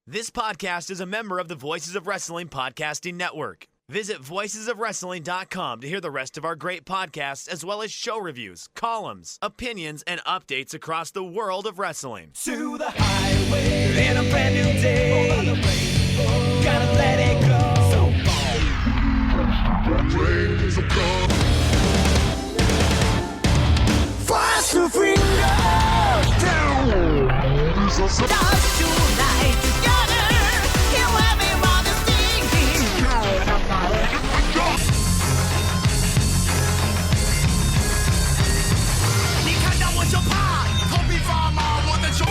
This podcast is a member of the Voices of Wrestling Podcasting Network. Visit voicesofwrestling.com to hear the rest of our great podcasts, as well as show reviews, columns, opinions, and updates across the world of wrestling. To the highway in a brand new day. Over the rainbow, gotta let it go. So far. Fast to finger down. Dance tonight together. Here everyone's singing. 你看到我就怕，头皮发麻，我的手。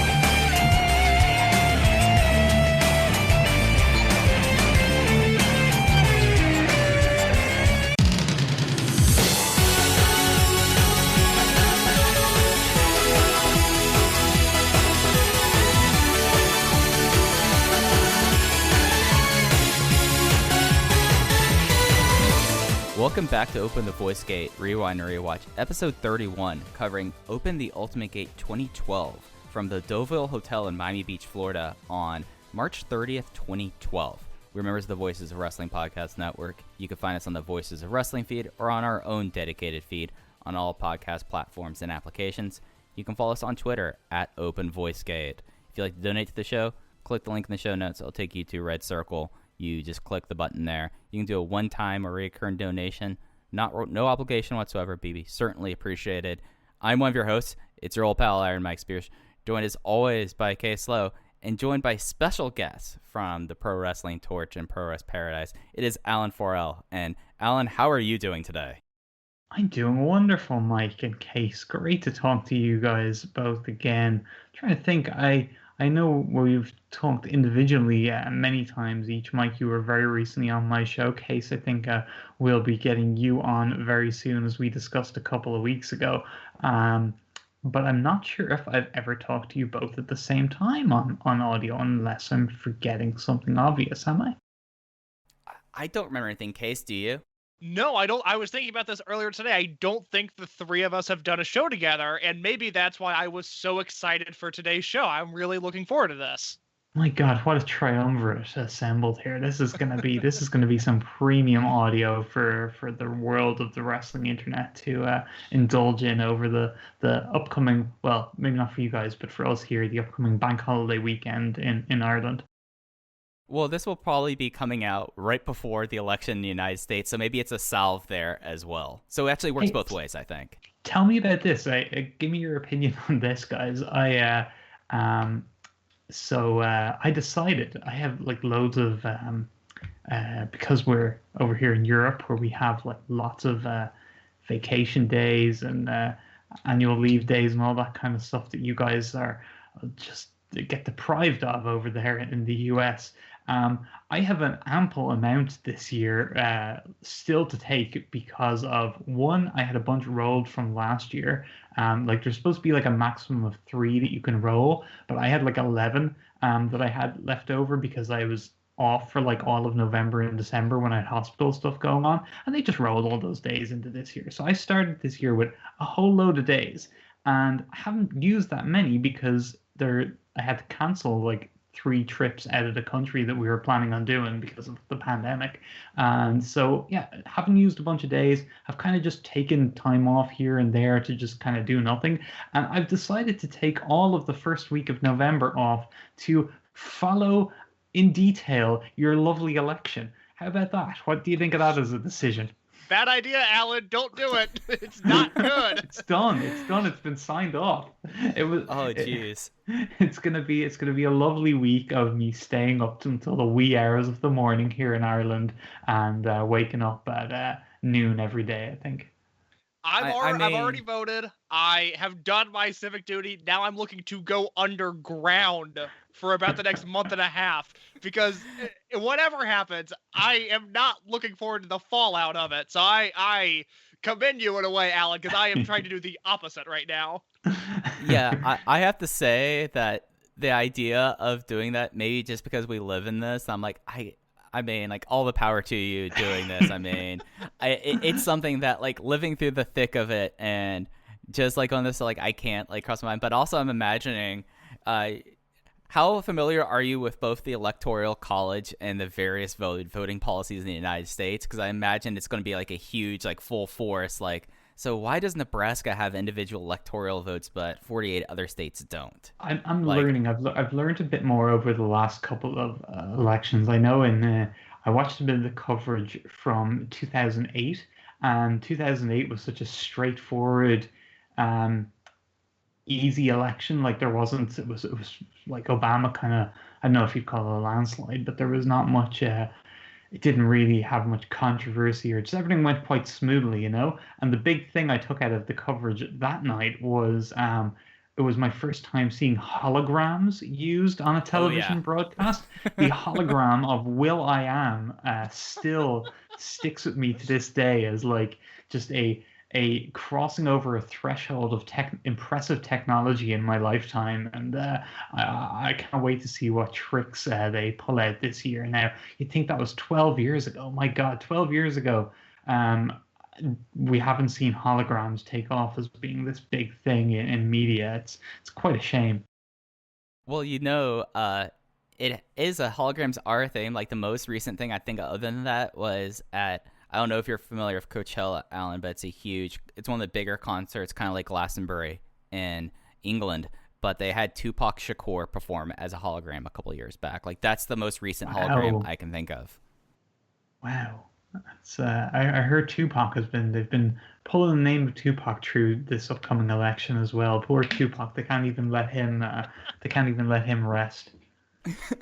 Welcome back to Open the Voice Gate, Rewind and Rewatch, episode 31, covering Open the Ultimate Gate 2012 from the Deauville Hotel in Miami Beach, Florida on March 30th, 2012. We're members of the Voices of Wrestling Podcast Network. You can find us on the Voices of Wrestling feed or on our own dedicated feed on all podcast platforms and applications. You can follow us on Twitter at Open Voice Gate. If you'd like to donate to the show, click the link in the show notes. It'll take you to a red circle. You just click the button there. You can do a one-time or recurring donation. No obligation whatsoever, BB. Certainly appreciated. I'm one of your hosts. It's your old pal, Iron Mike Spears. Joined as always by Kay Slow, and joined by special guests from the Pro Wrestling Torch and Pro Wrest Paradise. It is Alan Forel. And Alan, how are you doing today? I'm doing wonderful, Mike and Case. Great to talk to you guys both again. I'm trying to think. I know we've talked individually many times each. Mike, you were very recently on my show. Case, I think we'll be getting you on very soon, as we discussed a couple of weeks ago. But I'm not sure if I've ever talked to you both at the same time on audio, unless I'm forgetting something obvious, am I? I don't remember anything. Case, do you? No, I don't. I was thinking about this earlier today. I don't think the three of us have done a show together, and maybe that's why I was so excited for today's show. I'm really looking forward to this. My God, what a triumvirate assembled here! This is gonna be some premium audio for the world of the wrestling internet to indulge in over the upcoming. Well, maybe not for you guys, but for us here, the upcoming bank holiday weekend in Ireland. Well, this will probably be coming out right before the election in the United States, so maybe it's a salve there as well. So it actually works both ways, I think. Tell me about this. Give me your opinion on this, guys. I decided I have like loads of because we're over here in Europe, where we have like lots of vacation days and annual leave days and all that kind of stuff that you guys are just get deprived of over there in the US. I have an ample amount this year still to take, because of one, I had a bunch rolled from last year. Like there's supposed to be like a maximum of 3 that you can roll, but I had like 11 that I had left over because I was off for like all of November and December when I had hospital stuff going on, and they just rolled all those days into this year. So I started this year with a whole load of days, and I haven't used that many because I had to cancel like 3 trips out of the country that we were planning on doing because of the pandemic. And so, yeah, haven't used a bunch of days. I've kind of just taken time off here and there to just kind of do nothing. And I've decided to take all of the first week of November off to follow in detail your lovely election. How about that? What do you think of that as a decision? Bad idea, Alan. Don't do it. It's not good. It's done. It's been signed off. It was. Oh, jeez. It's gonna be a lovely week of me staying up until the wee hours of the morning here in Ireland and waking up at noon every day, I think. I've already voted. I have done my civic duty. Now I'm looking to go underground for about the next month and a half, because whatever happens, I am not looking forward to the fallout of it. So I commend you in a way, Alan, because I am trying to do the opposite right now. Yeah, I have to say that the idea of doing that, maybe just because we live in this, I'm like, I mean, like, all the power to you doing this. I mean, it's something that, like, living through the thick of it and just, like, on this, like, I can't, like, cross my mind. But also I'm imagining how familiar are you with both the Electoral College and the various voting policies in the United States? Because I imagine it's going to be like a huge, like full force, like, so why does Nebraska have individual electoral votes, but 48 other states don't? I'm learning. I've learned a bit more over the last couple of elections. I know I watched a bit of the coverage from 2008, and 2008 was such a straightforward, easy election. Like it was like Obama kind of, I don't know if you'd call it a landslide, but there was not much. It didn't really have much controversy, or just everything went quite smoothly, you know. And the big thing I took out of the coverage that night was it was my first time seeing holograms used on a television broadcast. The hologram of Will.i.am still sticks with me to this day as like just a crossing over a threshold of impressive technology in my lifetime, and I can't wait to see what tricks they pull out this year. Now, you'd think that was 12 years ago. My God, 12 years ago. We haven't seen holograms take off as being this big thing in media. It's quite a shame. Well, you know, it is holograms are a thing. Like the most recent thing I think other than that was at, I don't know if you're familiar with Coachella, Alan, but it's one of the bigger concerts, kind of like Glastonbury in England. But they had Tupac Shakur perform as a hologram a couple of years back. Like that's the most recent hologram I can think of. Wow. That's, I heard Tupac they've been pulling the name of Tupac through this upcoming election as well. Poor Tupac, they can't even let him rest.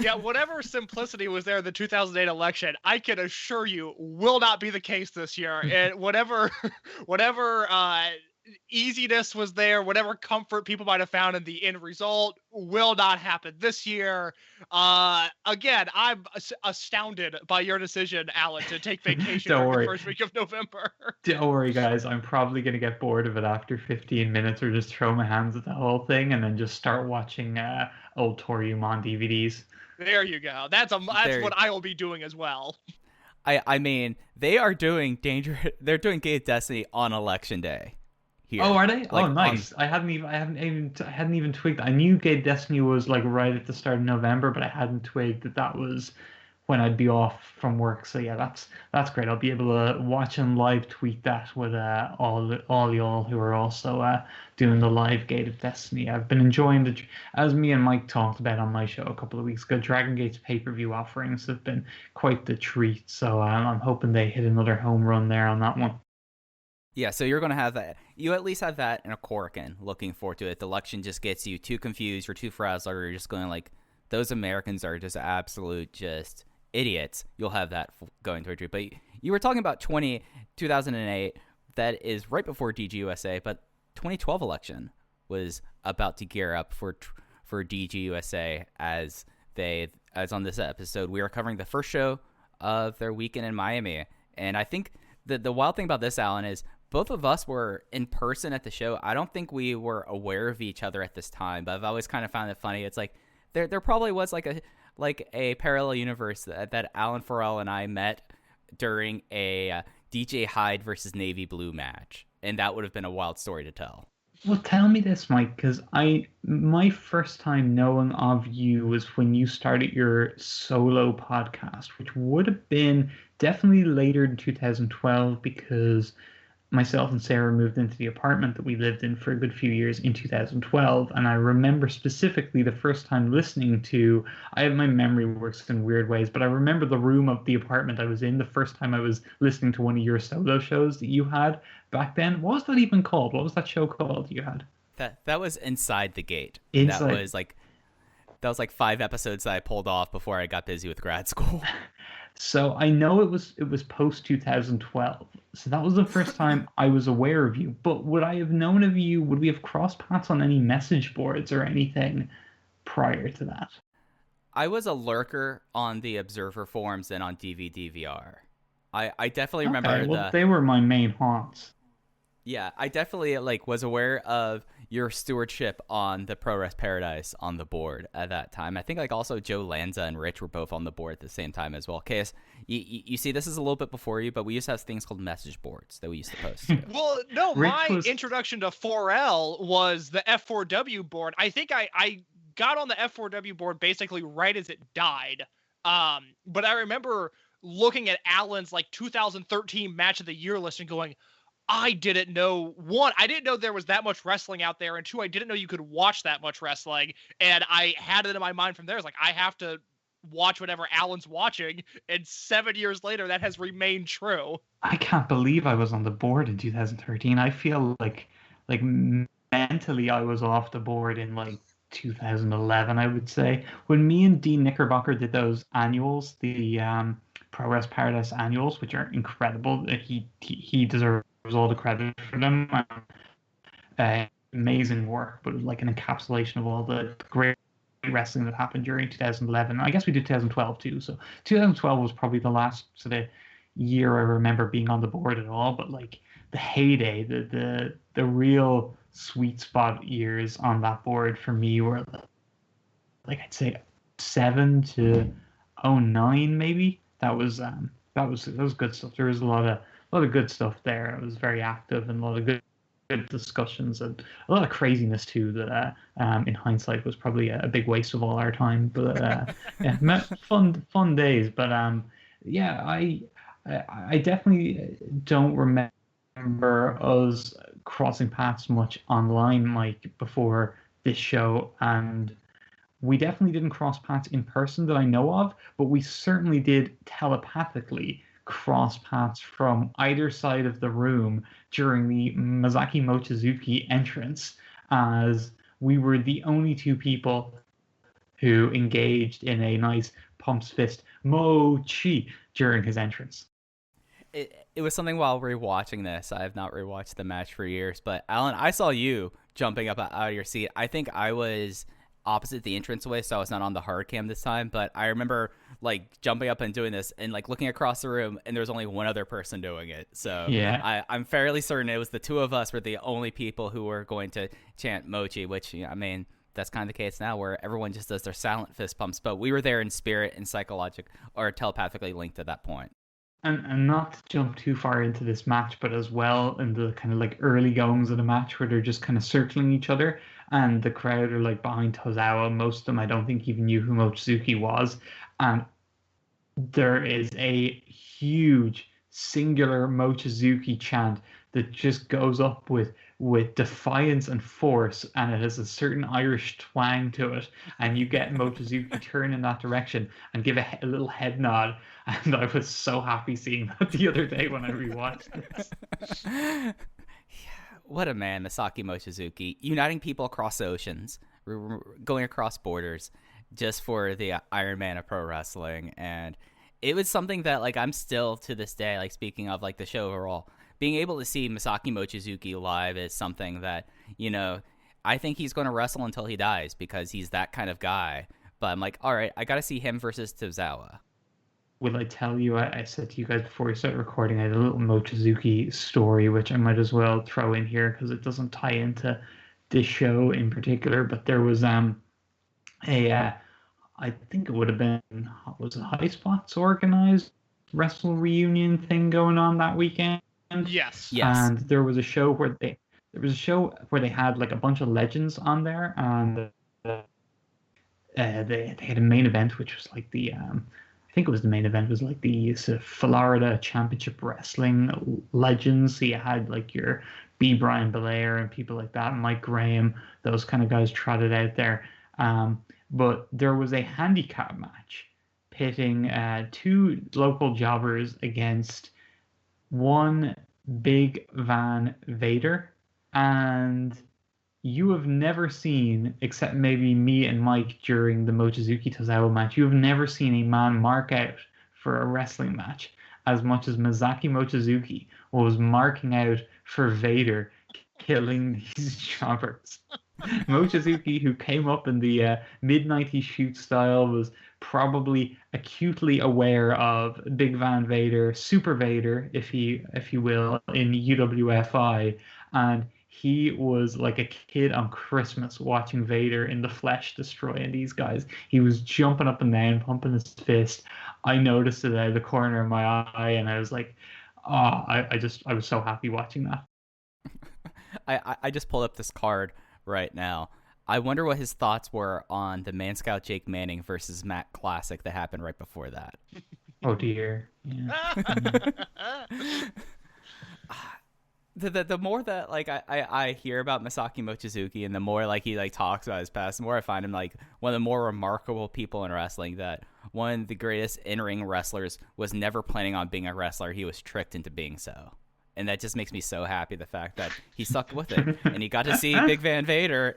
Yeah, whatever simplicity was there in the 2008 election, I can assure you will not be the case this year. And whatever easiness was there, whatever comfort people might have found in the end result will not happen this year. Again, I'm astounded by your decision, Alan, to take vacation for the first week of November. Don't worry, guys. I'm probably going to get bored of it after 15 minutes or just throw my hands at the whole thing and then just start watching old Torium on DVDs. There you go. That's what I will be doing as well. I mean, they're doing Gate Destiny on election day. Here. Oh, are they? Like, oh, nice. I hadn't even twigged. I knew Gate Destiny was like right at the start of November, but I hadn't twigged that was when I'd be off from work. So yeah, that's great. I'll be able to watch and live tweet that with all y'all who are also doing the live Gate of Destiny. I've been enjoying as me and Mike talked about on my show a couple of weeks ago. Dragon Gate's pay-per-view offerings have been quite the treat. So I'm hoping they hit another home run there on that one. Yeah, so you're going to have that. You at least have that in a Corkin. Looking forward to it. The election just gets you too confused or too frazzled, or you're just going like, those Americans are just absolute just idiots. You'll have that going towards you. But you were talking about 2008. That is right before DGUSA, but 2012 election was about to gear up for DGUSA as on this episode, we are covering the first show of their weekend in Miami. And I think the wild thing about this, Alan, is both of us were in person at the show. I don't think we were aware of each other at this time, but I've always kind of found it funny. It's like there probably was like a parallel universe that Alan Farrell and I met during a DJ Hyde versus Navy Blue match, and that would have been a wild story to tell. Well, tell me this, Mike, because my first time knowing of you was when you started your solo podcast, which would have been definitely later in 2012 because myself and Sarah moved into the apartment that we lived in for a good few years in 2012. And I remember specifically the first time listening to, my memory works in weird ways, but I remember the room of the apartment I was in the first time I was listening to one of your solo shows that you had back then. What was that even called? What was that show called you had? That was Inside the Gate. That was like 5 episodes that I pulled off before I got busy with grad school. So I know it was post 2012. So that was the first time I was aware of you. But would I have known of you? Would we have crossed paths on any message boards or anything prior to that? I was a lurker on the Observer forums and on DVR. I definitely remember they were my main haunts. Yeah, I definitely was aware of your stewardship on the Pro Wrest Paradise on the board at that time. I think also Joe Lanza and Rich were both on the board at the same time as well. Case, you see, this is a little bit before you, but we used to have things called message boards that we used to post to. Well, no, introduction to 4L was the F4W board. I think I got on the F4W board basically right as it died. But I remember looking at Alan's like 2013 match of the year list and going, I didn't know, one, I didn't know there was that much wrestling out there, and two, I didn't know you could watch that much wrestling, and I had it in my mind from there. It's like, I have to watch whatever Alan's watching, and 7 years later, that has remained true. I can't believe I was on the board in 2013. I feel like mentally I was off the board in like 2011, I would say. When me and Dean Knickerbocker did those annuals, the Pro Wrest Paradise annuals, which are incredible, he deserves all the credit for them. Amazing work, but like an encapsulation of all the great wrestling that happened during 2011. I guess we did 2012 too. So 2012 was probably the last sort of year I remember being on the board at all. But like the heyday, the real sweet spot years on that board for me were like I'd say 7 to 09 maybe. That was good stuff. There was a lot of good stuff there. It was very active and a lot of good discussions and a lot of craziness too that in hindsight was probably a big waste of all our time, but yeah, fun days. But yeah, I definitely don't remember us crossing paths much online like before this show, and we definitely didn't cross paths in person that I know of, but we certainly did telepathically cross paths from either side of the room during the Masaaki Mochizuki entrance, as we were the only two people who engaged in a nice pump's fist Mochi during his entrance. It was something while rewatching this. I have not rewatched the match for years, but Alan, I saw you jumping up out of your seat. I think I was opposite the entranceway, so I was not on the hard cam this time, but I remember like jumping up and doing this and like looking across the room, and there was only one other person doing it. So yeah, I'm fairly certain it was the two of us were the only people who were going to chant Mochi, which, I mean, that's kind of the case now where everyone just does their silent fist pumps, but we were there in spirit and psychological or telepathically linked at that point. And not to jump too far into this match, but as well in the kind of like early goings of the match where they're just kind of circling each other and the crowd are like behind Tozawa. Most of them I don't think even knew who Mochizuki was. And there is a huge singular Mochizuki chant that just goes up with defiance and force, and it has a certain Irish twang to it, and you get Mochizuki turn in that direction and give a little head nod, and I was so happy seeing that the other day when I rewatched this. Yeah, what a man, Masaaki Mochizuki, uniting people across oceans, going across borders just for the Iron Man of pro wrestling. And it was something that, like, I'm still to this day, like, speaking of like the show overall, being able to see Masaaki Mochizuki live is something that, you know, I think he's going to wrestle until he dies because he's that kind of guy. But I'm like, all right, I got to see him versus Tozawa. Will I tell you, I said to you guys before we started recording, I had a little Mochizuki story, which I might as well throw in here because it doesn't tie into this show in particular. But there was I think it would have been, was it High Spots organized wrestle reunion thing going on that weekend? Yes. And there was a show where they had like a bunch of legends on there, and they had a main event which was like the I think it was the main event was like the sort of Florida Championship Wrestling legends. So you had like your B. Brian Belair and people like that, Mike Graham, those kind of guys trotted out there. But there was a handicap match pitting two local jobbers against one Big Van Vader, and you have never seen, except maybe me and Mike during the Mochizuki Tozawa match, you have never seen a man mark out for a wrestling match as much as Masaaki Mochizuki was marking out for Vader, killing these jobbers. Mochizuki, who came up in the mid-90s shoot style, was probably acutely aware of Big Van Vader, Super Vader, if you will, in UWFI, and he was like a kid on Christmas watching Vader in the flesh destroying these guys. He was jumping up and down, pumping his fist. I noticed it out of the corner of my eye, and I was like, oh, I was so happy watching that. I just pulled up this card right now. I wonder what his thoughts were on the Man Scout Jake Manning versus Matt Classic that happened right before that. Oh dear. Yeah. The more that like I hear about Masaaki Mochizuki, and the more like he like talks about his past, the more I find him like one of the more remarkable people in wrestling. That one of the greatest in-ring wrestlers was never planning on being a wrestler. He was tricked into being so. And that just makes me so happy, the fact that he stuck with it. And he got to see Big Van Vader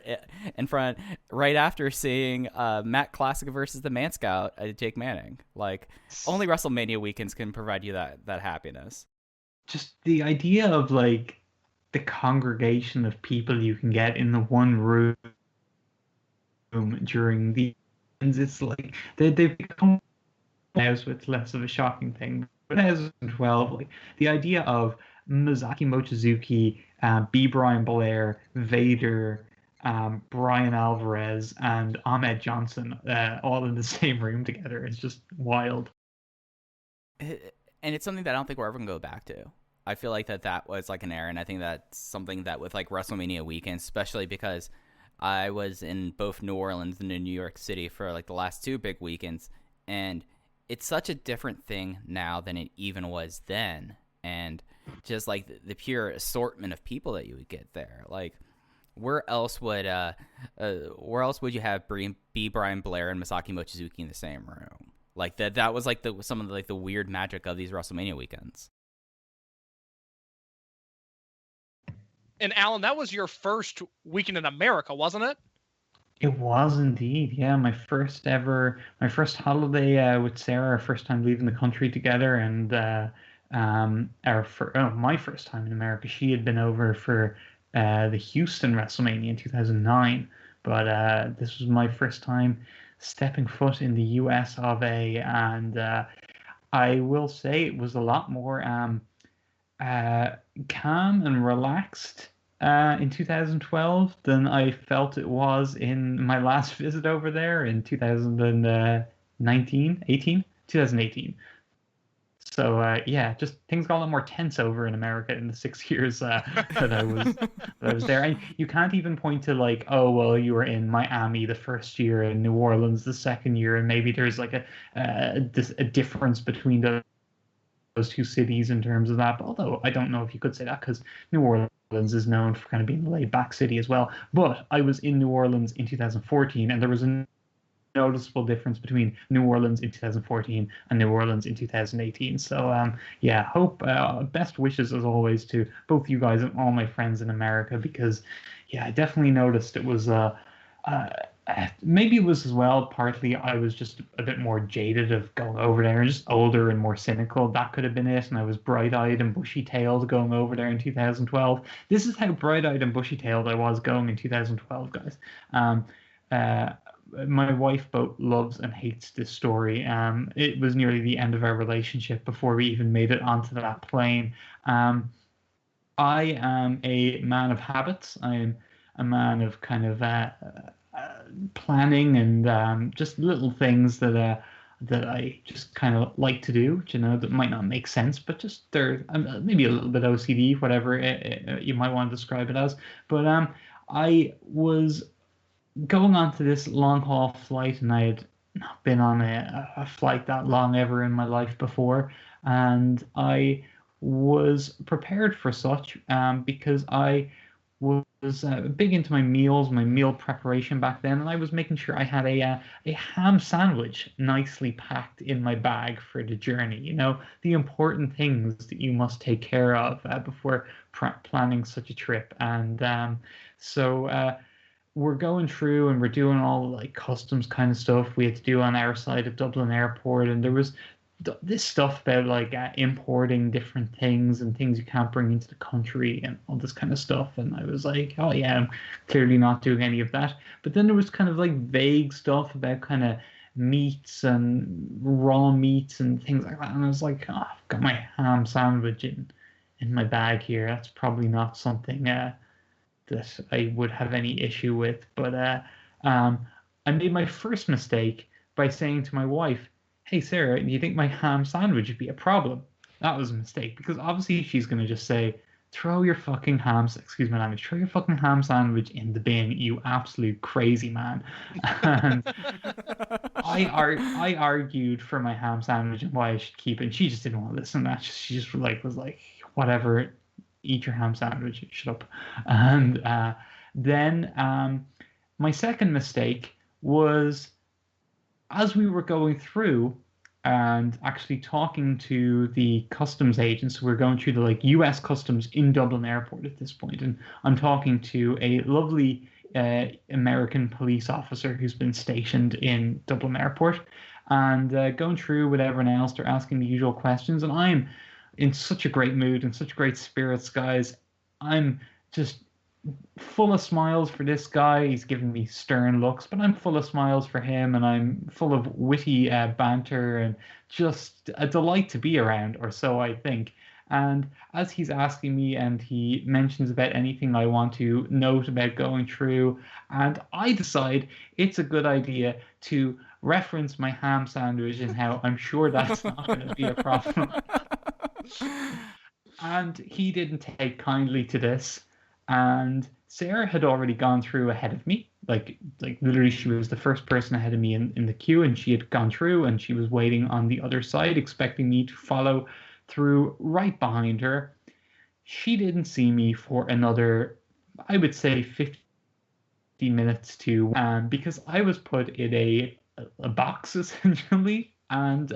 in front right after seeing Matt Classic versus the Man Scout, Jake Manning. Like, only WrestleMania weekends can provide you that happiness. Just the idea of, like, the congregation of people you can get in the one room during the ends. It's like, they've become now, so it's less of a shocking thing. But 2012, like, the idea of Masaaki Mochizuki, B. Brian Blair, Vader, Brian Alvarez, and Ahmed Johnson all in the same room together is just wild. And it's something that I don't think we're ever going to go back to. I feel like that was like an era, and I think that's something that with like WrestleMania weekend, especially because I was in both New Orleans and in New York City for like the last two big weekends, and it's such a different thing now than it even was then. And just like the pure assortment of people that you would get there, like where else would you have B. Brian Blair and Masaaki Mochizuki in the same room? Like that was like some of the weird magic of these WrestleMania weekends. And Alan, that was your first weekend in America, wasn't it? It was indeed, yeah. My first holiday with Sarah, our first time leaving the country together, and my first time in America. She had been over for the Houston WrestleMania in 2009, but this was my first time stepping foot in the US of A, and I will say it was a lot more calm and relaxed in 2012 than I felt it was in my last visit over there in 2018. So yeah, just things got a lot more tense over in America in the 6 years that I was there. And you can't even point to like, oh well, you were in Miami the first year, and New Orleans the second year, and maybe there's like a difference between those two cities in terms of that. But although I don't know if you could say that, because New Orleans is known for kind of being a laid back city as well. But I was in New Orleans in 2014, and there was a noticeable difference between New Orleans in 2014 and New Orleans in 2018. So yeah, hope best wishes as always to both you guys and all my friends in America, because yeah, I definitely noticed it was maybe it was as well partly I was just a bit more jaded of going over there and just older and more cynical. That could have been it. And I was bright-eyed and bushy-tailed going over there in 2012. This is how bright-eyed and bushy-tailed I was going in 2012, guys. My wife both loves and hates this story. It was nearly the end of our relationship before we even made it onto that plane. I am a man of habits. I'm a man of kind of planning and just little things that I just kind of like to do, you know, that might not make sense, but just they're maybe a little bit OCD, whatever you might want to describe it as. But I was going on to this long haul flight, and I had not been on a flight that long ever in my life before, and I was prepared for such because I was big into my meals, my meal preparation back then, and I was making sure I had a ham sandwich nicely packed in my bag for the journey. You know, the important things that you must take care of before planning such a trip. And so we're going through and we're doing all like customs kind of stuff we had to do on our side of Dublin Airport, and there was this stuff about like importing different things and things you can't bring into the country and all this kind of stuff. And I was like, oh yeah, I'm clearly not doing any of that. But then there was kind of like vague stuff about kind of meats and raw meats and things like that. And I was like, oh, I've got my ham sandwich in my bag here. That's probably not something that I would have any issue with. But I made my first mistake by saying to my wife, hey, Sarah, do you think my ham sandwich would be a problem? That was a mistake, because obviously she's going to just say throw your fucking excuse my language, throw your fucking ham sandwich in the bin, you absolute crazy man. And I argued for my ham sandwich and why I should keep it, and she just didn't want to listen. She just was like, whatever, eat your ham sandwich, shut up. And then my second mistake was, as we were going through and actually talking to the customs agents, we're going through the US customs in Dublin Airport at this point, and I'm talking to a lovely American police officer who's been stationed in Dublin Airport, and going through with everyone else. They're asking the usual questions, and I'm in such a great mood and such great spirits, guys. I'm just full of smiles for this guy. He's giving me stern looks, but I'm full of smiles for him, and I'm full of witty banter and just a delight to be around, or so I think. And as he's asking me, and he mentions about anything I want to note about going through, and I decide it's a good idea to reference my ham sandwich and how I'm sure that's not going to be a problem. And he didn't take kindly to this. And Sarah had already gone through ahead of me. Like literally, she was the first person ahead of me in the queue, and she had gone through, and she was waiting on the other side, expecting me to follow through right behind her. She didn't see me for another, I would say, 15 minutes to, because I was put in a box essentially, and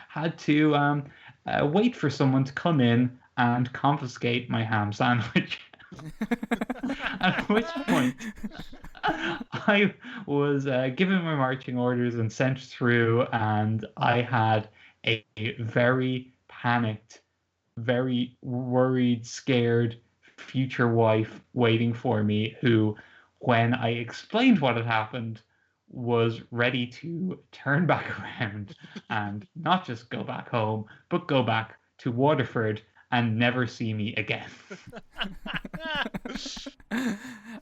had to wait for someone to come in and confiscate my ham sandwich. At which point I was given my marching orders and sent through, and I had a very panicked, very worried, scared future wife waiting for me, who, when I explained what had happened, was ready to turn back around and not just go back home, but go back to Waterford and never see me again.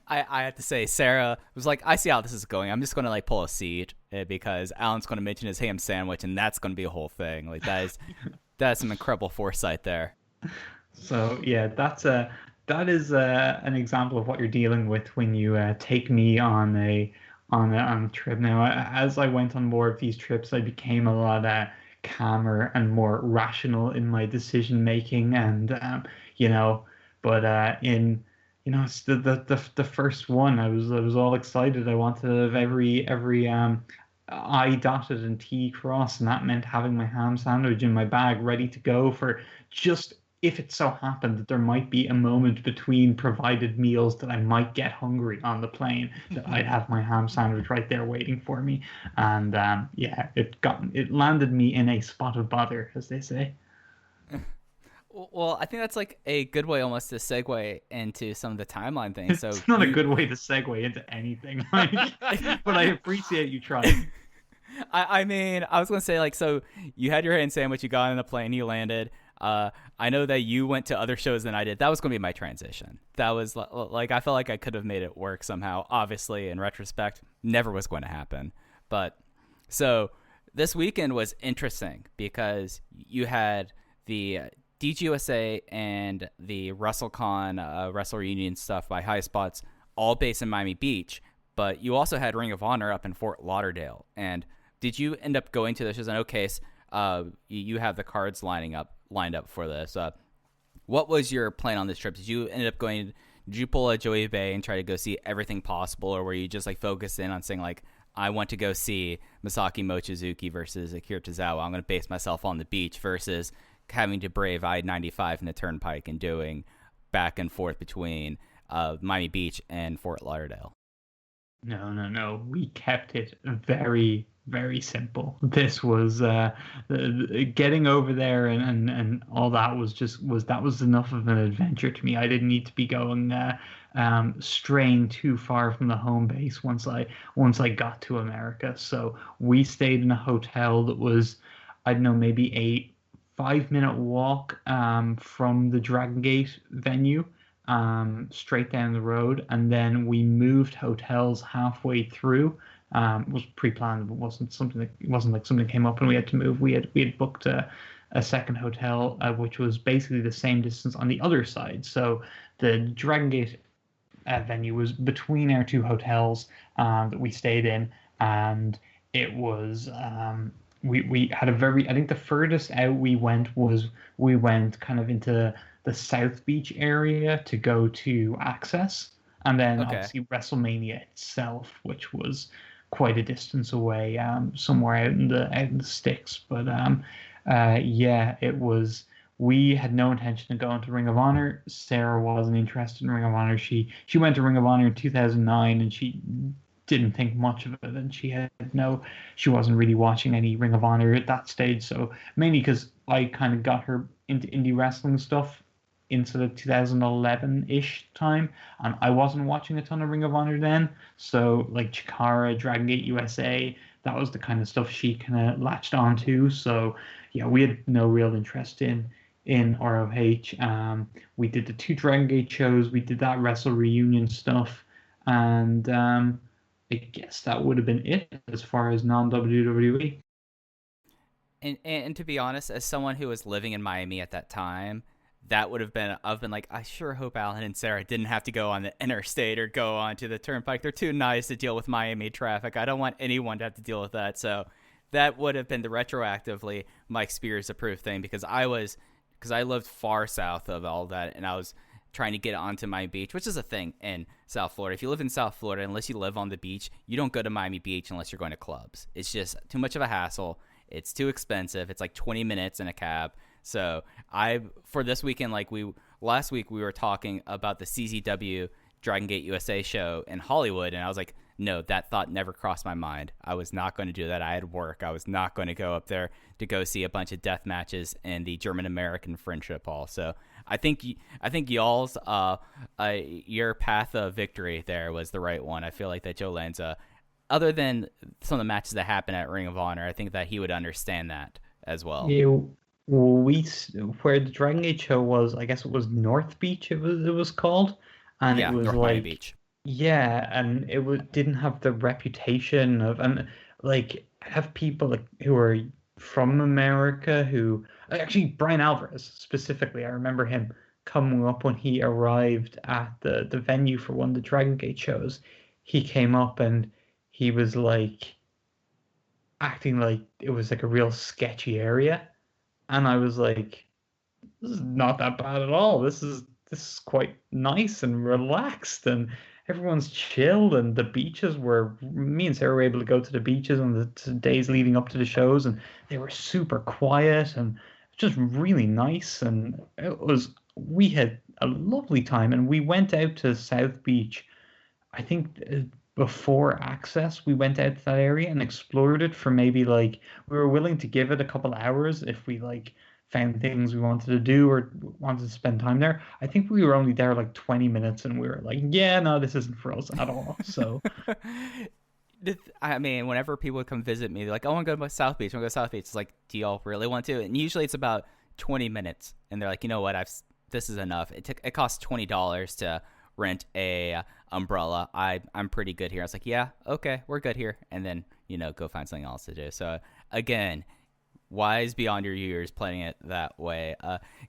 I have to say, Sarah was like, I see how this is going. I'm just going to pull a seed because Alan's going to mention his ham sandwich, and that's going to be a whole thing. That's some incredible foresight there. So yeah, that is an example of what you're dealing with when you take me on a trip. Now, as I went on more of these trips, I became a lot calmer and more rational in my decision making, and but in it's the first one, I was all excited. I wanted to have every I dotted and T crossed, and that meant having my ham sandwich in my bag ready to go for just if it so happened that there might be a moment between provided meals that I might get hungry on the plane, that I'd have my ham sandwich right there waiting for me. And it landed me in a spot of bother, as they say. Well, I think that's a good way almost to segue into some of the timeline things. So it's not a good way to segue into anything, Mike, but I appreciate you trying. I mean, I was going to say, so you had your ham sandwich, you got on a plane, you landed. I know that you went to other shows than I did. That was going to be my transition. That was I felt like I could have made it work somehow. Obviously, in retrospect, never was going to happen. But so this weekend was interesting because you had the DGUSA and the WrestleCon Wrestle Reunion stuff by High Spots, all based in Miami Beach. But you also had Ring of Honor up in Fort Lauderdale. And did you end up going to those shows? In no case, you have the cards lined up for this. What was your plan on this trip? Did you pull a Joey Bay and try to go see everything possible, or were you just focused in on saying I want to go see Masaaki Mochizuki versus Akira Tozawa. I'm going to base myself on the beach versus having to brave I-95 and the Turnpike and doing back and forth between Miami Beach and Fort Lauderdale? No. We kept it very, very simple. This was getting over there and all that was enough of an adventure to me. I didn't need to be going straying too far from the home base once I got to America. So we stayed in a hotel that was, I don't know, maybe a 5-minute walk from the Dragon Gate venue, straight down the road, and then we moved hotels halfway through. It was pre-planned. It wasn't like something that came up and we had to move. We had booked a second hotel, which was basically the same distance on the other side. So the Dragon Gate venue was between our two hotels that we stayed in, and it was we had a very, I think the furthest out we went kind of into the South Beach area to go to Access, and then obviously WrestleMania itself, which was quite a distance away, somewhere out in the sticks. But yeah, it was. We had no intention of going to Ring of Honor. Sarah wasn't interested in Ring of Honor. She went to Ring of Honor in 2009, and she didn't think much of it, and she wasn't really watching any Ring of Honor at that stage. So mainly because I kind of got her into indie wrestling stuff into the 2011-ish time, and I wasn't watching a ton of Ring of Honor then. So like Chikara, Dragon Gate USA, that was the kind of stuff she kind of latched onto. So yeah, we had no real interest in ROH. We did the 2 Dragon Gate shows. We did that Wrestle Reunion stuff, and I guess that would have been it as far as non-WWE. And to be honest, as someone who was living in Miami at that time, that would have been, I've been like, I sure hope Alan and Sarah didn't have to go on the interstate or go onto the turnpike. They're too nice to deal with Miami traffic. I don't want anyone to have to deal with that. So that would have been the retroactively Mike Spears approved thing, because I lived far south of all that, and I was trying to get onto Miami Beach, which is a thing in South Florida. If you live in South Florida, unless you live on the beach, you don't go to Miami Beach unless you're going to clubs. It's just too much of a hassle. It's too expensive. It's like 20 minutes in a cab. So for this weekend, last week we were talking about the CZW Dragon Gate USA show in Hollywood, and I was like, no, that thought never crossed my mind. I was not going to do that. I had work. I was not going to go up there to go see a bunch of death matches in the German-American Friendship Hall. So I think y'all's your path of victory there was the right one. I feel like that Joe Lanza, other than some of the matches that happen at Ring of Honor, I think that he would understand that as well. Yeah, where the Dragon Gate show was, I guess it was North Beach. It was called, and it was North Miami Beach. Yeah, and didn't have the reputation of, and like have people who are from America who actually Brian Alvarez specifically. I remember him coming up when he arrived at the venue for one of the Dragon Gate shows. He came up and he was like acting like it was like a real sketchy area, and I was like, this is not that bad at all. This is quite nice and relaxed, and everyone's chilled, and the beaches me and Sarah were able to go to the beaches on the days leading up to the shows, and they were super quiet and just really nice. And we had a lovely time, and we went out to South Beach. I think before Access, we went out to that area and explored it for maybe we were willing to give it a couple hours if we found things we wanted to do or wanted to spend time there. I think we were only there 20 minutes, and we were like, yeah, no, this isn't for us at all. So I mean, whenever people would come visit me, they're like, I want to go to South Beach. I want to go to South Beach. It's like, do y'all really want to? And usually it's about 20 minutes. And they're like, you know what? This is enough. It costs $20 to rent a umbrella. I'm pretty good here. I was like, yeah, okay, we're good here. And then, go find something else to do. So again, wise beyond your years playing it that way.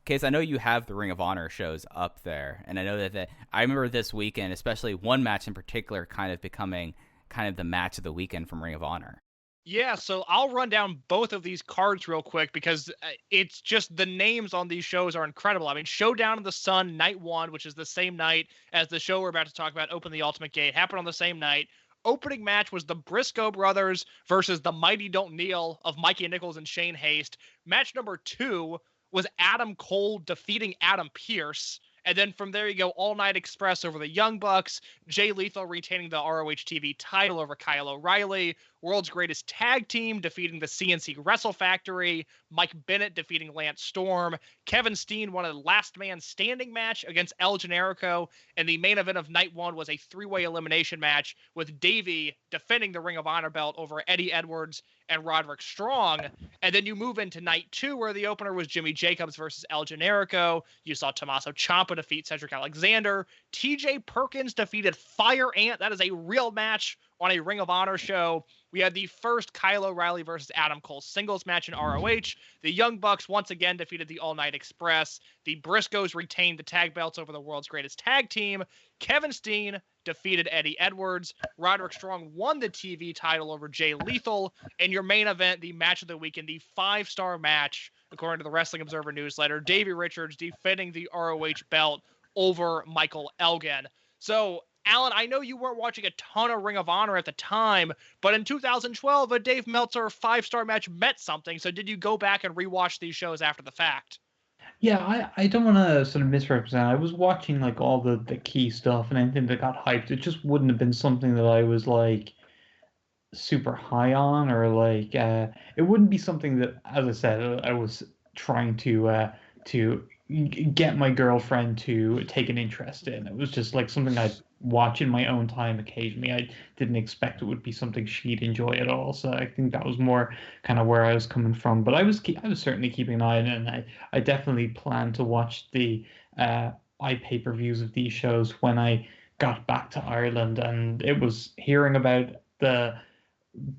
Case, I know you have the Ring of Honor shows up there, and I know that I remember this weekend, especially one match in particular, kind of becoming kind of the match of the weekend from Ring of Honor. Yeah, so I'll run down both of these cards real quick because it's just the names on these shows are incredible. I mean, Showdown in the Sun, Night 1, which is the same night as the show we're about to talk about, Open the Ultimate Gate, happened on the same night. Opening match was the Briscoe brothers versus the Mighty Don't Kneel of Mikey Nichols and Shane Haste. Match number 2 was Adam Cole defeating Adam Pearce. And then from there you go All Night Express over the Young Bucks, Jay Lethal retaining the ROH TV title over Kyle O'Reilly, World's Greatest Tag Team defeating the CNC Wrestle Factory, Mike Bennett defeating Lance Storm, Kevin Steen won a last man standing match against El Generico, and the main event of night 1 was a 3-way elimination match with Davey defending the Ring of Honor belt over Eddie Edwards and Roderick Strong. And then you move into night 2 where the opener was Jimmy Jacobs versus El Generico. You saw Tommaso Ciampa defeat Cedric Alexander. TJ Perkins defeated Fire Ant. That is a real match on a Ring of Honor show. We had the first Kyle O'Reilly versus Adam Cole singles match in ROH. The Young Bucks once again defeated the All Night Express. The Briscoes retained the tag belts over the world's greatest tag team. Kevin Steen defeated Eddie Edwards. Roderick Strong won the TV title over Jay Lethal. And your main event, the match of the weekend, the 5-star match, according to the Wrestling Observer newsletter, Davey Richards defending the ROH belt over Michael Elgin. So, Alan, I know you weren't watching a ton of Ring of Honor at the time, but in 2012, a Dave Meltzer 5-star match meant something. So did you go back and rewatch these shows after the fact? Yeah, I don't want to sort of misrepresent. I was watching like all the key stuff and anything that got hyped. It just wouldn't have been something that I was like super high on, or like it wouldn't be something that, as I said, I was trying to get my girlfriend to take an interest in. It was just like something I'd watch in my own time occasionally. I didn't expect it would be something she'd enjoy at all. So I think that was more kind of where I was coming from. But I was certainly keeping an eye on it, and I definitely plan to watch the pay-per-views of these shows when I got back to Ireland. And it was hearing about the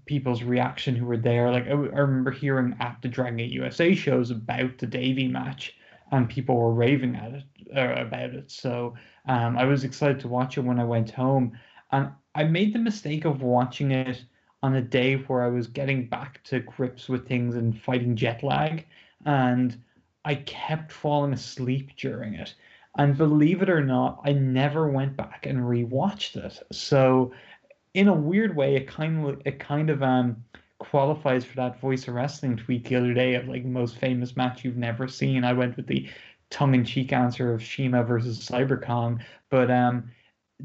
people's reaction who were there. Like I remember hearing at the Dragon Gate USA shows about the Davey match, and people were raving about it. So I was excited to watch it when I went home. And I made the mistake of watching it on a day where I was getting back to grips with things and fighting jet lag. And I kept falling asleep during it. And believe it or not, I never went back and rewatched it. So in a weird way, it kind of qualifies for that Voice of Wrestling tweet the other day of like most famous match you've never seen. I went with the tongue-in-cheek answer of Shima versus Cyberkong, but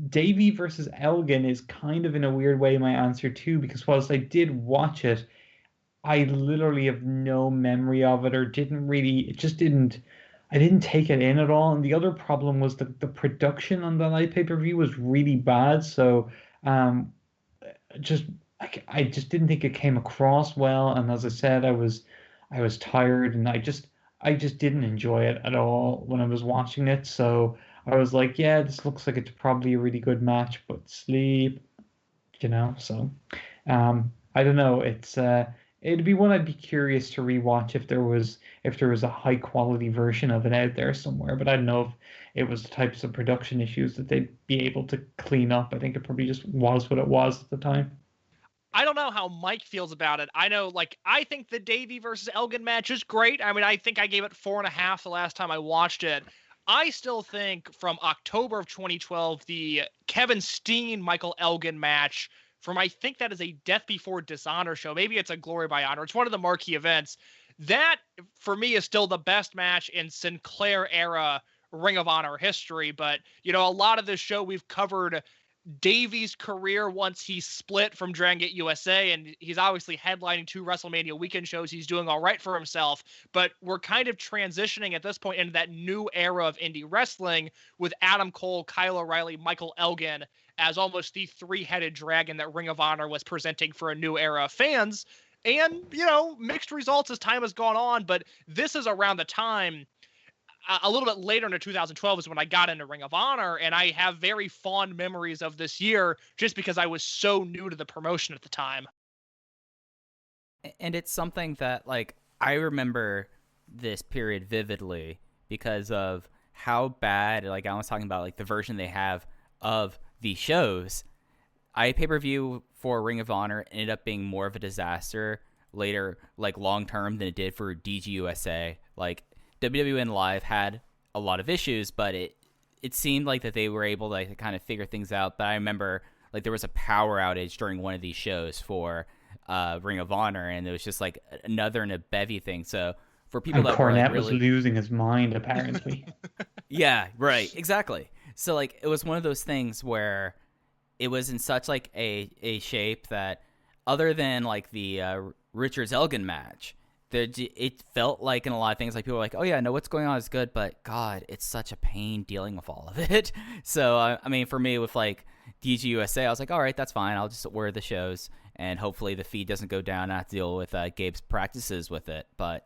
Davey versus Elgin is kind of in a weird way my answer too, because whilst I did watch it, I literally have no memory of it, or I didn't take it in at all. And the other problem was the production on that live pay-per-view was really bad, so I just didn't think it came across well. And as I said, I was tired, and I just didn't enjoy it at all when I was watching it. So I was like, yeah, this looks like it's probably a really good match, but sleep, So I don't know. It'd be one I'd be curious to rewatch if there was a high quality version of it out there somewhere. But I don't know if it was the types of production issues that they'd be able to clean up. I think it probably just was what it was at the time. I don't know how Mike feels about it. I know, I think the Davey versus Elgin match is great. I mean, I think I gave it 4.5 the last time I watched it. I still think from October of 2012, the Kevin Steen Michael Elgin match from, I think that is a Death Before Dishonor show. Maybe it's a Glory by Honor. It's one of the marquee events. That, for me, is still the best match in Sinclair era Ring of Honor history. But, a lot of this show we've covered Davey's career once he split from Dragon Gate USA, and he's obviously headlining 2 WrestleMania weekend shows. He's doing all right for himself, but we're kind of transitioning at this point into that new era of indie wrestling with Adam Cole, Kyle O'Reilly, Michael Elgin as almost the 3-headed dragon that Ring of Honor was presenting for a new era of fans. And, mixed results as time has gone on, but this is around the time a little bit later into 2012 is when I got into Ring of Honor, and I have very fond memories of this year just because I was so new to the promotion at the time. And it's something that, I remember this period vividly because of how bad, I was talking about, the version they have of the shows. Pay-per-view for Ring of Honor ended up being more of a disaster later, long-term than it did for DGUSA. WWN Live had a lot of issues, but it seemed like that they were able to kind of figure things out. But I remember there was a power outage during one of these shows for Ring of Honor, and it was just another in a bevy thing. So for people that Cornette were was losing his mind apparently. Yeah, right, exactly. So it was one of those things where it was in such a shape that other than the Richards Elgin match, it felt in a lot of things people were like, oh yeah, no, what's going on is good, but God, it's such a pain dealing with all of it. So I mean, for me with DGUSA, I was like, all right, that's fine. I'll just order the shows, and hopefully the feed doesn't go down. I have to deal with Gabe's practices with it. But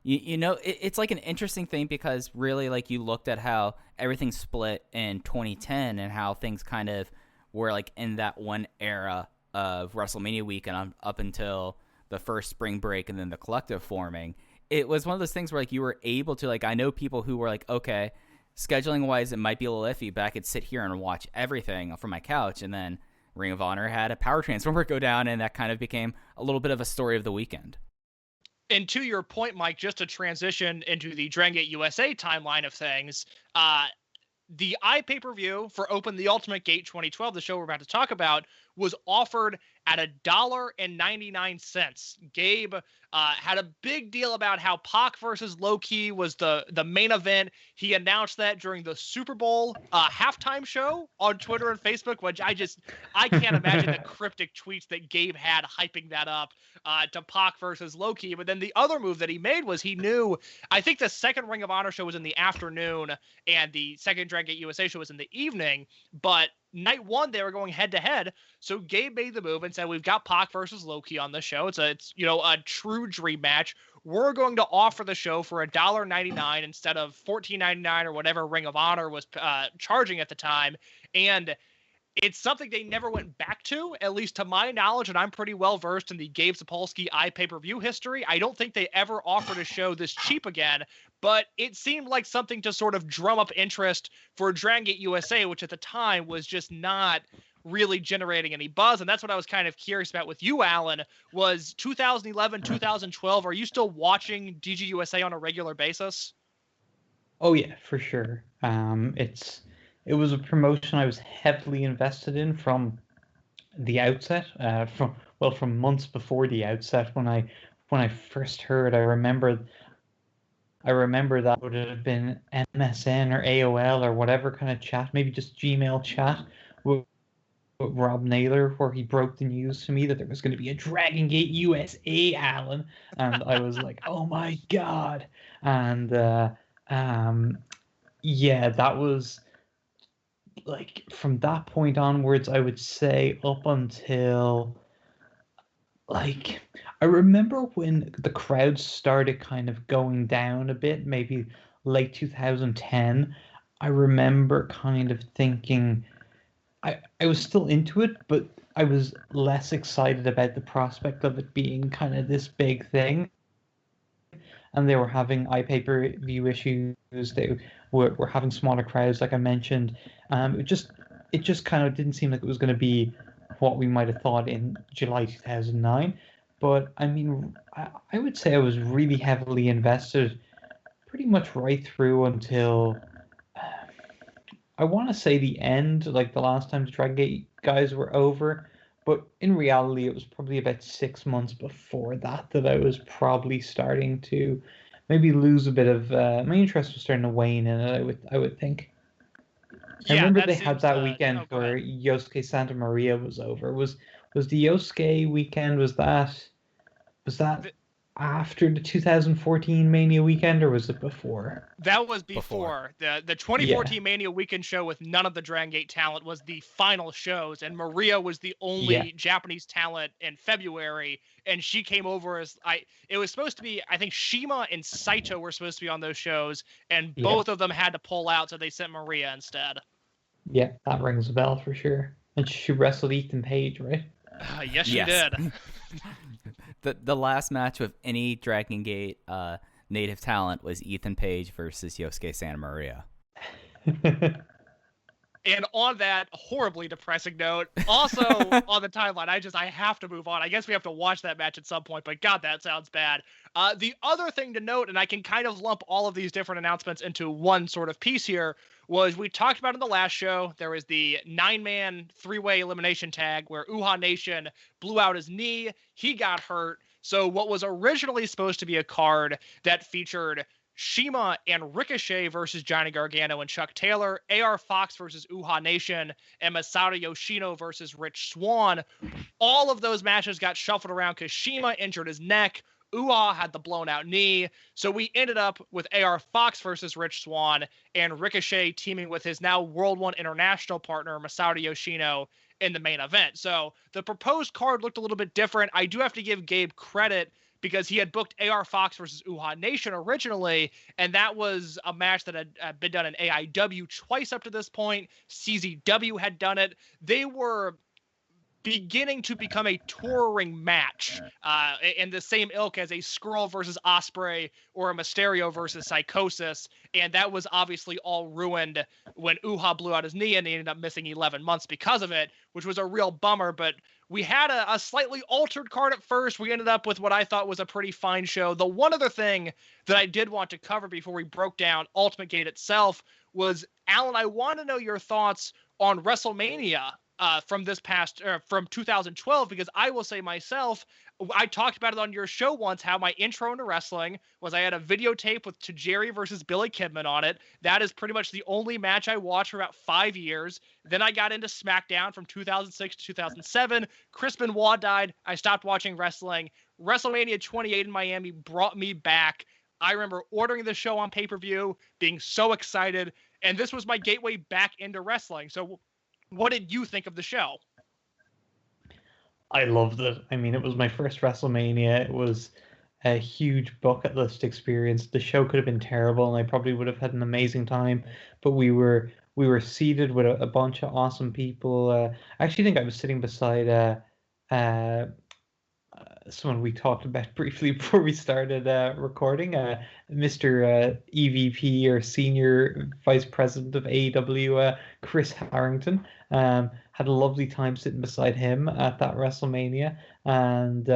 it's an interesting thing because really you looked at how everything split in 2010 and how things kind of were in that one era of WrestleMania weekend up until the first spring break and then the collective forming, it was one of those things where like you were able to, like, I know people who were like, okay, scheduling wise it might be a little iffy, but I could sit here and watch everything from my couch. And then Ring of Honor had a power transformer go down, and that kind of became a little bit of a story of the weekend. And to your point, Mike, just to transition into the Dragon Gate USA timeline of things, the iPay-per-view for Open the Ultimate Gate 2012, the show we're about to talk about, was offered at $1.99. Gabe had a big deal about how Pac versus Loki was the main event. He announced that during the Super Bowl halftime show on Twitter and Facebook, which I can't imagine the cryptic tweets that Gabe had hyping that up to Pac versus Loki. But then the other move that he made was he knew, I think the second Ring of Honor show was in the afternoon and the second Dragon Gate USA show was in the evening, but night one they were going head to head. So Gabe made the move and said, we've got Pac versus Loki on the show. It's a true dream match. We're going to offer the show for $1.99 instead of $14.99 or whatever Ring of Honor was charging at the time. And it's something they never went back to, at least to my knowledge, and I'm pretty well versed in the Gabe Sapolsky iPay-per-view history. I don't think they ever offered a show this cheap again, but it seemed like something to sort of drum up interest for Dragon Gate USA, which at the time was just not really generating any buzz. And that's what I was kind of curious about with you, Alan, was 2011, 2012. Are you still watching DGUSA on a regular basis? Oh yeah, for sure. It was a promotion I was heavily invested in from the outset. From months before the outset, when I first heard, I remember that would have been MSN or AOL or whatever kind of chat, maybe just Gmail chat with Rob Naylor, where he broke the news to me that there was going to be a Dragon Gate USA, Alan, and I was like, oh my god. And yeah, that was like from that point onwards, I would say up until like I remember when the crowds started kind of going down a bit, maybe late 2010. I remember kind of thinking I was still into it, but I was less excited about the prospect of it being kind of this big thing. And they were having iPay-per-view issues. They were having smaller crowds, like I mentioned. It just kind of didn't seem like it was going to be what we might have thought in July 2009. But I mean, I would say I was really heavily invested pretty much right through until I want to say the end, like the last time the Dragon Gate guys were over. But in reality, it was probably about 6 months before that I was probably starting to maybe lose a bit of my interest was starting to wane in it. I would think. Yeah, I remember they had that weekend where Yosuke Santa Maria was over. Was the Yosuke weekend? Was that after the 2014 Mania weekend, or was it before? That was before. The 2014 Mania weekend show with none of the Dragon Gate talent was the final shows, and Maria was the only Japanese talent in February, and she came over as it was supposed to be, I think Shima and Saito were supposed to be on those shows, and both of them had to pull out, so they sent Maria instead. Yeah, that rings a bell for sure. And she wrestled Ethan Page, right? Yes, she did. The last match with any Dragon Gate native talent was Ethan Page versus Yosuke Santa Maria. And on that horribly depressing note, also on the timeline, I have to move on. I guess we have to watch that match at some point, but God, that sounds bad. The other thing to note, and I can kind of lump all of these different announcements into one sort of piece here, was we talked about in the last show, there was the 9-man 3-way elimination tag where Uhaa Nation blew out his knee. He got hurt. So what was originally supposed to be a card that featured Shima and Ricochet versus Johnny Gargano and Chuck Taylor, AR Fox versus Uhaa Nation, and Masato Yoshino versus Rich Swann. All of those matches got shuffled around because Shima injured his neck. Uhaa had the blown out knee. So we ended up with AR Fox versus Rich Swann and Ricochet teaming with his now World 1 International partner, Masato Yoshino, in the main event. So the proposed card looked a little bit different. I do have to give Gabe credit because he had booked AR Fox versus Uhaa Nation originally, and that was a match that had been done in AIW twice up to this point. CZW had done it. They were beginning to become a touring match in the same ilk as a Skrull versus Osprey or a Mysterio versus Psychosis. And that was obviously all ruined when Uha blew out his knee and he ended up missing 11 months because of it, which was a real bummer. But we had a slightly altered card at first. We ended up with what I thought was a pretty fine show. The one other thing that I did want to cover before we broke down Ultimate Gate itself was, Alan, I want to know your thoughts on WrestleMania from from 2012, because I will say myself, I talked about it on your show once, how my intro into wrestling was I had a videotape with Tajiri versus Billy Kidman on it. That is pretty much the only match I watched for about 5 years. Then I got into SmackDown from 2006 to 2007. Chris Benoit died. I stopped watching wrestling. WrestleMania 28 in Miami brought me back. I remember ordering the show on pay-per-view, being so excited, and this was my gateway back into wrestling. So what did you think of the show? I loved it. I mean, it was my first WrestleMania. It was a huge bucket list experience. The show could have been terrible, and I probably would have had an amazing time. But we were seated with a bunch of awesome people. I actually think I was sitting beside someone we talked about briefly before we started recording, Mr. EVP or Senior Vice President of AEW, Chris Harrington. Had a lovely time sitting beside him at that WrestleMania, and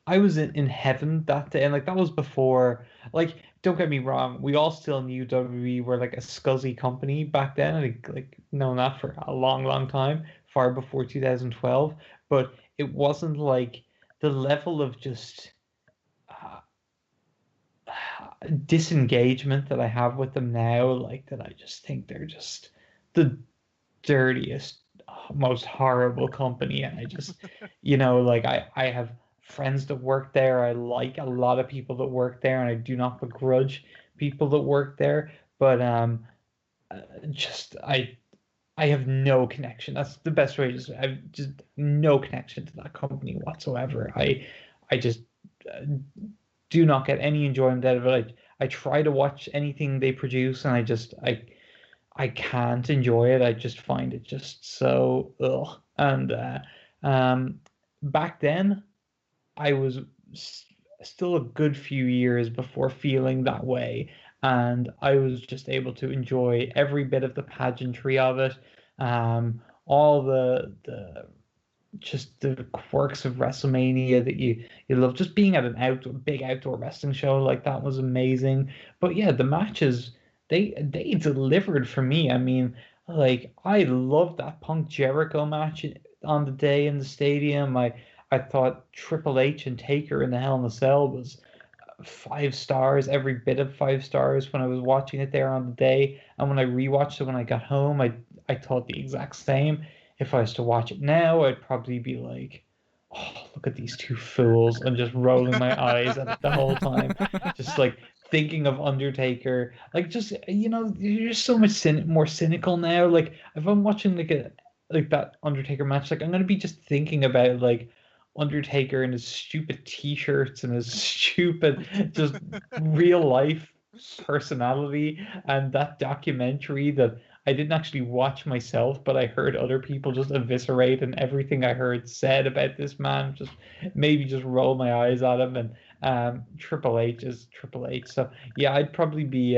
I was in heaven that day, and like that was before, like, don't get me wrong, we all still knew WWE were like a scuzzy company back then, and like known that for a long time, far before 2012. But it wasn't like the level of just disengagement that I have with them now, like that I just think they're just the dirtiest, most horrible company. And I just, like I have friends that work there. I like a lot of people that work there, and I do not begrudge people that work there. But I have no connection. That's the best way. I've just no connection to that company whatsoever. I just do not get any enjoyment out of it. I try to watch anything they produce, and I can't enjoy it. I just find it just so ugh. And back then, I was still a good few years before feeling that way, and I was just able to enjoy every bit of the pageantry of it, all the just the quirks of WrestleMania that you love. Just being at an big outdoor wrestling show like that was amazing. But yeah, the matches, they delivered for me. I mean, like, I loved that Punk Jericho match on the day in the stadium. I thought Triple H and Taker in the Hell in a Cell was 5 stars, every bit of 5 stars when I was watching it there on the day. And when I rewatched it when I got home, I thought the exact same. If I was to watch it now, I'd probably be like, oh, look at these two fools, and just rolling my eyes at it the whole time. Just like thinking of Undertaker. Like, just, you're just so much more cynical now. Like, if I'm watching like that Undertaker match, like, I'm going to be just thinking about like Undertaker and his stupid t-shirts and his stupid just real life personality, and that documentary that I didn't actually watch myself, but I heard other people just eviscerate, and everything I heard said about this man just maybe just roll my eyes at him. And Triple H is Triple H. So yeah, I'd probably be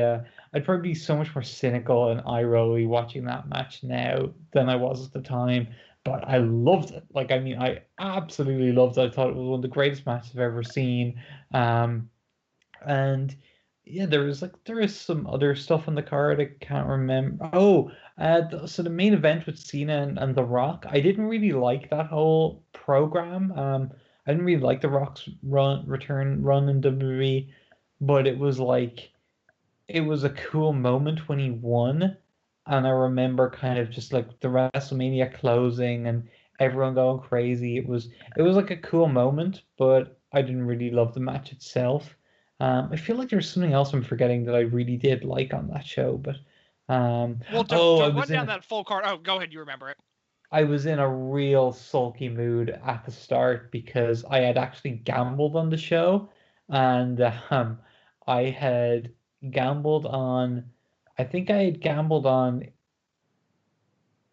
so much more cynical and eye-rolly watching that match now than I was at the time. But I loved it. Like, I mean, I absolutely loved it. I thought it was one of the greatest matches I've ever seen. And yeah, there is some other stuff on the card I can't remember. Oh, so the main event with Cena and The Rock, I didn't really like that whole program. I didn't really like The Rock's return run in WWE, but it was a cool moment when he won. And I remember kind of just like the WrestleMania closing and everyone going crazy. It was like a cool moment, but I didn't really love the match itself. I feel like there's something else I'm forgetting that I really did like on that show, but well, don't run down that full card. Oh, go ahead, you remember it. I was in a real sulky mood at the start because I had actually gambled on the show, and I had gambled on I think I had gambled on,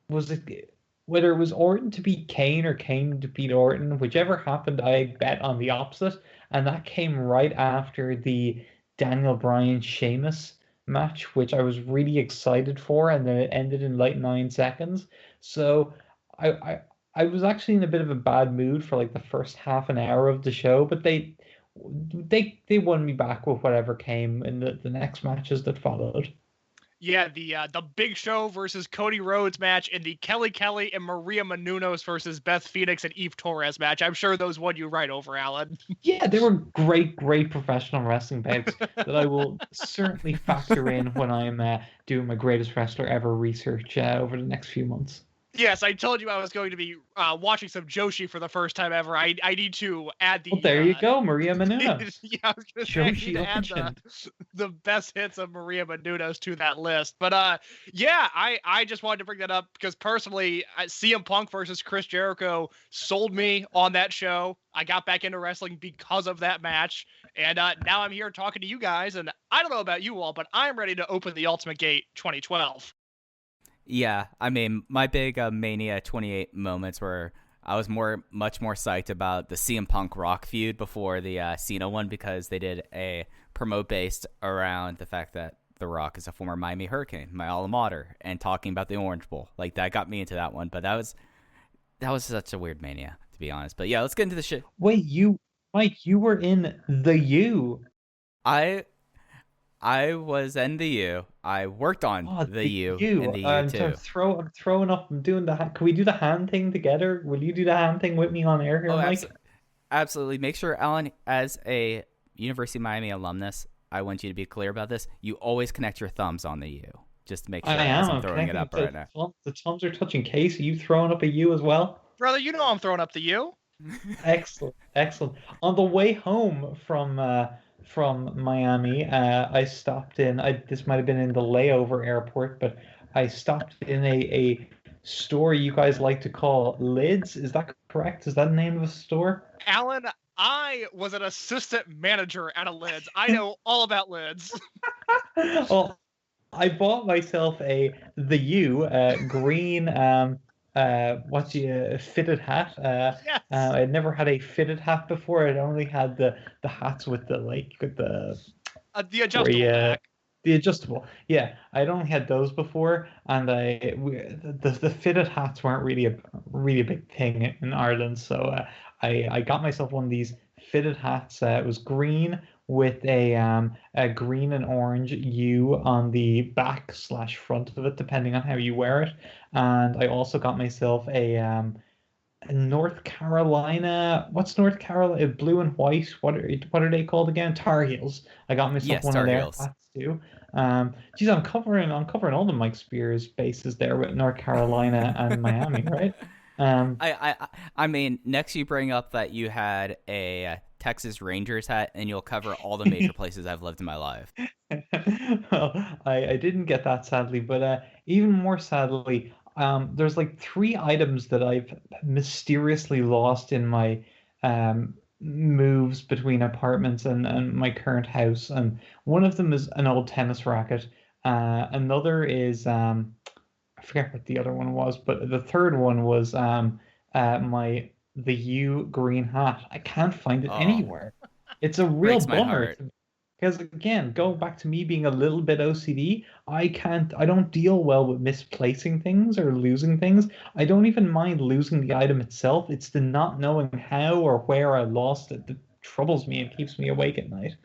was it whether it was Orton to beat Kane or Kane to beat Orton, whichever happened, I bet on the opposite, and that came right after the Daniel Bryan Sheamus match, which I was really excited for, and then it ended in like 9 seconds. So I I, I was actually in a bit of a bad mood for like the first half an hour of the show, but they won me back with whatever came in the next matches that followed. Yeah, the Big Show versus Cody Rhodes match, and the Kelly and Maria Menounos versus Beth Phoenix and Eve Torres match. I'm sure those won you right over, Alan. Yeah, they were great professional wrestling bouts that I will certainly factor in when I'm doing my greatest wrestler ever research over the next few months. Yes, I told you I was going to be watching some Joshi for the first time ever. I need to add the. Well, there you go, Maria Menounos. Yeah, I was going to say I need Joshi to add legend. the best hits of Maria Menounos to that list. But yeah, I just wanted to bring that up because personally, CM Punk versus Chris Jericho sold me on that show. I got back into wrestling because of that match, and now I'm here talking to you guys. And I don't know about you all, but I'm ready to open the Ultimate Gate 2012. Yeah, I mean, my big Mania 28 moments were I was much more psyched about the CM Punk Rock feud before the Cena one because they did a promo based around the fact that The Rock is a former Miami Hurricane, my alma mater, and talking about the Orange Bowl. Like, that got me into that one, but that was such a weird Mania, to be honest. But yeah, let's get into the shit. Wait, Mike, you were in the U. I was in the U. I worked on the U in the U I'm too. I'm throwing up. I'm doing the. Can we do the hand thing together? Will you do the hand thing with me on air here, Mike? Absolutely. Make sure, Alan, as a University of Miami alumnus, I want you to be clear about this. You always connect your thumbs on the U. Just to make sure I'm throwing it up right now. The thumbs are touching case. Are you throwing up a U as well? Brother, you know I'm throwing up the U. Excellent. On the way home from Miami, I stopped in. This might have been in the layover airport, but I stopped in a store you guys like to call Lids. Is that correct? Is that the name of a store? Alan, I was an assistant manager at a Lids. I know all about Lids. Well, I bought myself the green fitted hat. Yes. I'd never had a fitted hat before. I'd only had the hats with the adjustable back. The adjustable. Yeah, I'd only had those before, and the fitted hats weren't really a big thing in Ireland. So I got myself one of these fitted hats. It was green with a green and orange U on the back / front of it, depending on how you wear it. And I also got myself a North Carolina. What's North Carolina? Blue and white. What are they called again? Tar Heels. I got myself one of their hats too. Geez, I'm covering all the Mike Spears bases there with North Carolina and Miami, right? I mean, next you bring up that you had a Texas Rangers hat, and you'll cover all the major places I've lived in my life. Well, I didn't get that sadly, but even more sadly, there's like 3 items that I've mysteriously lost in my moves between apartments and my current house, and one of them is an old tennis racket. Another is I forget what the other one was, but the third one was the U green hat. I can't find it anywhere. It's a real bummer. Because again, going back to me being a little bit OCD, I don't deal well with misplacing things or losing things. I don't even mind losing the item itself. It's the not knowing how or where I lost it that troubles me and keeps me awake at night.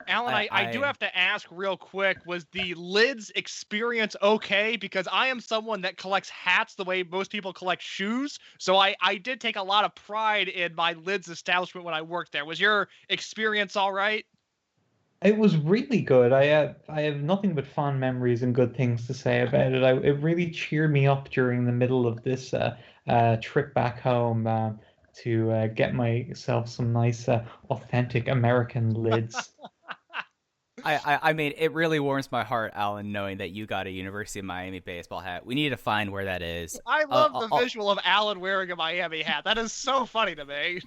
Alan, I do have to ask real quick, was the Lids experience okay? Because I am someone that collects hats the way most people collect shoes. So I did take a lot of pride in my Lids establishment when I worked there. Was your experience all right? It was really good. I have nothing but fond memories and good things to say about it. It really cheered me up during the middle of this trip back home to get myself some nice authentic American Lids. I mean, it really warms my heart, Alan, knowing that you got a University of Miami baseball hat. We need to find where that is. I love the visual of Alan wearing a Miami hat. That is so funny to me.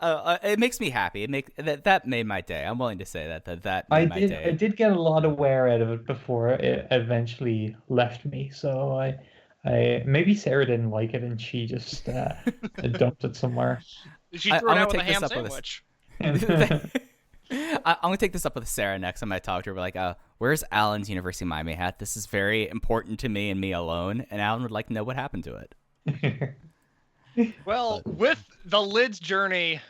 It makes me happy. That made my day. I'm willing to say that made my day. I did get a lot of wear out of it before it eventually left me. So I maybe Sarah didn't like it and she just dumped it somewhere. She threw it out with a ham sandwich. I'm gonna take this up with Sarah next time I talk to her. We're like, where's Alan's University of Miami hat? This is very important to me and me alone, and Alan would like to know what happened to it. Well, with the Lids journey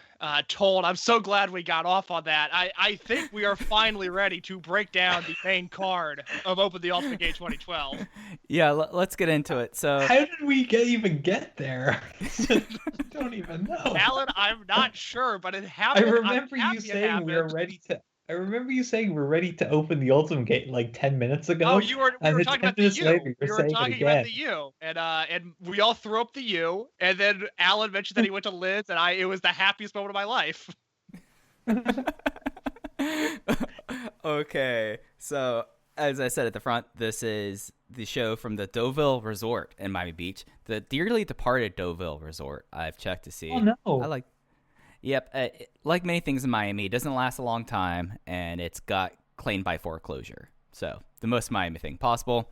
told, I'm so glad we got off on that. I think we are finally ready to break down the main card of Open the Ultimate Gate 2012. Yeah, let's get into it. So, how did we even get there? I don't even know. Alan, I'm not sure, but it happened. I remember you saying we were ready to. I remember you saying we're ready to open the Ultimate Gate like 10 minutes ago. Oh, we were talking about the U. Later, we were talking about the U, and we all threw up the U, and then Alan mentioned that he went to Lids, and it was the happiest moment of my life. Okay, so as I said at the front, this is the show from the Deauville Resort in Miami Beach, the dearly departed Deauville Resort. I've checked to see. Oh no! Yep, like many things in Miami, it doesn't last a long time, and it's got claimed by foreclosure. So, the most Miami thing possible.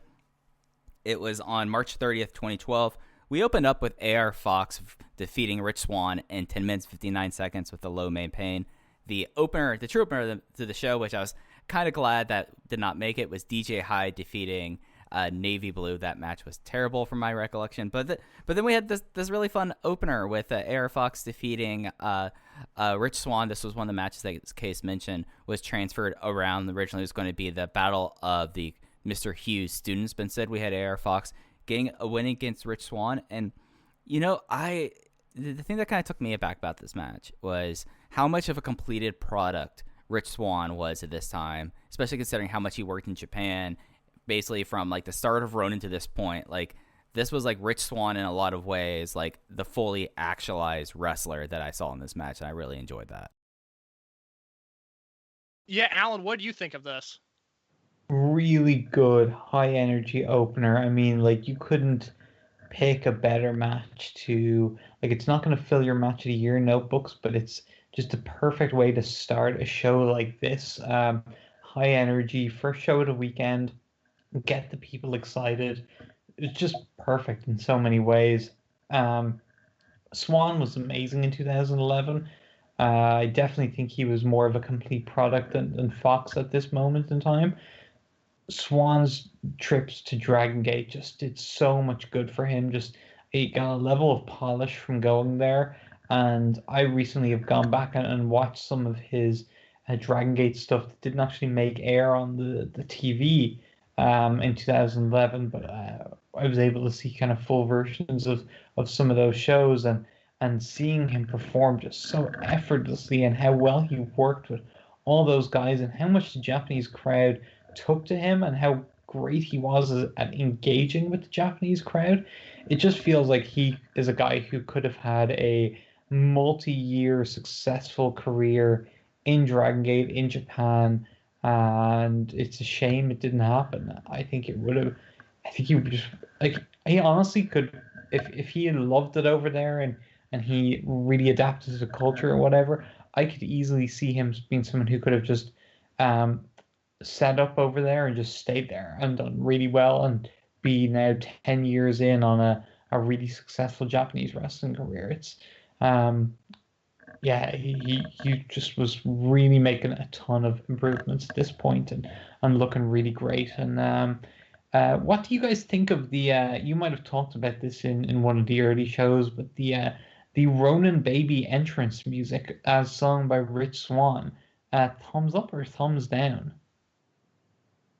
It was on March 30th, 2012. We opened up with AR Fox defeating Rich Swann in 10 minutes, 59 seconds with a low main pain. The true opener to the show, which I was kind of glad that did not make it, was DJ Hyde defeating Navy Blue. That match was terrible from my recollection, but then we had this really fun opener with AR Fox defeating Rich Swann. This was one of the matches that Case mentioned was transferred around. Originally it was going to be the battle of the Mr. Hughes students, but instead we had AR Fox getting a win against Rich Swann. And the thing that kind of took me aback about this match was how much of a completed product Rich Swann was at this time, especially considering how much he worked in Japan. Basically, from like the start of Ronin to this point, like this was like Rich Swann in a lot of ways, like the fully actualized wrestler that I saw in this match, and I really enjoyed that. Yeah, Alan, what do you think of this? Really good, high energy opener. I mean, like you couldn't pick a better match to like. It's not going to fill your match of the year notebooks, but it's just a perfect way to start a show like this. High energy, first show of the weekend. Get the people excited. It's just perfect in so many ways. Swann was amazing in 2011. I definitely think he was more of a complete product than Fox at this moment in time. Swann's trips to Dragon Gate just did so much good for him. Just he got a level of polish from going there. And I recently have gone back and watched some of his Dragon Gate stuff that didn't actually make air on the TV. In 2011, but I was able to see kind of full versions of some of those shows and seeing him perform just so effortlessly and how well he worked with all those guys and how much the Japanese crowd took to him and how great he was at engaging with the Japanese crowd. It just feels like he is a guy who could have had a multi-year successful career in Dragon Gate, in Japan, and it's a shame it didn't happen. I think it would have. I think he would just like. He honestly could, if he had loved it over there and he really adapted to the culture or whatever. I could easily see him being someone who could have just set up over there and just stayed there and done really well and be now 10 years in on a really successful Japanese wrestling career. It's yeah, he just was really making a ton of improvements at this point and looking really great. And what do you guys think of the? You might have talked about this in one of the early shows, but the Ronin Baby entrance music as sung by Rich Swann. Thumbs up or thumbs down?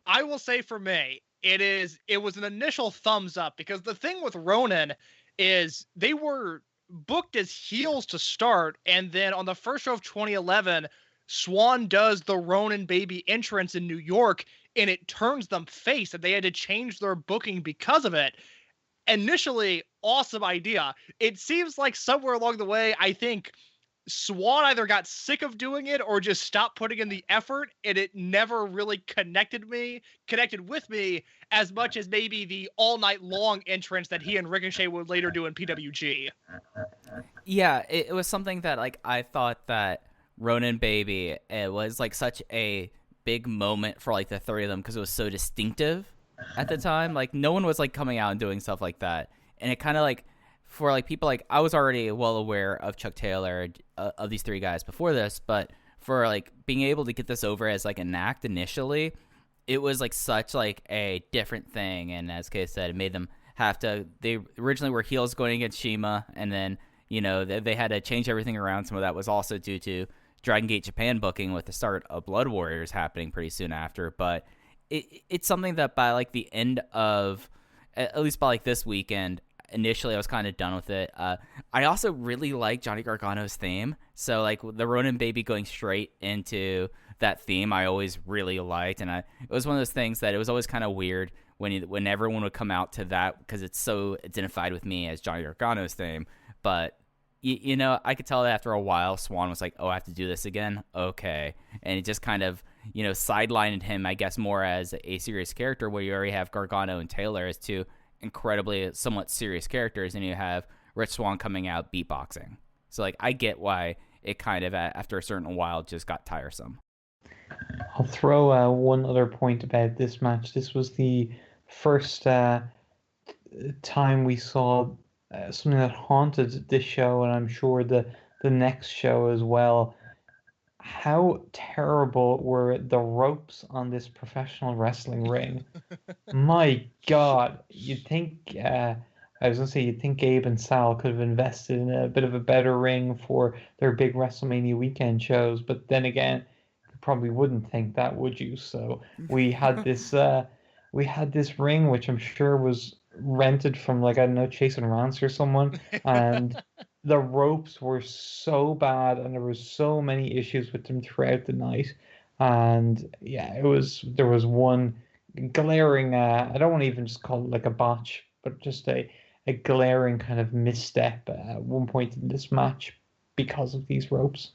I will say for me, it was an initial thumbs up because the thing with Ronin is they were booked as heels to start, and then on the first show of 2011, Swann does the Ronin Baby entrance in New York, and it turns them face, and they had to change their booking because of it. Initially, awesome idea. It seems like somewhere along the way, I think Swann either got sick of doing it or just stopped putting in the effort, and it never really connected with me as much as maybe the all night long entrance that he and Ricochet would later do in PWG. Yeah, it was something that like I thought that Ronin Baby, it was like such a big moment for like the three of them because it was so distinctive at the time. Like no one was like coming out and doing stuff like that, and it kind of like for like people like I was already well aware of Chuck Taylor of these three guys before this, but for like being able to get this over as like an act initially, it was like such like a different thing. And as Kay said, it made them have to. They originally were heels going against Shima, and then they had to change everything around. Some of that was also due to Dragon Gate Japan booking with the start of Blood Warriors happening pretty soon after. But it's something that by like the end of at least by like this weekend, initially I was kind of done with it. I also really like Johnny Gargano's theme, so like the Ronin Baby going straight into that theme I always really liked, and it was one of those things that it was always kind of weird when everyone would come out to that because it's so identified with me as Johnny Gargano's theme. But I could tell that after a while Swan was like, oh, I have to do this again, okay, and it just kind of sidelined him, I guess, more as a serious character where you already have Gargano and Taylor as two incredibly somewhat serious characters, and you have Rich Swann coming out beatboxing. So like I get why it kind of after a certain while just got tiresome. I'll throw one other point about this match. This was the first time we saw something that haunted this show, and I'm sure the next show as well. How terrible were the ropes on this professional wrestling ring? My God, you'd think you'd think Gabe and Sal could have invested in a bit of a better ring for their big WrestleMania weekend shows, but then again, you probably wouldn't think that, would you? So we had this ring, which I'm sure was rented from like, I don't know, Chase and Rance or someone, and the ropes were so bad, and there was so many issues with them throughout the night. And yeah, there was one glaring, I don't want to even just call it like a botch, but just a glaring kind of misstep at one point in this match because of these ropes.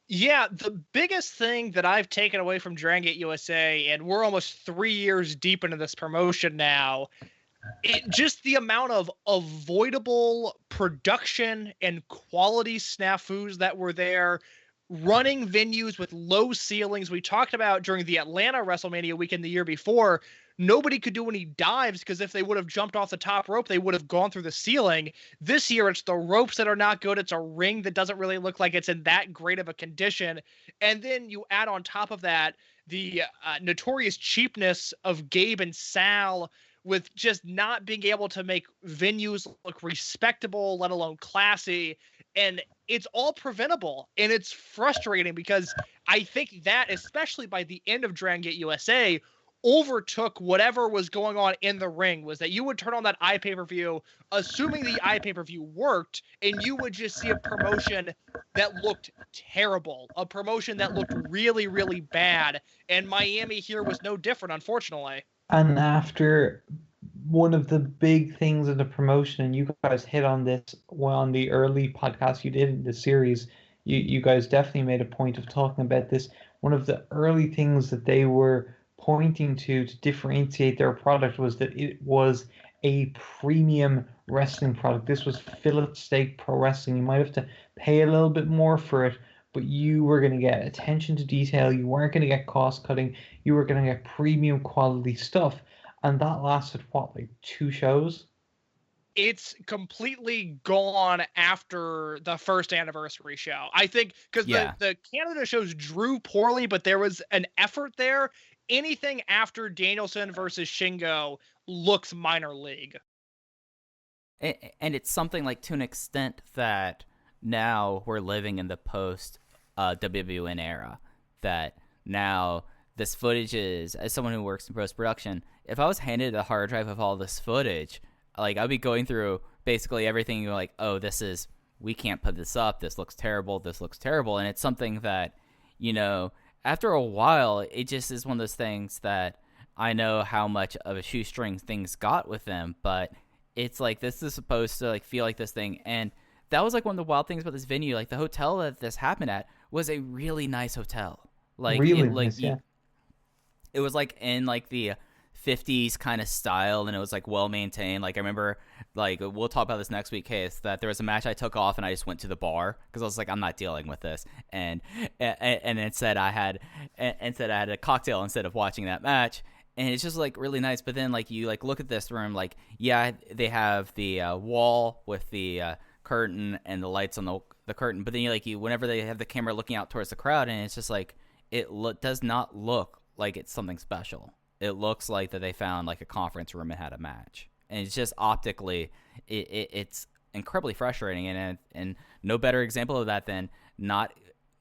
Yeah, the biggest thing that I've taken away from Dragon Gate USA, and we're almost 3 years deep into this promotion now, just the amount of avoidable production and quality snafus that were there, running venues with low ceilings. We talked about during the Atlanta WrestleMania weekend the year before, nobody could do any dives because if they would have jumped off the top rope, they would have gone through the ceiling. This year, it's the ropes that are not good. It's a ring that doesn't really look like it's in that great of a condition. And then you add on top of that the notorious cheapness of Gabe and Sal, with just not being able to make venues look respectable, let alone classy. And it's all preventable. And it's frustrating because I think that, especially by the end of Dragon Gate USA, overtook whatever was going on in the ring. Was that you would turn on that iPay-per-view, assuming the iPay-per-view worked, and you would just see a promotion that looked terrible, a promotion that looked really, really bad. And Miami here was no different, unfortunately. And after one of the big things of the promotion, and you guys hit on this on the early podcast you did in the series, you guys definitely made a point of talking about this. One of the early things that they were pointing to differentiate their product was that it was a premium wrestling product. This was fillet steak pro wrestling. You might have to pay a little bit more for it, but you were going to get attention to detail. You weren't going to get cost cutting. You were going to get premium quality stuff. And that lasted, like 2 shows? It's completely gone after the first anniversary show. I think because the Canada shows drew poorly, but there was an effort there. Anything after Danielson versus Shingo looks minor league. And it's something like to an extent that now we're living in the post WWN era, that now this footage is, as someone who works in post-production, if I was handed a hard drive of all this footage, like I'd be going through basically everything. You're like, oh, we can't put this up. This looks terrible. And it's something that, after a while, it just is one of those things that I know how much of a shoestring things got with them, but it's like this is supposed to like feel like this thing. And that was like one of the wild things about this venue. Like the hotel that this happened at was a really nice hotel. Like really nice, yeah. It was like in like the 50s kind of style, and it was like well maintained. Like I remember, like we'll talk about this next week, Case, that there was a match I took off and I just went to the bar because I was like, I'm not dealing with this, and instead I had a cocktail instead of watching that match. And it's just like really nice. But then like you like look at this room, like yeah, they have the wall with the curtain and the lights on the curtain, but then you whenever they have the camera looking out towards the crowd, and it's just like it does not look like it's something special. It looks like that they found like a conference room and had a match, and it's just optically it's incredibly frustrating. And no better example of that than not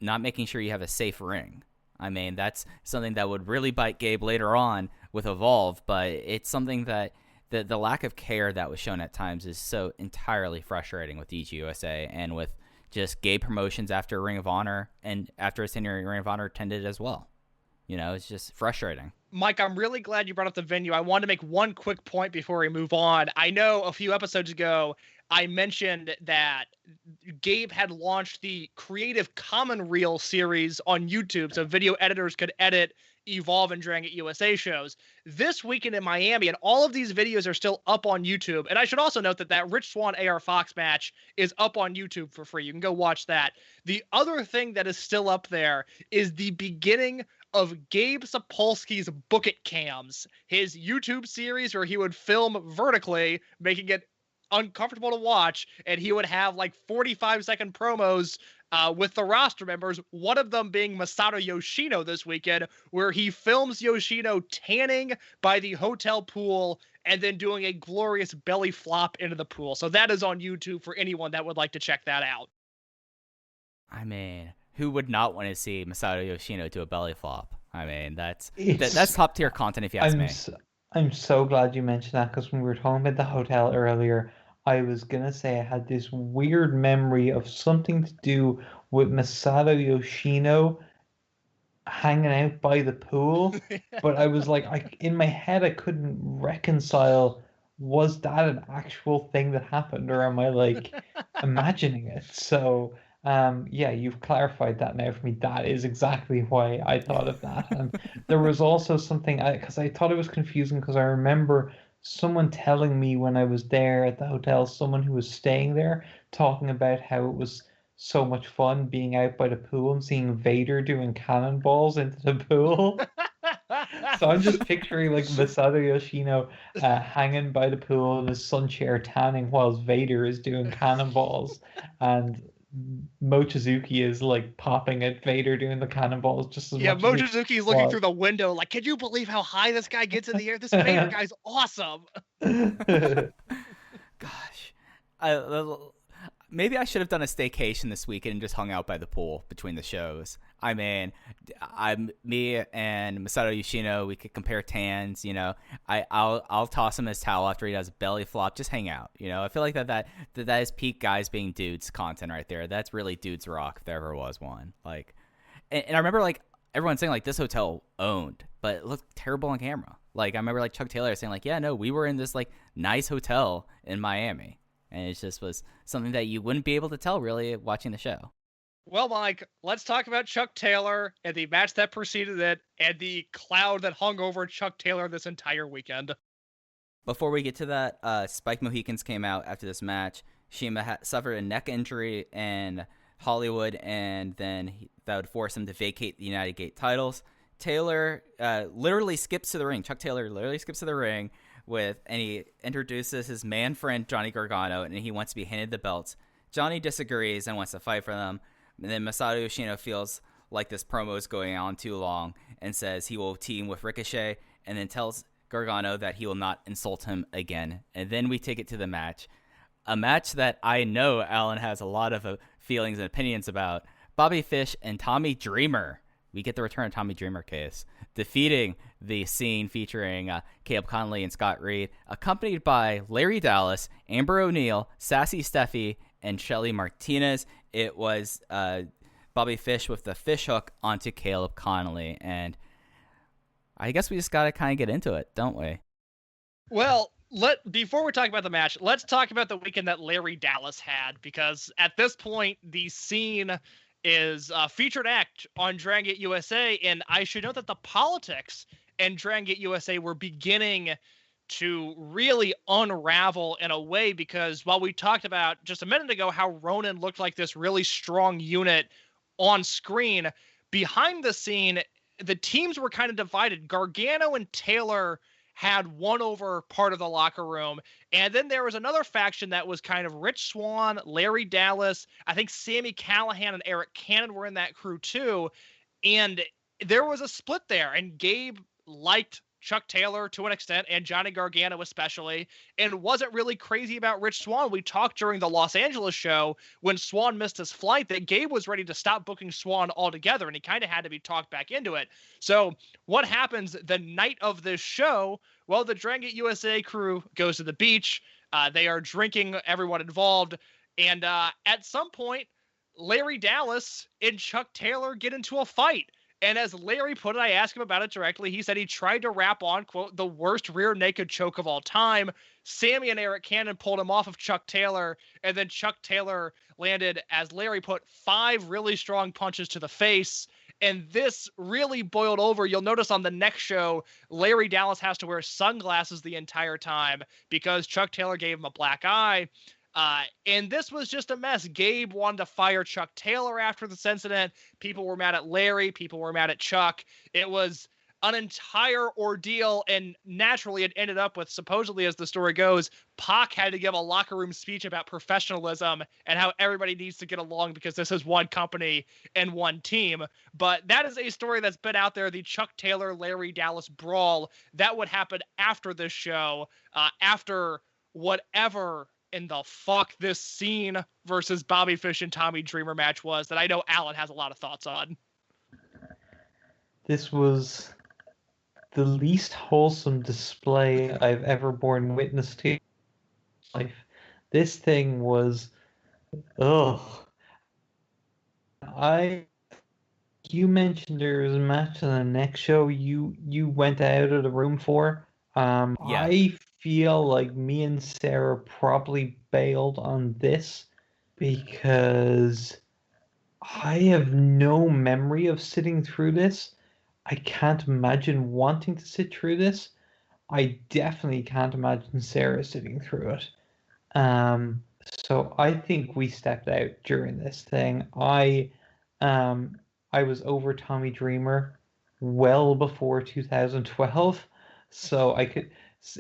making sure you have a safe ring. I mean, that's something that would really bite Gabe later on with Evolve, but it's something that the lack of care that was shown at times is so entirely frustrating with DGUSA and with just Gabe Promotions after Ring of Honor and after his tenure in Ring of Honor attended as well. You know, it's just frustrating. Mike, I'm really glad you brought up the venue. I want to make one quick point before we move on. I know a few episodes ago, I mentioned that Gabe had launched the Creative Common Reel series on YouTube, so video editors could edit Evolve and Dragon Gate USA shows. This weekend in Miami, and all of these videos are still up on YouTube. And I should also note that Rich Swann AR Fox match is up on YouTube for free. You can go watch that. The other thing that is still up there is the beginning of Gabe Sapolsky's Book It Cams, his YouTube series where he would film vertically, making it uncomfortable to watch, and he would have like 45-second promos with the roster members, one of them being Masato Yoshino this weekend, where he films Yoshino tanning by the hotel pool and then doing a glorious belly flop into the pool. So that is on YouTube for anyone that would like to check that out. I mean, who would not want to see Masato Yoshino do a belly flop? I mean, that's top tier content if you ask me. I'm so glad you mentioned that, because when we were talking about the hotel earlier, I was going to say I had this weird memory of something to do with Masato Yoshino hanging out by the pool, but I was like, in my head, I couldn't reconcile, was that an actual thing that happened, or am I like imagining it? So, yeah, you've clarified that now for me. That is exactly why I thought of that. And there was also something, because I thought it was confusing, because I remember someone telling me when I was there at the hotel, someone who was staying there, talking about how it was so much fun being out by the pool and seeing Vader doing cannonballs into the pool. So I'm just picturing like Masato Yoshino hanging by the pool in his sun chair tanning whilst Vader is doing cannonballs, and Mochizuki is like popping at Vader doing the cannonballs just as much. Mochizuki is looking through the window like, can you believe how high this guy gets in the air? This Vader guy's awesome. Gosh, maybe I should have done a staycation this weekend and just hung out by the pool between the shows. I mean, me and Masato Yoshino, we could compare tans. You know, I'll toss him his towel after he does a belly flop. Just hang out. You know, I feel like that is peak guys being dudes content right there. That's really dudes rock if there ever was one. Like, and I remember like everyone saying like this hotel owned, but it looked terrible on camera. Like I remember like Chuck Taylor saying like, yeah, no, we were in this like nice hotel in Miami, and it just was something that you wouldn't be able to tell really watching the show. Well, Mike, let's talk about Chuck Taylor and the match that preceded it and the cloud that hung over Chuck Taylor this entire weekend. Before we get to that, Spike Mohicans came out after this match. Shima suffered a neck injury in Hollywood, and then that would force him to vacate the United Gate titles. Taylor literally skips to the ring. Chuck Taylor literally skips to the ring and he introduces his man friend Johnny Gargano, and he wants to be handed the belts. Johnny disagrees and wants to fight for them. And then Masato Yoshino feels like this promo is going on too long and says he will team with Ricochet, and then tells Gargano that he will not insult him again. And then we take it to the match. A match that I know Alan has a lot of feelings and opinions about. Bobby Fish and Tommy Dreamer. We get the return of Tommy Dreamer, Case, defeating the Scene featuring Caleb Conley and Scott Reed, accompanied by Larry Dallas, Amber O'Neal, Sassy Steffi, and Shelly Martinez. It was Bobby Fish with the fish hook onto Caleb Conley, and I guess we just got to kind of get into it, don't we? Well, before we talk about the match, let's talk about the weekend that Larry Dallas had, because at this point, the Scene is featured act on Dragon Gate USA, and I should note that the politics and Dragon Gate USA were beginning to really unravel in a way, because while we talked about just a minute ago how Ronin looked like this really strong unit on screen, behind the scene, the teams were kind of divided. Gargano and Taylor had won over part of the locker room. And then there was another faction that was kind of Rich Swann, Larry Dallas. I think Sami Callahan and Eric Cannon were in that crew too. And there was a split there. And Gabe liked Chuck Taylor to an extent, and Johnny Gargano especially, and wasn't really crazy about Rich Swann. We talked during the Los Angeles show when Swann missed his flight that Gabe was ready to stop booking Swann altogether, and he kind of had to be talked back into it. So what happens the night of this show? Well, the Dragon Gate USA crew goes to the beach. They are drinking, everyone involved, and at some point, Larry Dallas and Chuck Taylor get into a fight. And as Larry put it, I asked him about it directly. He said he tried to rap on, quote, the worst rear naked choke of all time. Sami and Eric Cannon pulled him off of Chuck Taylor. And then Chuck Taylor landed, as Larry put, 5 really strong punches to the face. And this really boiled over. You'll notice on the next show, Larry Dallas has to wear sunglasses the entire time because Chuck Taylor gave him a black eye. And this was just a mess. Gabe wanted to fire Chuck Taylor after this incident. People were mad at Larry. People were mad at Chuck. It was an entire ordeal, and naturally it ended up with, supposedly as the story goes, Pac had to give a locker room speech about professionalism and how everybody needs to get along because this is one company and one team. But that is a story that's been out there, the Chuck Taylor, Larry Dallas brawl. That would happen after this show, after whatever in the fuck this Scene versus Bobby Fish and Tommy Dreamer match was, that I know Alan has a lot of thoughts on. This was the least wholesome display I've ever borne witness to in life. This thing was, ugh. You mentioned there was a match on the next show you went out of the room for. Yeah. I feel like me and Sarah probably bailed on this because I have no memory of sitting through this. I can't imagine wanting to sit through this. I definitely can't imagine Sarah sitting through it. So I think we stepped out during this thing. I was over Tommy Dreamer well before 2012, so I could.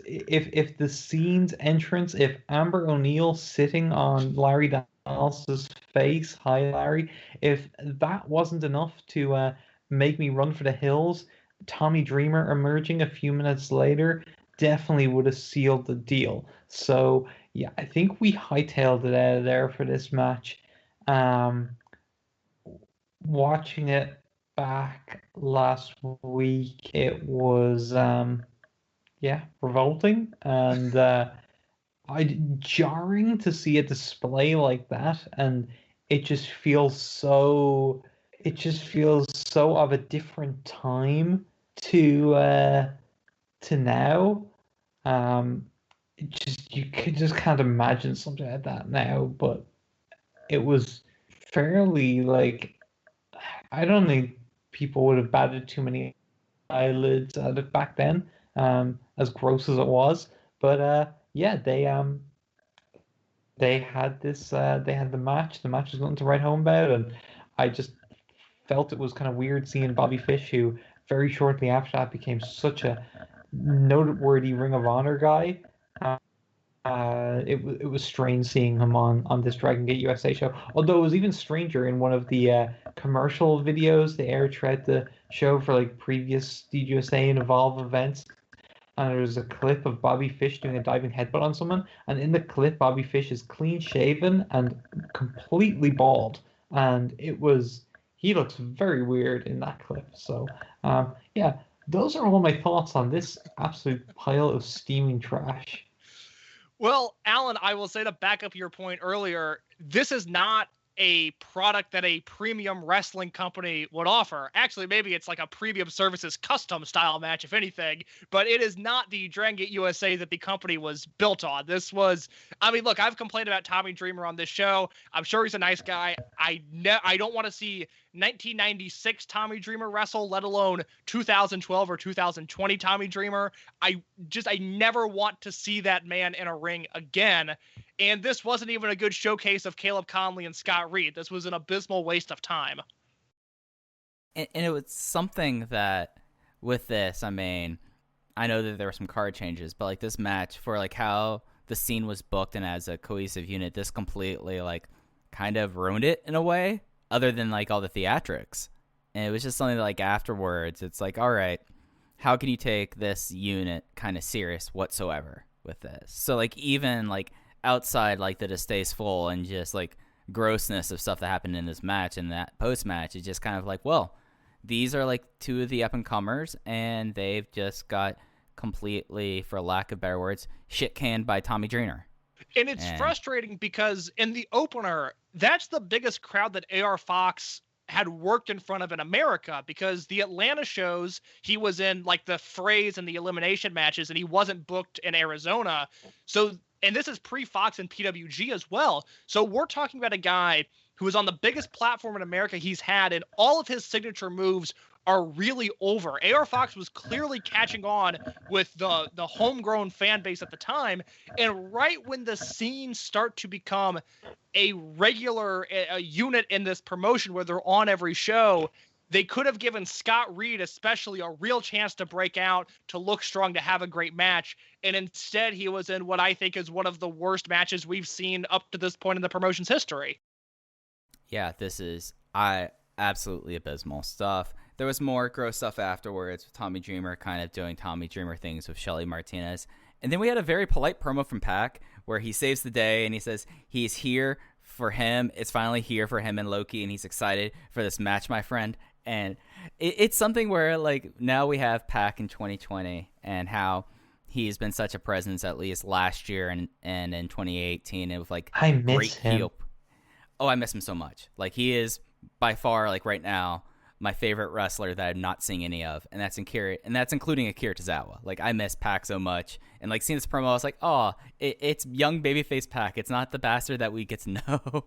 If the Scene's entrance, if Amber O'Neil sitting on Larry Dallas's face, hi Larry, if that wasn't enough to make me run for the hills, Tommy Dreamer emerging a few minutes later definitely would have sealed the deal. So yeah, I think we hightailed it out of there for this match. Watching it back last week, it was revolting and jarring to see a display like that, and it just feels so of a different time to now. You just can't imagine something like that now, but it was fairly, like, I don't think people would have batted too many eyelids at it back then, as gross as it was. But they had this, they had the match. The match was nothing to write home about, and I just felt it was kind of weird seeing Bobby Fish, who very shortly after that became such a noteworthy Ring of Honor guy. It was strange seeing him on this Dragon Gate USA show. Although it was even stranger in one of the commercial videos they aired throughout the show for like previous DGUSA and Evolve events. And there was a clip of Bobby Fish doing a diving headbutt on someone, and in the clip, Bobby Fish is clean shaven and completely bald, and he looks very weird in that clip. So those are all my thoughts on this absolute pile of steaming trash. Well, Alan, I will say, to back up your point earlier, this is not a product that a premium wrestling company would offer. Actually, maybe it's like a premium services custom style match, if anything, but it is not the Dragon Gate USA that the company was built on. This was, I mean, look, I've complained about Tommy Dreamer on this show. I'm sure he's a nice guy. I don't want to see 1996 Tommy Dreamer wrestle, let alone 2012 or 2020 Tommy Dreamer. I never want to see that man in a ring again. And this wasn't even a good showcase of Caleb Conley and Scott Reed. This was an abysmal waste of time. And it was something that with this, I mean, I know that there were some card changes, but like this match, for like how the scene was booked and as a cohesive unit, this completely like kind of ruined it in a way, other than like all the theatrics. And it was just something that, like, afterwards, it's like, all right, how can you take this unit kind of serious whatsoever with this? So like even like outside like the distasteful and just like grossness of stuff that happened in this match and that post match, it's just kind of like, well, these are like two of the up and comers, and they've just got completely, for lack of better words, shit canned by Tommy Dreamer. And it's frustrating because in the opener, that's the biggest crowd that AR Fox had worked in front of in America, because the Atlanta shows, he was in like the Frays and the elimination matches, and he wasn't booked in Arizona. So, and this is pre-Fox and PWG as well. So we're talking about a guy who is on the biggest platform in America he's had, and all of his signature moves are really over. AR Fox was clearly catching on with the homegrown fan base at the time, and right when the scenes start to become a regular unit in this promotion where they're on every show, they could have given Scott Reed especially a real chance to break out, to look strong, to have a great match, and instead he was in what I think is one of the worst matches we've seen up to this point in the promotion's history. Yeah, this is absolutely abysmal stuff. There was more gross stuff afterwards with Tommy Dreamer kind of doing Tommy Dreamer things with Shelly Martinez. And then we had a very polite promo from Pac where he saves the day and he says he's here for him. It's finally here for him and Loki, and he's excited for this match, my friend. And it's something where, like, now we have Pac in 2020 and how he's been such a presence, at least last year and in 2018. It was like, I miss him. Heel. Oh, I miss him so much. Like, he is by far, like, right now, my favorite wrestler that I'm not seeing any of, and that's including Akira Tozawa. Like, I miss Pac so much, and like seeing this promo, I was like, oh, it's young babyface Pac. It's not the bastard that we get to know.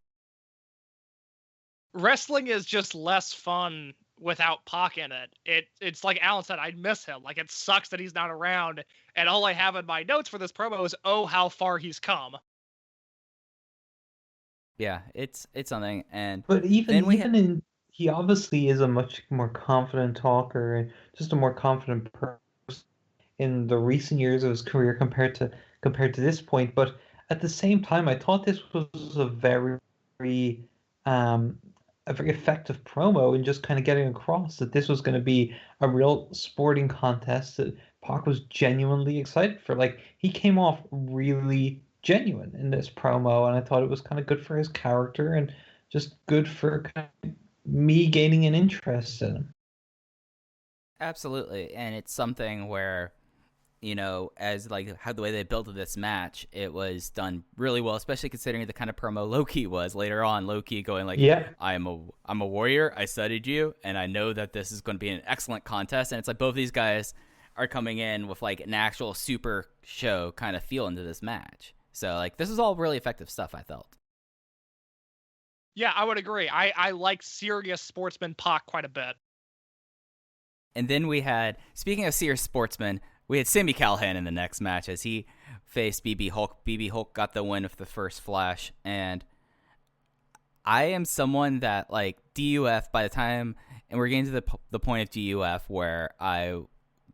Wrestling is just less fun without Pac in it. It's like Alan said, I miss him. Like, it sucks that he's not around, and all I have in my notes for this promo is, oh, how far he's come. Yeah, it's something, and but he obviously is a much more confident talker and just a more confident person in the recent years of his career compared to this point. But at the same time, I thought this was a very effective promo in just kind of getting across that this was going to be a real sporting contest that Pac was genuinely excited for. Like, he came off really genuine in this promo, and I thought it was kind of good for his character and just good for kind of me gaining an interest in him. Absolutely. And it's something where, you know, as like how the way they built this match, it was done really well, especially considering the kind of promo Loki was later on. Loki going like, yeah, I'm a warrior, I studied you, and I know that this is going to be an excellent contest. And it's like both these guys are coming in with like an actual super show kind of feel into this match. So like this is all really effective stuff, I felt. Yeah, I would agree. I like serious sportsman Pac quite a bit. And then we had, speaking of serious sportsmen, we had Sami Callahan in the next match as he faced BB Hulk. BB Hulk got the win with the first flash. And I am someone that, like, DUF, by the time, and we're getting to the point of DUF where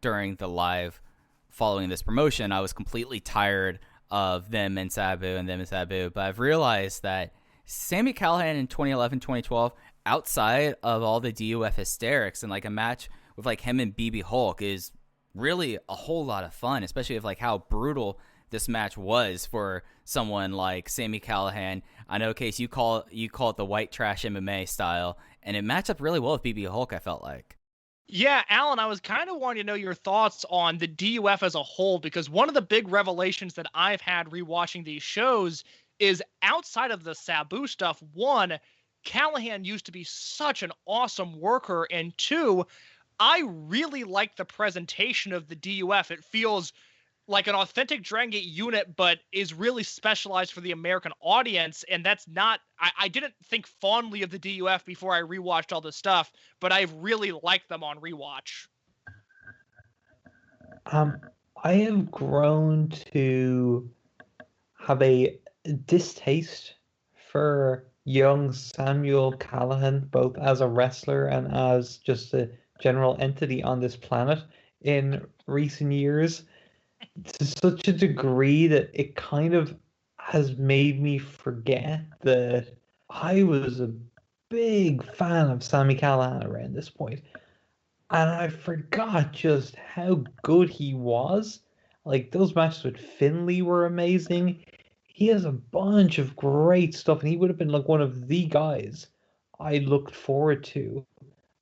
during the live following this promotion, I was completely tired of them and Sabu. But I've realized that Sami Callahan in 2011, 2012, outside of all the DUF hysterics, and like a match with like him and BB Hulk is really a whole lot of fun, especially with like how brutal this match was for someone like Sami Callahan. I know, Case, you call it the white trash MMA style, and it matched up really well with BB Hulk, I felt like. Yeah, Alan, I was kind of wanting to know your thoughts on the DUF as a whole, because one of the big revelations that I've had rewatching these shows is outside of the Sabu stuff, one, Callahan used to be such an awesome worker, and two, I really like the presentation of the DUF. It feels like an authentic Dragon Gate unit, but is really specialized for the American audience. And that's not, I didn't think fondly of the DUF before I rewatched all this stuff, but I've really liked them on rewatch. I have grown to have a distaste for young Samuel Callahan, both as a wrestler and as just a general entity on this planet in recent years, to such a degree that it kind of has made me forget that I was a big fan of Sami Callahan around this point. And I forgot just how good he was. Like, those matches with Finlay were amazing. He has a bunch of great stuff, and he would have been like one of the guys I looked forward to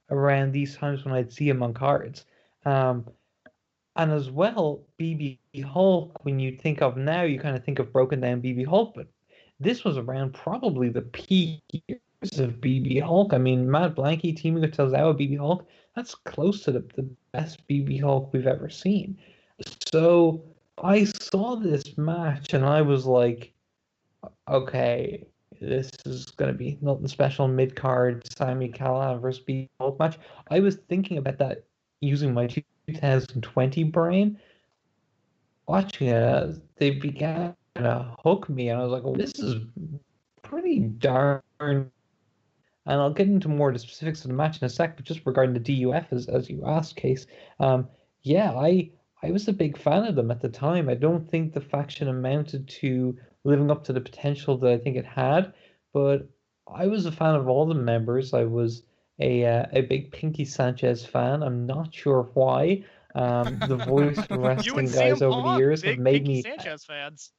around these times when I'd see him on cards. And as well, BB Hulk, when you think of now, you kind of think of broken down BB Hulk, but this was around probably the peak years of BB Hulk. I mean, Matt Blanky teaming with Tozawa BB Hulk, that's close to the best BB Hulk we've ever seen. So I saw this match and I was like, okay, this is going to be nothing special mid-card Sami Callahan versus BB Hulk match. I was thinking about that using my 2020 brain. Watching it, they began to hook me, and I was like, "Oh, this is pretty darn." And I'll get into more of the specifics of the match in a sec, but just regarding the DUF, as you asked, Case, yeah, I was a big fan of them at the time. I don't think the faction amounted to living up to the potential that I think it had, but I was a fan of all the members. I was a big Pinky Sanchez fan. I'm not sure why. The voice wrestling guys over the years have made Pinky me. Sanchez fans.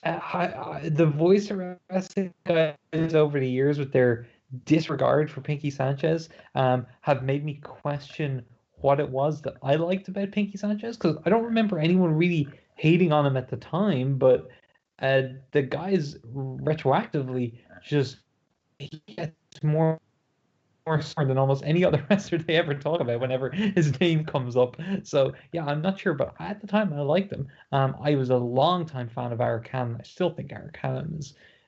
The voice wrestling guys over the years, with their disregard for Pinky Sanchez, have made me question what it was that I liked about Pinky Sanchez, because I don't remember anyone really hating on him at the time, but the guys retroactively just, he gets more smart than almost any other wrestler they ever talk about whenever his name comes up. So yeah, I'm not sure, but at the time I liked him. I was a long-time fan of Eric Cannon. I still think Eric Cannon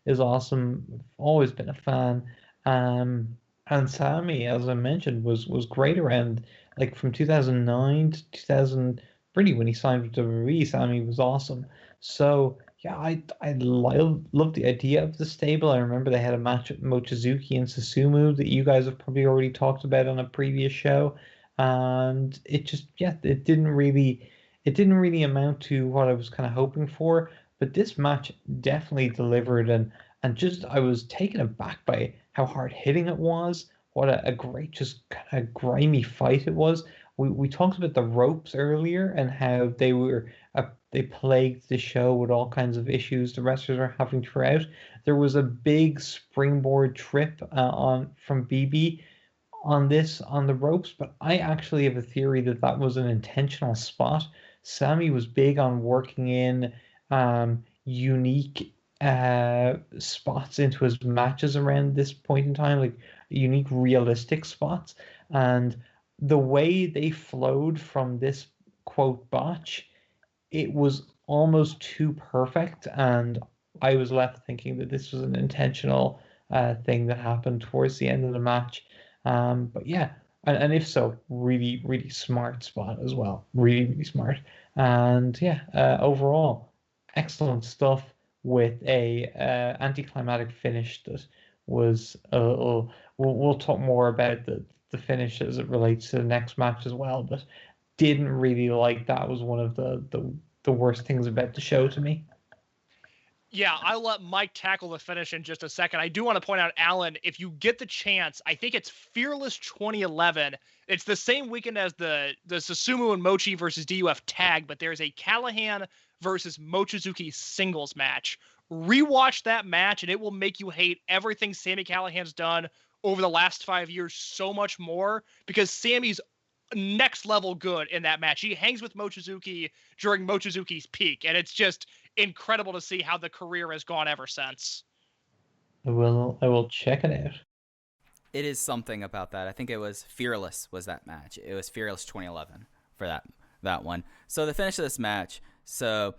is awesome. I've always been a fan. And Sammy, as I mentioned, was great around, like, from 2009 to 2000, really when he signed with WWE. Sammy was awesome. So yeah, I love the idea of the stable. I remember they had a match with Mochizuki and Susumu that you guys have probably already talked about on a previous show, and it just, yeah, it didn't really amount to what I was kind of hoping for. But this match definitely delivered, and just, I was taken aback by how hard hitting it was. What a great, just kind of grimy fight it was. We talked about the ropes earlier and how they plagued the show with all kinds of issues the wrestlers were having throughout. There was a big springboard trip from BB on the ropes, but I actually have a theory that was an intentional spot. Sammy was big on working in unique spots into his matches around this point in time, like unique realistic spots, and the way they flowed from this quote botch, it was almost too perfect, and I was left thinking that this was an intentional thing that happened towards the end of the match. But yeah, and if so, really, really smart spot as well. Really, really smart. And yeah, overall, excellent stuff with a anticlimactic finish that was a little. We'll talk more about the finish as it relates to the next match as well, but didn't really like that. Was one of the worst things about the show to me. Yeah, I'll let Mike tackle the finish in just a second. I do want to point out, Alan, if you get the chance, I think it's Fearless 2011. It's the same weekend as the Susumu and Mochi versus DUF tag, but there's a Callahan versus Mochizuki singles match. Rewatch that match, and it will make you hate everything Sami Callahan's done over the last 5 years so much more, because Sammy's next level good in that match. He hangs with Mochizuki during Mochizuki's peak, and it's just incredible to see how the career has gone ever since. I will check it out. It is something about that. I think it was Fearless was that match. It was Fearless 2011 for that one. So the finish of this match, So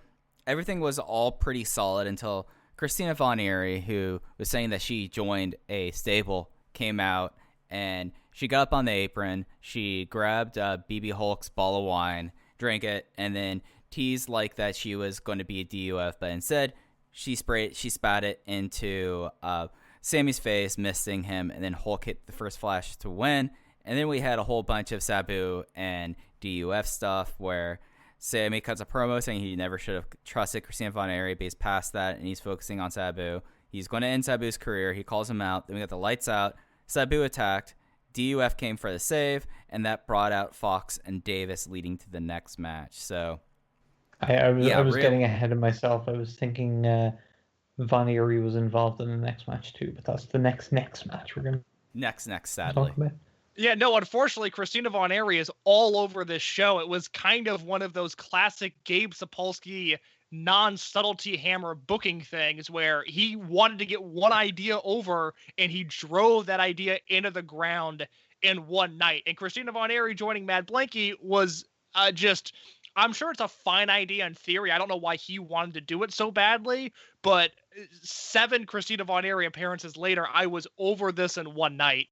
everything was all pretty solid until Christina Von Eerie, who was saying that she joined a stable, came out and she got up on the apron. She grabbed BB Hulk's ball of wine, drank it, and then teased like that she was going to be a DUF, but instead she spat it into Sammy's face, missing him, and then Hulk hit the first flash to win. And then we had a whole bunch of Sabu and DUF stuff where Sammy cuts a promo saying he never should have trusted Christina Von Eerie, but he's past that and he's focusing on Sabu. He's going to end Sabu's career. He calls him out. Then we got the lights out. Sabu attacked. DUF came for the save, and that brought out Fox and Davis, leading to the next match. So I was getting ahead of myself. I was thinking Von Eerie was involved in the next match too, but that's the next match we're going to next sadly. talk about. Yeah, no, unfortunately, Christina Von Eerie is all over this show. It was kind of one of those classic Gabe Sapolsky non-subtlety hammer booking things where he wanted to get one idea over and he drove that idea into the ground in one night. And Christina Von Eerie joining Mad Blanky was just, I'm sure it's a fine idea in theory. I don't know why he wanted to do it so badly, but 7 Christina Von Eerie appearances later, I was over this in one night.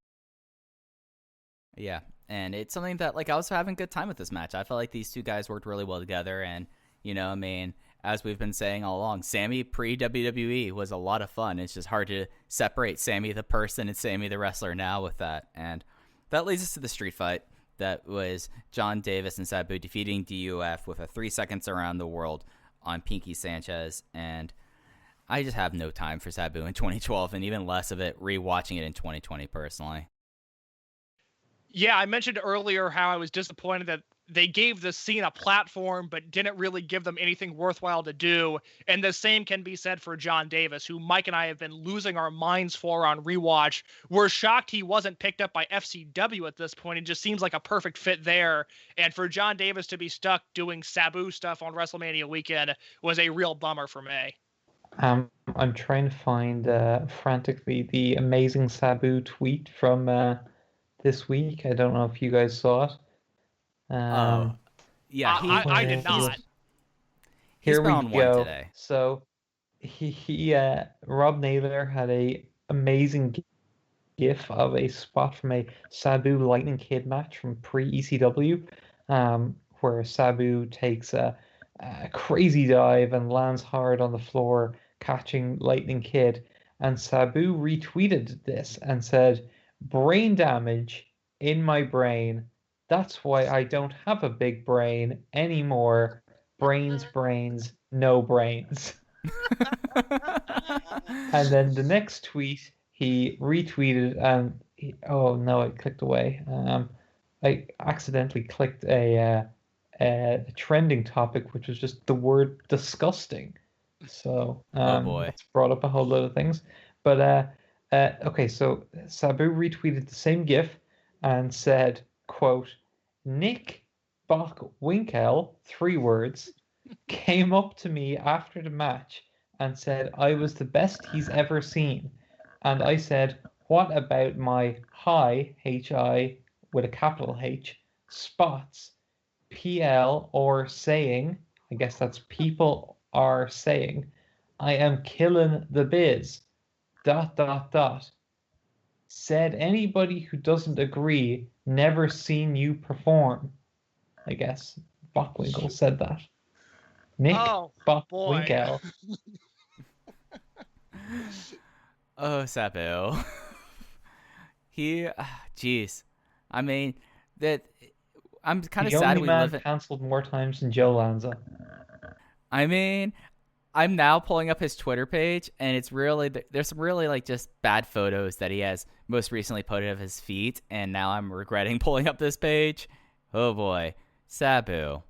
Yeah, and it's something that, like, I was having a good time with this match. I felt like these two guys worked really well together, and, you know, I mean, as we've been saying all along, Sammy pre-WWE was a lot of fun. It's just hard to separate Sammy the person and Sammy the wrestler now with that. And that leads us to the street fight. That was John Davis and Sabu defeating DUF with a 3 seconds around the world on Pinky Sanchez. And I just have no time for Sabu in 2012, and even less of it rewatching it in 2020 personally. Yeah, I mentioned earlier how I was disappointed that they gave the scene a platform, but didn't really give them anything worthwhile to do. And the same can be said for John Davis, who Mike and I have been losing our minds for on Rewatch. We're shocked he wasn't picked up by FCW at this point. It just seems like a perfect fit there. And for John Davis to be stuck doing Sabu stuff on WrestleMania weekend was a real bummer for me. I'm trying to find frantically the amazing Sabu tweet from this week. I don't know if you guys saw it. Yeah, I did not. Here we go. Today. So he Rob Naylor had a amazing gif of a spot from a Sabu Lightning Kid match from pre-ECW, where Sabu takes a crazy dive and lands hard on the floor, catching Lightning Kid. And Sabu retweeted this and said, "Brain damage in my brain. That's why I don't have a big brain anymore. Brains, no brains." And then the next tweet, he retweeted and oh no, I clicked away. I accidentally clicked a trending topic, which was just the word disgusting. So oh boy, it's brought up a whole lot of things. But okay, so Sabu retweeted the same GIF and said, quote, "Nick Bockwinkel, 3 words, came up to me after the match and said I was the best he's ever seen. And I said, what about my high, H-I with a capital H, spots, PL or saying," I guess that's people are saying, "I am killing the biz, ... Said anybody who doesn't agree, never seen you perform." I guess Bockwinkel said that. Nick Bockwinkel. Oh, Sabu. He, jeez. I mean, that I'm kind of sad we live. Cancelled more times than Joe Lanza. I mean, I'm now pulling up his Twitter page, and it's really there's some really like just bad photos that he has most recently posted of his feet, and now I'm regretting pulling up this page. Oh boy, Sabu.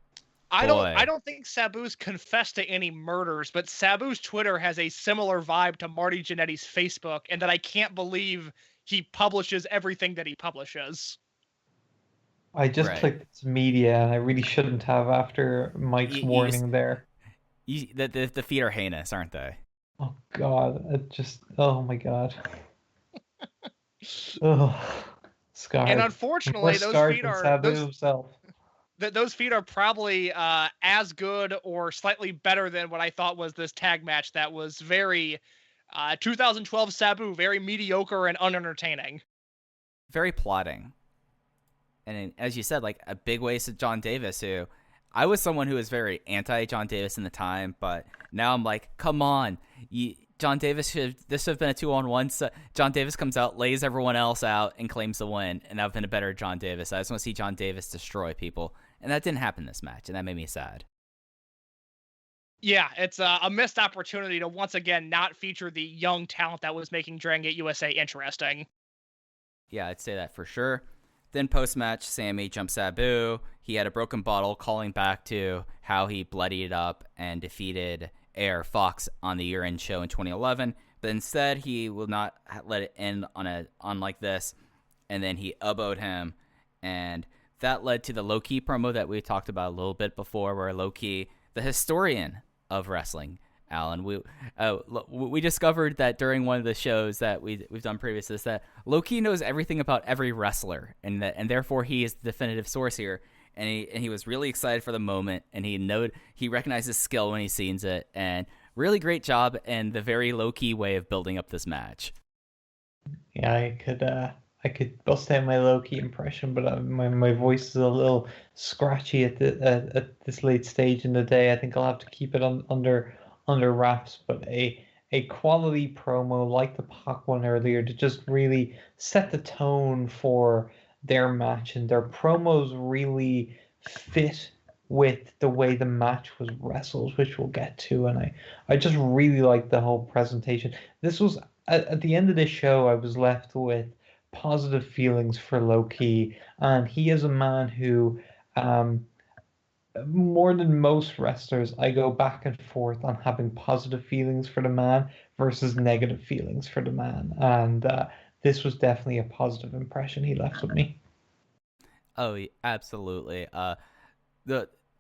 I don't think Sabu's confessed to any murders, but Sabu's Twitter has a similar vibe to Marty Jannetty's Facebook, and that I can't believe he publishes everything that he publishes. I just clicked media, and I really shouldn't have after Mike's warning there. The feet are heinous, aren't they? Oh God! Oh my God! Oh, scarred. And unfortunately, those feet are Sabu himself. those feet are probably as good or slightly better than what I thought was this tag match that was very 2012 Sabu, very mediocre and unentertaining. Very plotting. And as you said, like a big waste of John Davis, who I was someone who was very anti John Davis in the time, but now I'm like, come on, John Davis should have been a 2-on-1. So John Davis comes out, lays everyone else out, and claims the win, and I've been a better John Davis. I just want to see John Davis destroy people, and that didn't happen this match, and that made me sad. Yeah, it's a missed opportunity to once again not feature the young talent that was making Dragon Gate USA interesting. Yeah, I'd say that for sure. Then post-match, Sammy jumps Sabu. He had a broken bottle, calling back to how he bloodied up and defeated Air Fox on the year-end show in 2011. But instead, he will not let it end on like this. And then he elbowed him. And that led to the Loki promo that we talked about a little bit before, where Loki, the historian of wrestling, Alan, we discovered that during one of the shows that we've done previous to this, that Loki knows everything about every wrestler, and therefore he is the definitive source here. And he was really excited for the moment, and he recognizes skill when he sees it, and really great job and the very low-key way of building up this match. Yeah, I could bust out my low-key impression, but my voice is a little scratchy at this late stage in the day. I think I'll have to keep it under wraps. But a quality promo like the Pac one earlier to just really set the tone for their match, and their promos really fit with the way the match was wrestled, which we'll get to. And I just really like the whole presentation. This was at the end of this show, I was left with positive feelings for Loki, and he is a man who, more than most wrestlers, I go back and forth on having positive feelings for the man versus negative feelings for the man, and this was definitely a positive impression he left with me. Oh, absolutely.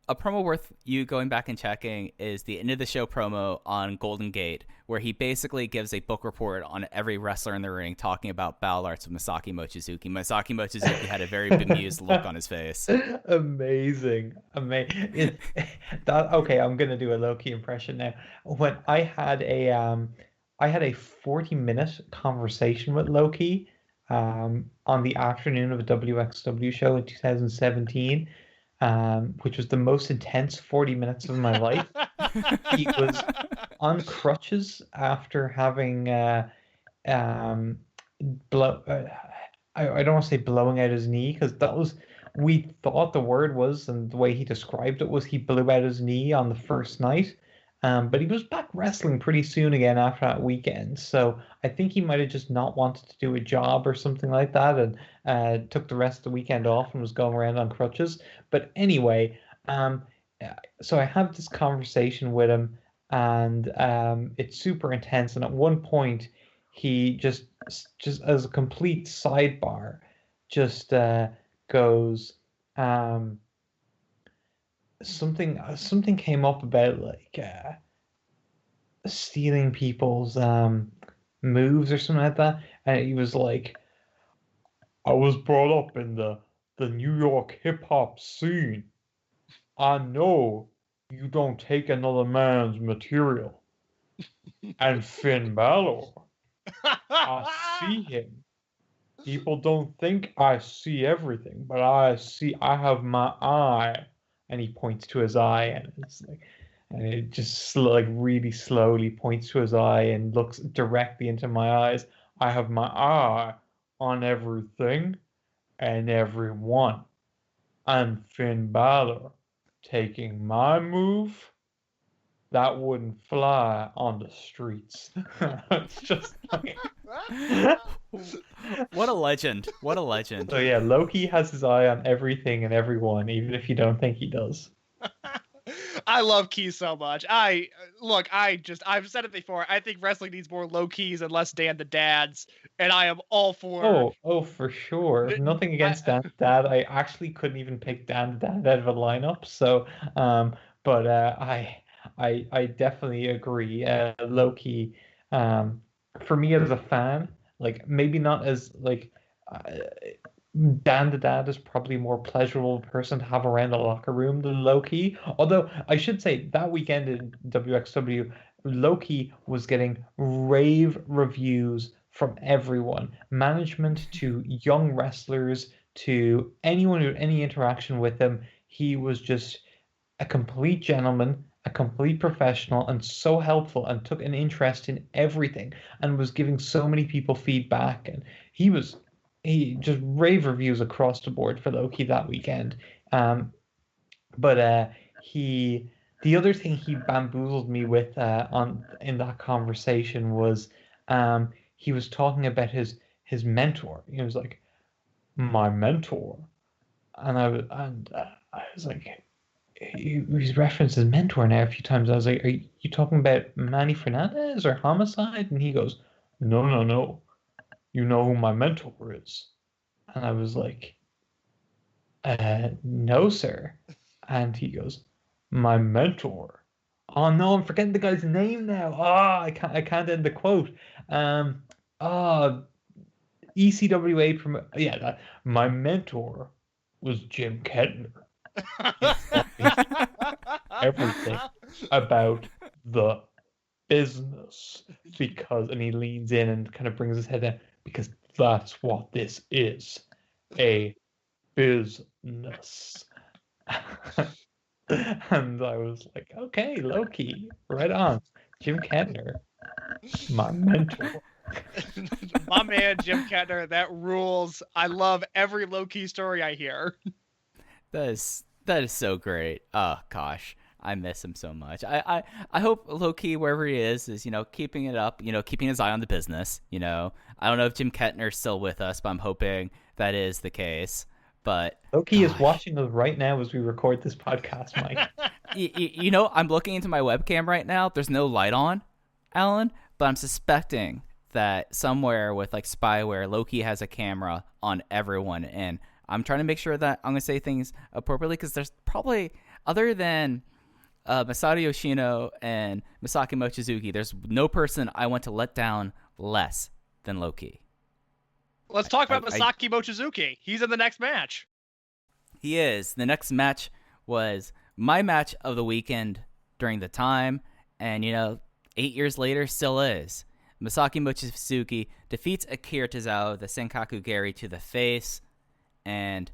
A promo worth you going back and checking is the end of the show promo on Golden Gate, where he basically gives a book report on every wrestler in the ring, talking about battle arts with Masaaki Mochizuki. Masaaki Mochizuki had a very bemused look on his face. Amazing. Okay, I'm gonna do a low-key impression now. When I had a 40-minute conversation with Loki on the afternoon of a WXW show in 2017. Which was the most intense 40 minutes of my life. He was on crutches after having I don't want to say blowing out his knee, because that was, we thought the word was, and the way he described it was, he blew out his knee on the first night. But he was back wrestling pretty soon again after that weekend. So I think he might have just not wanted to do a job or something like that, and took the rest of the weekend off and was going around on crutches. But anyway, so I have this conversation with him, and it's super intense. And at one point, he just as a complete sidebar, just goes, something came up about like stealing people's moves or something like that, and he was like, I was brought up in the New York hip hop scene. I know you don't take another man's material. And Finn Balor, I see him. People don't think I see everything, but I have my eye. And he points to his eye, and it's like, and it just really slowly points to his eye and looks directly into my eyes. I have my eye on everything and everyone. And Finn Balor taking my move, that wouldn't fly on the streets. It's just like... What a legend. What a legend. So yeah, Loki has his eye on everything and everyone, even if you don't think he does. I love Key so much. I've said it before. I think wrestling needs more low keys and less Dan the Dads, and I am all for. Oh, for sure. Nothing against Dan the Dad. I actually couldn't even pick Dan the Dad out of a lineup. So, but I definitely agree. Loki, for me as a fan, like maybe not as like. Dan the Dad is probably a more pleasurable person to have around the locker room than Loki. Although I should say that weekend in WXW, Loki was getting rave reviews from everyone, management to young wrestlers to anyone who had any interaction with him. He was just a complete gentleman, a complete professional, and so helpful, and took an interest in everything, and was giving so many people feedback. And he just rave reviews across the board for Loki that weekend. But the other thing he bamboozled me with on in that conversation was he was talking about his mentor. He was like, my mentor, and I was like, he's referenced his mentor now a few times. I was like, are you talking about Manny Fernandez or Homicide? And he goes, no, no, no. You know who my mentor is? And I was like, no, sir. And he goes, my mentor. Oh no, I'm forgetting the guy's name now. Oh, I can't end the quote. Oh, ECWA my mentor was Jim Kettner. Everything about the business and he leans in and kind of brings his head down because that's what this is, a business. And I was like, okay, Loki, right on. Jim Kettner, my mentor. My man, Jim Kettner, that rules. I love every Loki story I hear. That is so great. Oh gosh, I miss him so much. I hope Loki, wherever he is keeping it up. Keeping his eye on the business. I don't know if Jim Kettner's still with us, but I'm hoping that is the case. But Loki is watching us right now as we record this podcast, Mike. I'm looking into my webcam right now. There's no light on, Alan, but I'm suspecting that somewhere with like spyware, Loki has a camera on everyone, and I'm trying to make sure that I'm going to say things appropriately because there's probably, other than Masato Yoshino and Masaaki Mochizuki, there's no person I want to let down less than Loki. Let's talk about Masaaki Mochizuki. He's in the next match. He is. The next match was my match of the weekend during the time, and 8 years later still is. Masaaki Mochizuki defeats Akira Tozawa, the Senkaku Geri, to the face, and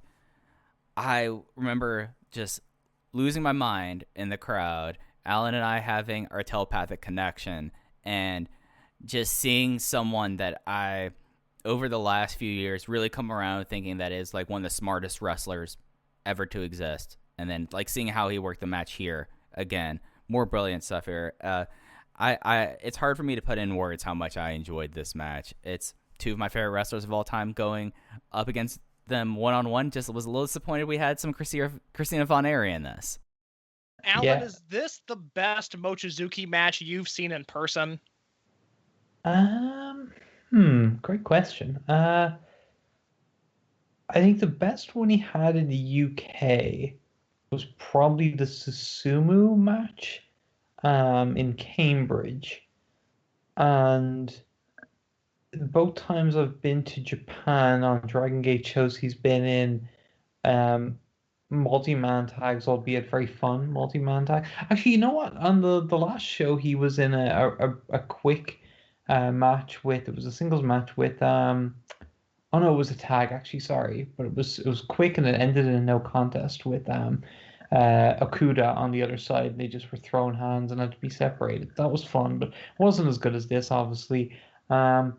I remember just losing my mind in the crowd, Alan and I having our telepathic connection, and just seeing someone that I, over the last few years, really come around thinking that is like one of the smartest wrestlers ever to exist. And then like seeing how he worked the match here again, more brilliant stuff here. It's hard for me to put in words how much I enjoyed this match. It's two of my favorite wrestlers of all time going up against them one-on-one. Just was a little disappointed we had some Christina Von Eyre in this. Alan, is this the best Mochizuki match you've seen in person? Great question. I think the best one he had in the UK was probably the Susumu match in Cambridge. And both times I've been to Japan on Dragon Gate shows, he's been in multi-man tags, albeit very fun multi-man tag. Actually, you know what? On the last show, he was in a quick match with, it was a singles match with oh no, it was a tag actually, sorry, but it was quick and it ended in a no contest with Okuda on the other side. They just were throwing hands and had to be separated. That was fun, but it wasn't as good as this, obviously. Again,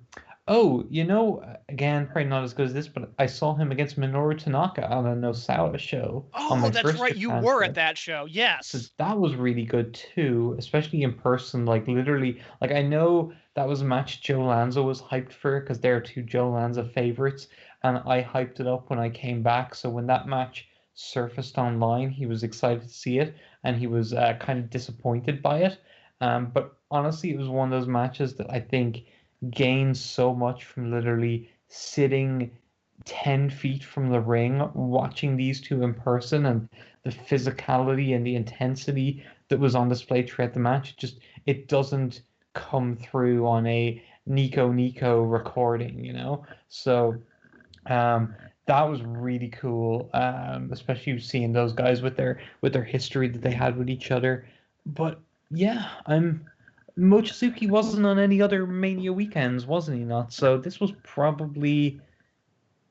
probably not as good as this, but I saw him against Minoru Tanaka on a Nosawa show. Oh, that's right, you were at that show, yes. So that was really good too, especially in person. Like literally, like I know that was a match Joe Lanza was hyped for because they're two Joe Lanza favorites, and I hyped it up when I came back. So when that match surfaced online, he was excited to see it, and he was kind of disappointed by it. But honestly, it was one of those matches that I think gained so much from literally sitting 10 feet from the ring, watching these two in person, and the physicality and the intensity that was on display throughout the match. Just, it doesn't come through on a Nico recording, So that was really cool, especially seeing those guys with their history that they had with each other. But yeah, Mochizuki wasn't on any other Mania weekends, wasn't he not? So this was probably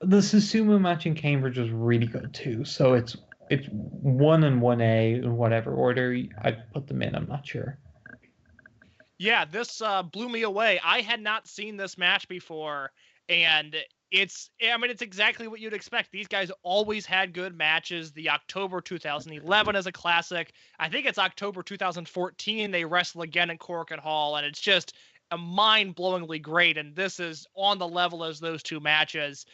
the Susumu match in Cambridge was really good too. So it's 1 and 1A in whatever order I'd put them in. I'm not sure. Yeah, this blew me away. I had not seen this match before, and it's exactly what you'd expect. These guys always had good matches. The October 2011 is a classic. I think it's October 2014 they wrestle again in Corkin Hall, and it's just a mind-blowingly great, and this is on the level as those two matches.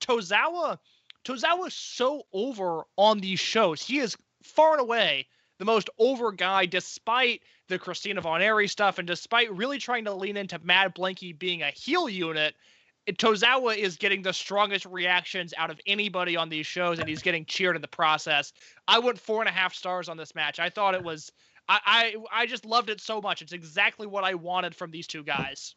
Tozawa's so over on these shows. He is far and away the most over guy, despite the Christina Von Aries stuff, and despite really trying to lean into Mad Blanky being a heel unit, Tozawa is getting the strongest reactions out of anybody on these shows, and he's getting cheered in the process. I went 4.5 stars on this match. I thought it was, I just loved it so much. It's exactly what I wanted from these two guys.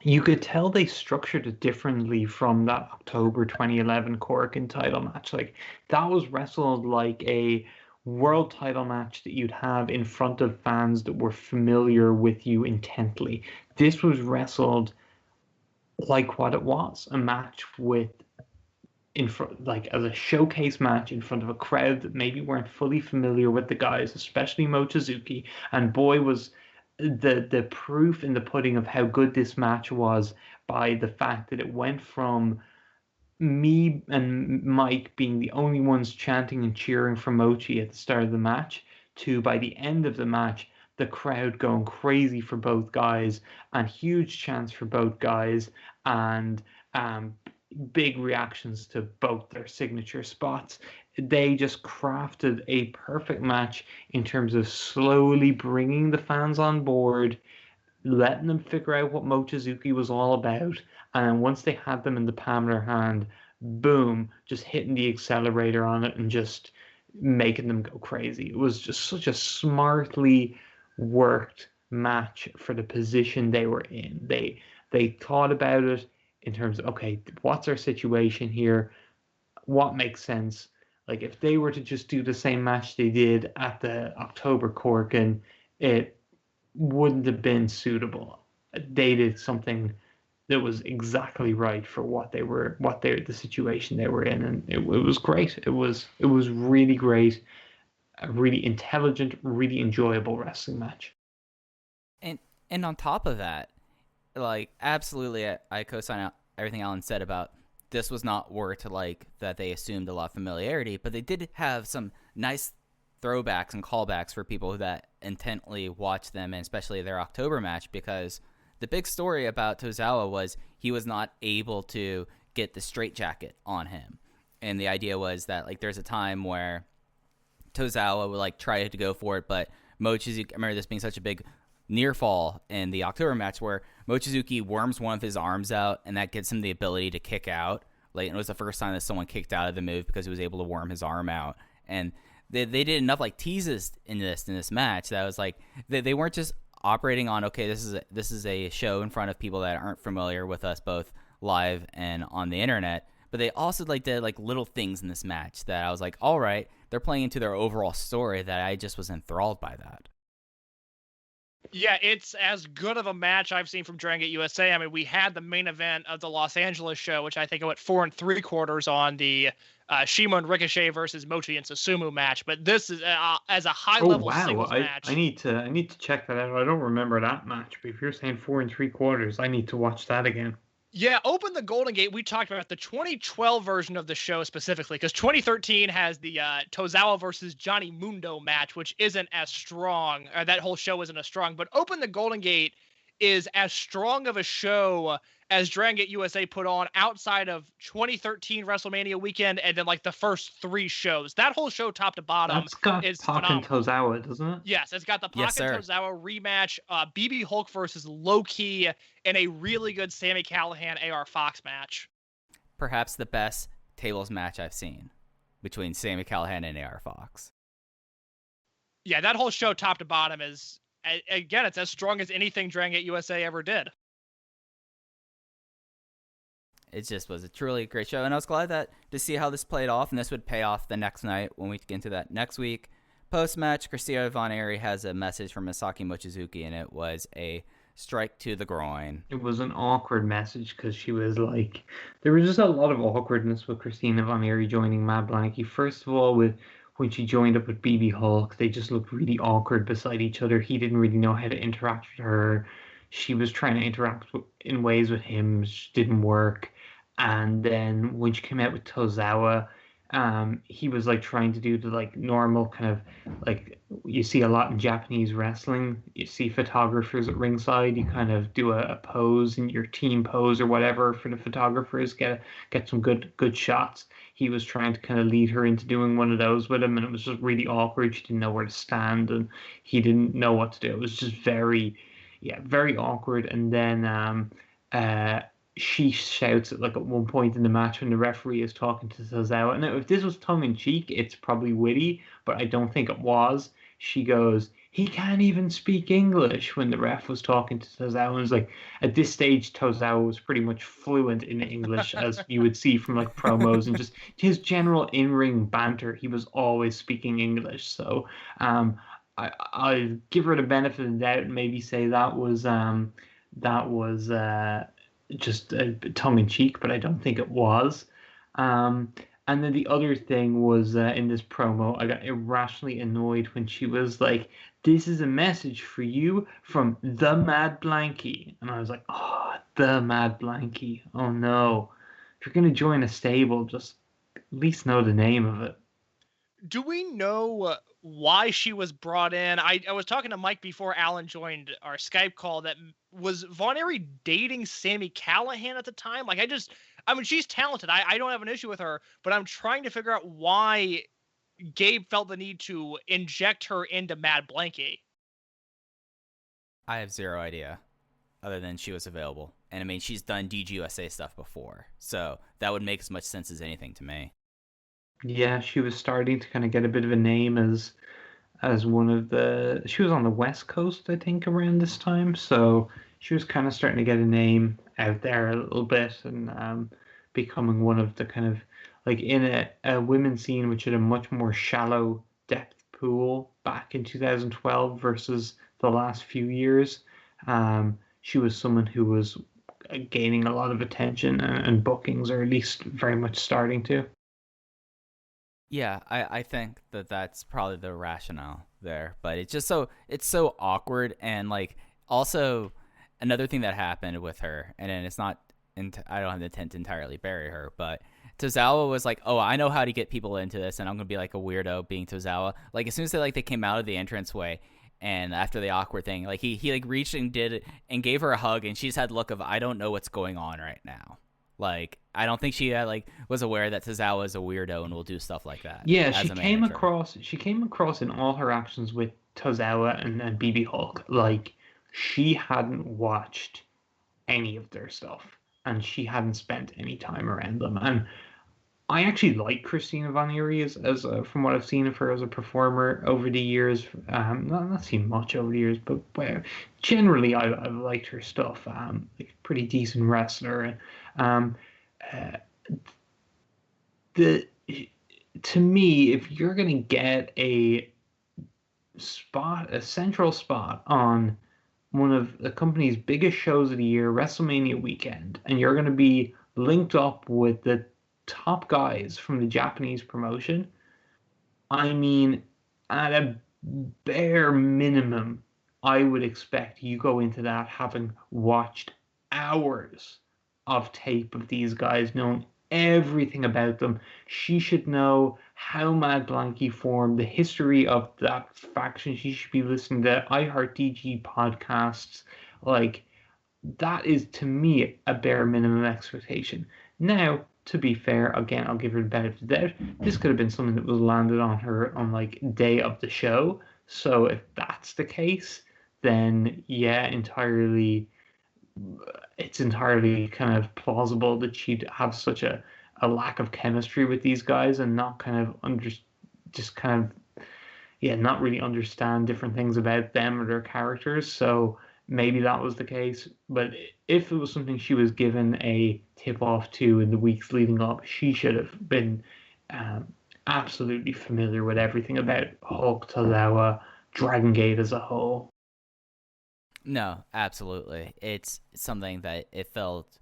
You could tell they structured it differently from that October 2011 Corkin title match. Like, that was wrestled like a world title match that you'd have in front of fans that were familiar with you intently. This was wrestled like what it was, a match with in front, like as a showcase match in front of a crowd that maybe weren't fully familiar with the guys, especially Mochizuki. And boy, was the proof in the pudding of how good this match was by the fact that it went from me and Mike being the only ones chanting and cheering for Mochi at the start of the match to, by the end of the match, the crowd going crazy for both guys and huge chants for both guys, and big reactions to both their signature spots. They just crafted a perfect match in terms of slowly bringing the fans on board, letting them figure out what Mochizuki was all about, and once they had them in the palm of their hand, boom, just hitting the accelerator on it and just making them go crazy. It was just such a smartly worked match for the position they were in. They thought about it in terms of, okay, what's our situation here? What makes sense? Like, if they were to just do the same match they did at the October Corkin, it wouldn't have been suitable. They did something that was exactly right for the situation they were in, and it was great. It was really great, a really intelligent, really enjoyable wrestling match. And on top of that, like, absolutely, I co-sign everything Alan said about this was not worked like that they assumed a lot of familiarity, but they did have some nice throwbacks and callbacks for people that intently watch them, and especially their October match, because the big story about Tozawa was he was not able to get the straitjacket on him. And the idea was that, like, there's a time where Tozawa would, like, try to go for it, but Mochizuki, I remember this being such a big near fall in the October match where Mochizuki worms one of his arms out, and that gives him the ability to kick out. Like, it was the first time that someone kicked out of the move because he was able to worm his arm out. And they did enough, like, teases in this match that was like they weren't just operating on, okay, this is a show in front of people that aren't familiar with us both live and on the internet, but they also, like, did, like, little things in this match that I was like, all right, they're playing into their overall story, that I just was enthralled by that. Yeah, it's as good of a match I've seen from Dragon Gate USA. I mean, we had the main event of the Los Angeles show, which I think I went 4 3/4 on the Shima and Ricochet versus Mochi and Susumu match. But this is as a high-level singles match. I need to check that out. I don't remember that match, but if you're saying 4 3/4, I need to watch that again. Yeah, Open the Golden Gate, we talked about the 2012 version of the show specifically, because 2013 has the Tozawa versus Johnny Mundo match, which isn't as strong. That whole show isn't as strong. But Open the Golden Gate is as strong of a show as Dragon Gate USA put on outside of 2013 WrestleMania weekend and then, like, the first 3 shows. That whole show, top to bottom, is Pac and Tozawa, doesn't it? Yes, it's got the Pac and Tozawa rematch, BB Hulk versus Loki, and a really good Sami Callahan AR Fox match. Perhaps the best tables match I've seen between Sami Callahan and AR Fox. Yeah, that whole show, top to bottom, is, again, it's as strong as anything Dragon Gate USA ever did. it just was a truly great show. And I was glad to see how this played off, and this would pay off the next night when we get into that next week. Post-match, Christina Von Eerie has a message from Masaaki Mochizuki, and it was a strike to the groin. It was an awkward message because she was like, there was just a lot of awkwardness with Christina Von Eerie joining Mad Blankey. First of all, when she joined up with BB Hulk, they just looked really awkward beside each other. He didn't really know how to interact with her. She was trying to interact in ways with him, which didn't work. And then when she came out with Tozawa, he was like trying to do the like normal kind of like you see a lot in Japanese wrestling. You see photographers at ringside. You kind of do a pose in your team pose or whatever for the photographers, get some good shots. He was trying to kind of lead her into doing one of those with him, and it was just really awkward. She didn't know where to stand, and he didn't know what to do. It was just very awkward. And then she shouts at like at one point in the match when the referee is talking to Tozawa. Now, if this was tongue in cheek, it's probably witty, but I don't think it was. She goes, "He can't even speak English," when the ref was talking to Tozawa. And it was like, at this stage, Tozawa was pretty much fluent in English, as you would see from like promos and just his general in-ring banter. He was always speaking English. So I'll give her the benefit of the doubt and maybe say that was just tongue in cheek, but I don't think it was. And then the other thing was in this promo, I got irrationally annoyed when she was like, "This is a message for you from the Mad Blankey," and I was like, "Oh, the Mad Blankey! Oh no! If you're gonna join a stable, just at least know the name of it." Do we know why she was brought in? I was talking to Mike before Alan joined our Skype call. That was Von Eerie dating Sami Callahan at the time? Like, I mean, she's talented. I don't have an issue with her, but I'm trying to figure out why Gabe felt the need to inject her into Mad Blankey. I have zero idea, other than she was available. And I mean, she's done DGUSA stuff before, so that would make as much sense as anything to me. Yeah, she was starting to kind of get a bit of a name as one of the. She was on the West Coast, I think, around this time, so she was kind of starting to get a name out there a little bit and becoming one of the kind of like in a women's scene which had a much more shallow depth pool back in 2012 versus the last few years. She was someone who was gaining a lot of attention and bookings, or at least very much starting to. Yeah, I think that's probably the rationale there, but it's so awkward. And like also another thing that happened with her, and then it's not, I don't have the intent to entirely bury her, but Tozawa was like, "Oh, I know how to get people into this, and I'm gonna be like a weirdo being Tozawa." Like as soon as they came out of the entranceway, and after the awkward thing, like he like reached and did it and gave her a hug, and she just had the look of, "I don't know what's going on right now." Like, I don't think she was aware that Tozawa is a weirdo and will do stuff like that. Yeah, she came across in all her actions with Tozawa and BB Hulk like she hadn't watched any of their stuff and she hadn't spent any time around them. And I actually like Christina Von Eerie as from what I've seen of her as a performer over the years. Not seen much over the years, but generally I've liked her stuff. Like a pretty decent wrestler. To me, if you're gonna get a central spot on one of the company's biggest shows of the year, WrestleMania weekend, and you're gonna be linked up with the top guys from the Japanese promotion, I mean, at a bare minimum, I would expect you go into that having watched hours of tape of these guys, knowing everything about them. She should know how Mad Blankey formed, the history of that faction. She should be listening to iHeartDG podcasts. Like, that is, to me, a bare minimum expectation. Now, to be fair, again, I'll give her the benefit of the doubt. This could have been something that was landed on her on, like, day of the show. So if that's the case, then, yeah, it's entirely kind of plausible that she'd have such a lack of chemistry with these guys and not kind of not really understand different things about them or their characters. So maybe that was the case. But if it was something she was given a tip off to in the weeks leading up, she should have been um, absolutely familiar with everything about Hulk, Tozawa, Dragon Gate as a whole. No, absolutely. It's something that it felt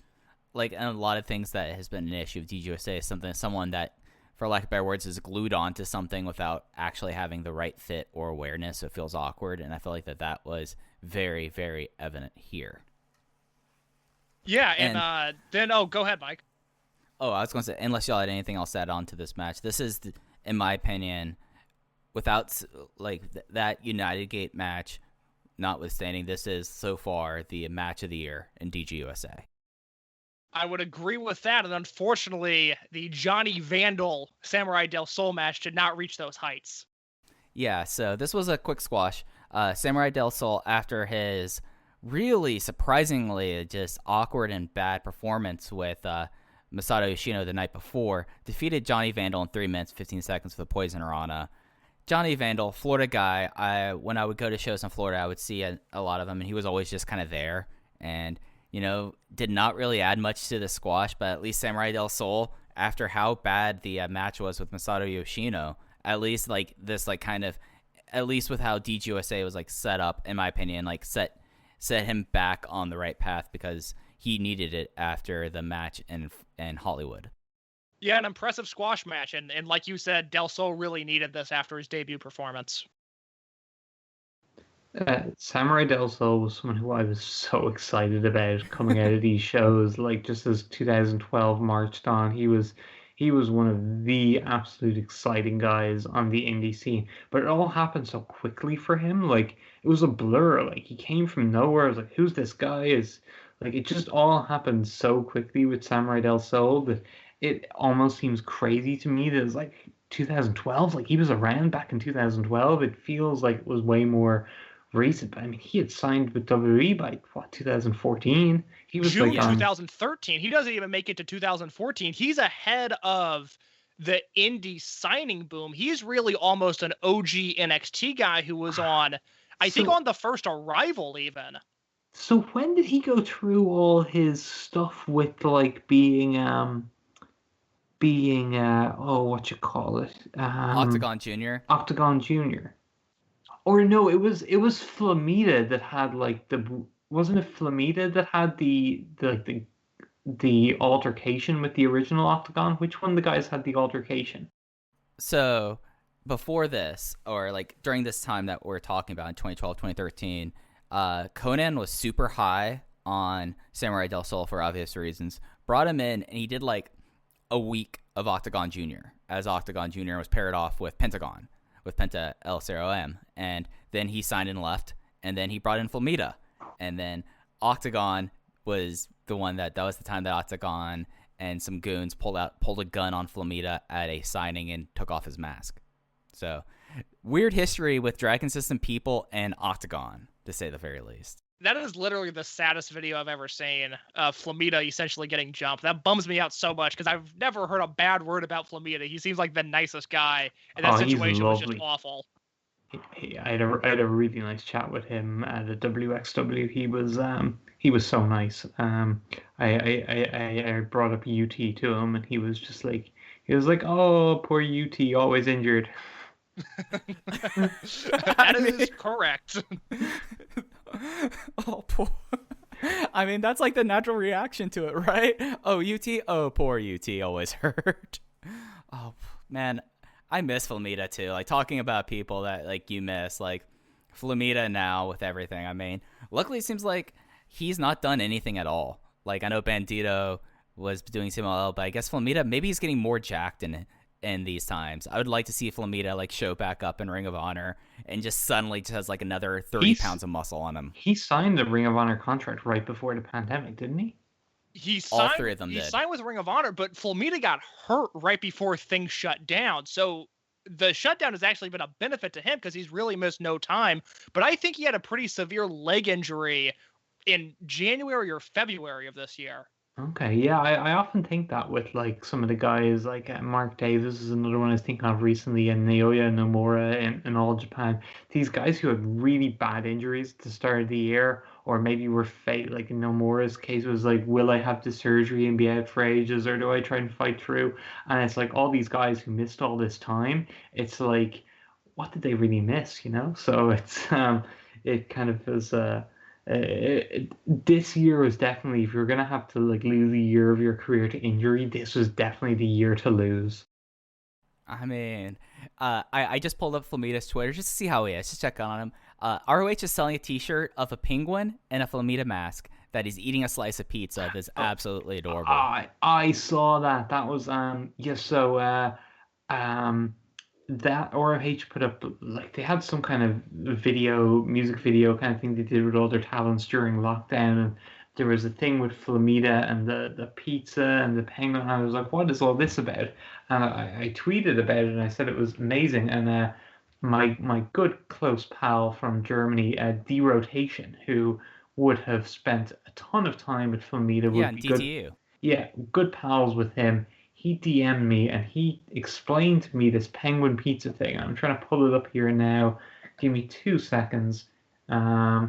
like, and a lot of things that has been an issue of DGUSA is someone that, for lack of better words, is glued onto something without actually having the right fit or awareness. So it feels awkward, and I feel like that was very, very evident here. Yeah, and then go ahead, Mike. Oh, I was going to say, unless y'all had anything else to add on to this match, this is, in my opinion, without that United Gate match notwithstanding, this is so far the match of the year in DGUSA. I would agree with that, and unfortunately, the Johnny Vandal Samurai Del Sol match did not reach those heights. Yeah, so this was a quick squash. Samurai Del Sol, after his really surprisingly just awkward and bad performance with Masato Yoshino the night before, defeated Johnny Vandal in 3 minutes 15 seconds with a Poison Rana. Johnny Vandal, Florida guy. When I would go to shows in Florida, I would see a lot of them, and he was always just kind of there. And did not really add much to the squash, but at least Samurai Del Sol, after how bad the match was with Masato Yoshino, at least at least with how DGUSA was set up, in my opinion, set him back on the right path because he needed it after the match in Hollywood. Yeah, an impressive squash match, and like you said, Del Sol really needed this after his debut performance. Samurai Del Sol was someone who I was so excited about coming out of these shows. Just as 2012 marched on, he was one of the absolute exciting guys on the indie scene. But it all happened so quickly for him. It was a blur. He came from nowhere. I was like, who's this guy? It just all happened so quickly with Samurai Del Sol that it almost seems crazy to me that it was 2012. He was around back in 2012. It feels like it was way more recent. But I mean, he had signed with WWE by 2014. He was June 2013. He doesn't even make it to 2014. He's ahead of the indie signing boom. He's really almost an OG NXT guy who was on, I think, on the first Arrival even. So when did he go through all his stuff with being Octagon Junior? Octagon Junior. Or no, it was Flamita that had wasn't it Flamita that had the altercation with the original Octagon? Which one of the guys had the altercation? So before this, or during this time that we're talking about in 2012, 2013, Conan was super high on Samurai Del Sol for obvious reasons. Brought him in, and he did a week of Octagon Junior, as Octagon Junior was paired off with Pentagon, with Penta El0M, and then he signed and left, and then he brought in Flamita, and then Octagon was the one that was the time that Octagon and some goons pulled a gun on Flamita at a signing and took off his mask. So weird history with Dragon System people and Octagon, to say the very least. That is literally the saddest video I've ever seen. Flamita essentially getting jumped. That bums me out so much because I've never heard a bad word about Flamita. He seems like the nicest guy, and that situation was just awful. I had a really nice chat with him at the WXW. He was so nice. I brought up UT to him, and he was just oh, poor UT, always injured. That is correct. Oh, poor. I mean, that's the natural reaction to it, right? Oh, UT. Oh, poor UT, always hurt. Oh, man, I miss Flamita too. Talking about people that you miss, Flamita now with everything. I mean, luckily it seems like he's not done anything at all. I know Bandito was doing CMLL, but I guess Flamita, maybe he's getting more jacked in these times. I would like to see Flamita show back up in Ring of Honor and just suddenly just has another 30 pounds of muscle on him. He signed the Ring of Honor contract right before the pandemic, didn't he? All three of them did. He signed with Ring of Honor, but Flamita got hurt right before things shut down. So the shutdown has actually been a benefit to him because he's really missed no time. But I think he had a pretty severe leg injury in January or February of this year. Okay, yeah, I often think that with some of the guys Mark Davis is another one I was thinking of recently, and Naoya Nomura in All Japan. These guys who had really bad injuries at the start of the year or maybe we're like in Nomura's case was like, will I have the surgery and be out for ages, or do I try and fight through? And it's like all these guys who missed all this time. It's like, what did they really miss, you know? So it's it kind of is this year was definitely, if you're gonna have to like lose a year of your career to injury, this was definitely the year to lose. I mean, I just pulled up Flamita's Twitter just to see how he is, just check on him. ROH is selling a T-shirt of a penguin and a Flamita mask that he's eating a slice of pizza. That's absolutely adorable. I saw that. That was that ROH put up, like, they had some kind of music video kind of thing they did with all their talents during lockdown, and there was a thing with Flamita and the pizza and the penguin, and I was like, what is all this about? And I tweeted about it, and I said it was amazing, and my good close pal from Germany, D-Rotation, who would have spent a ton of time with Flamita, would be DTU. good pals with him. He DM'd me and he explained to me this penguin pizza thing. I'm trying to pull it up here now. Give me 2 seconds. I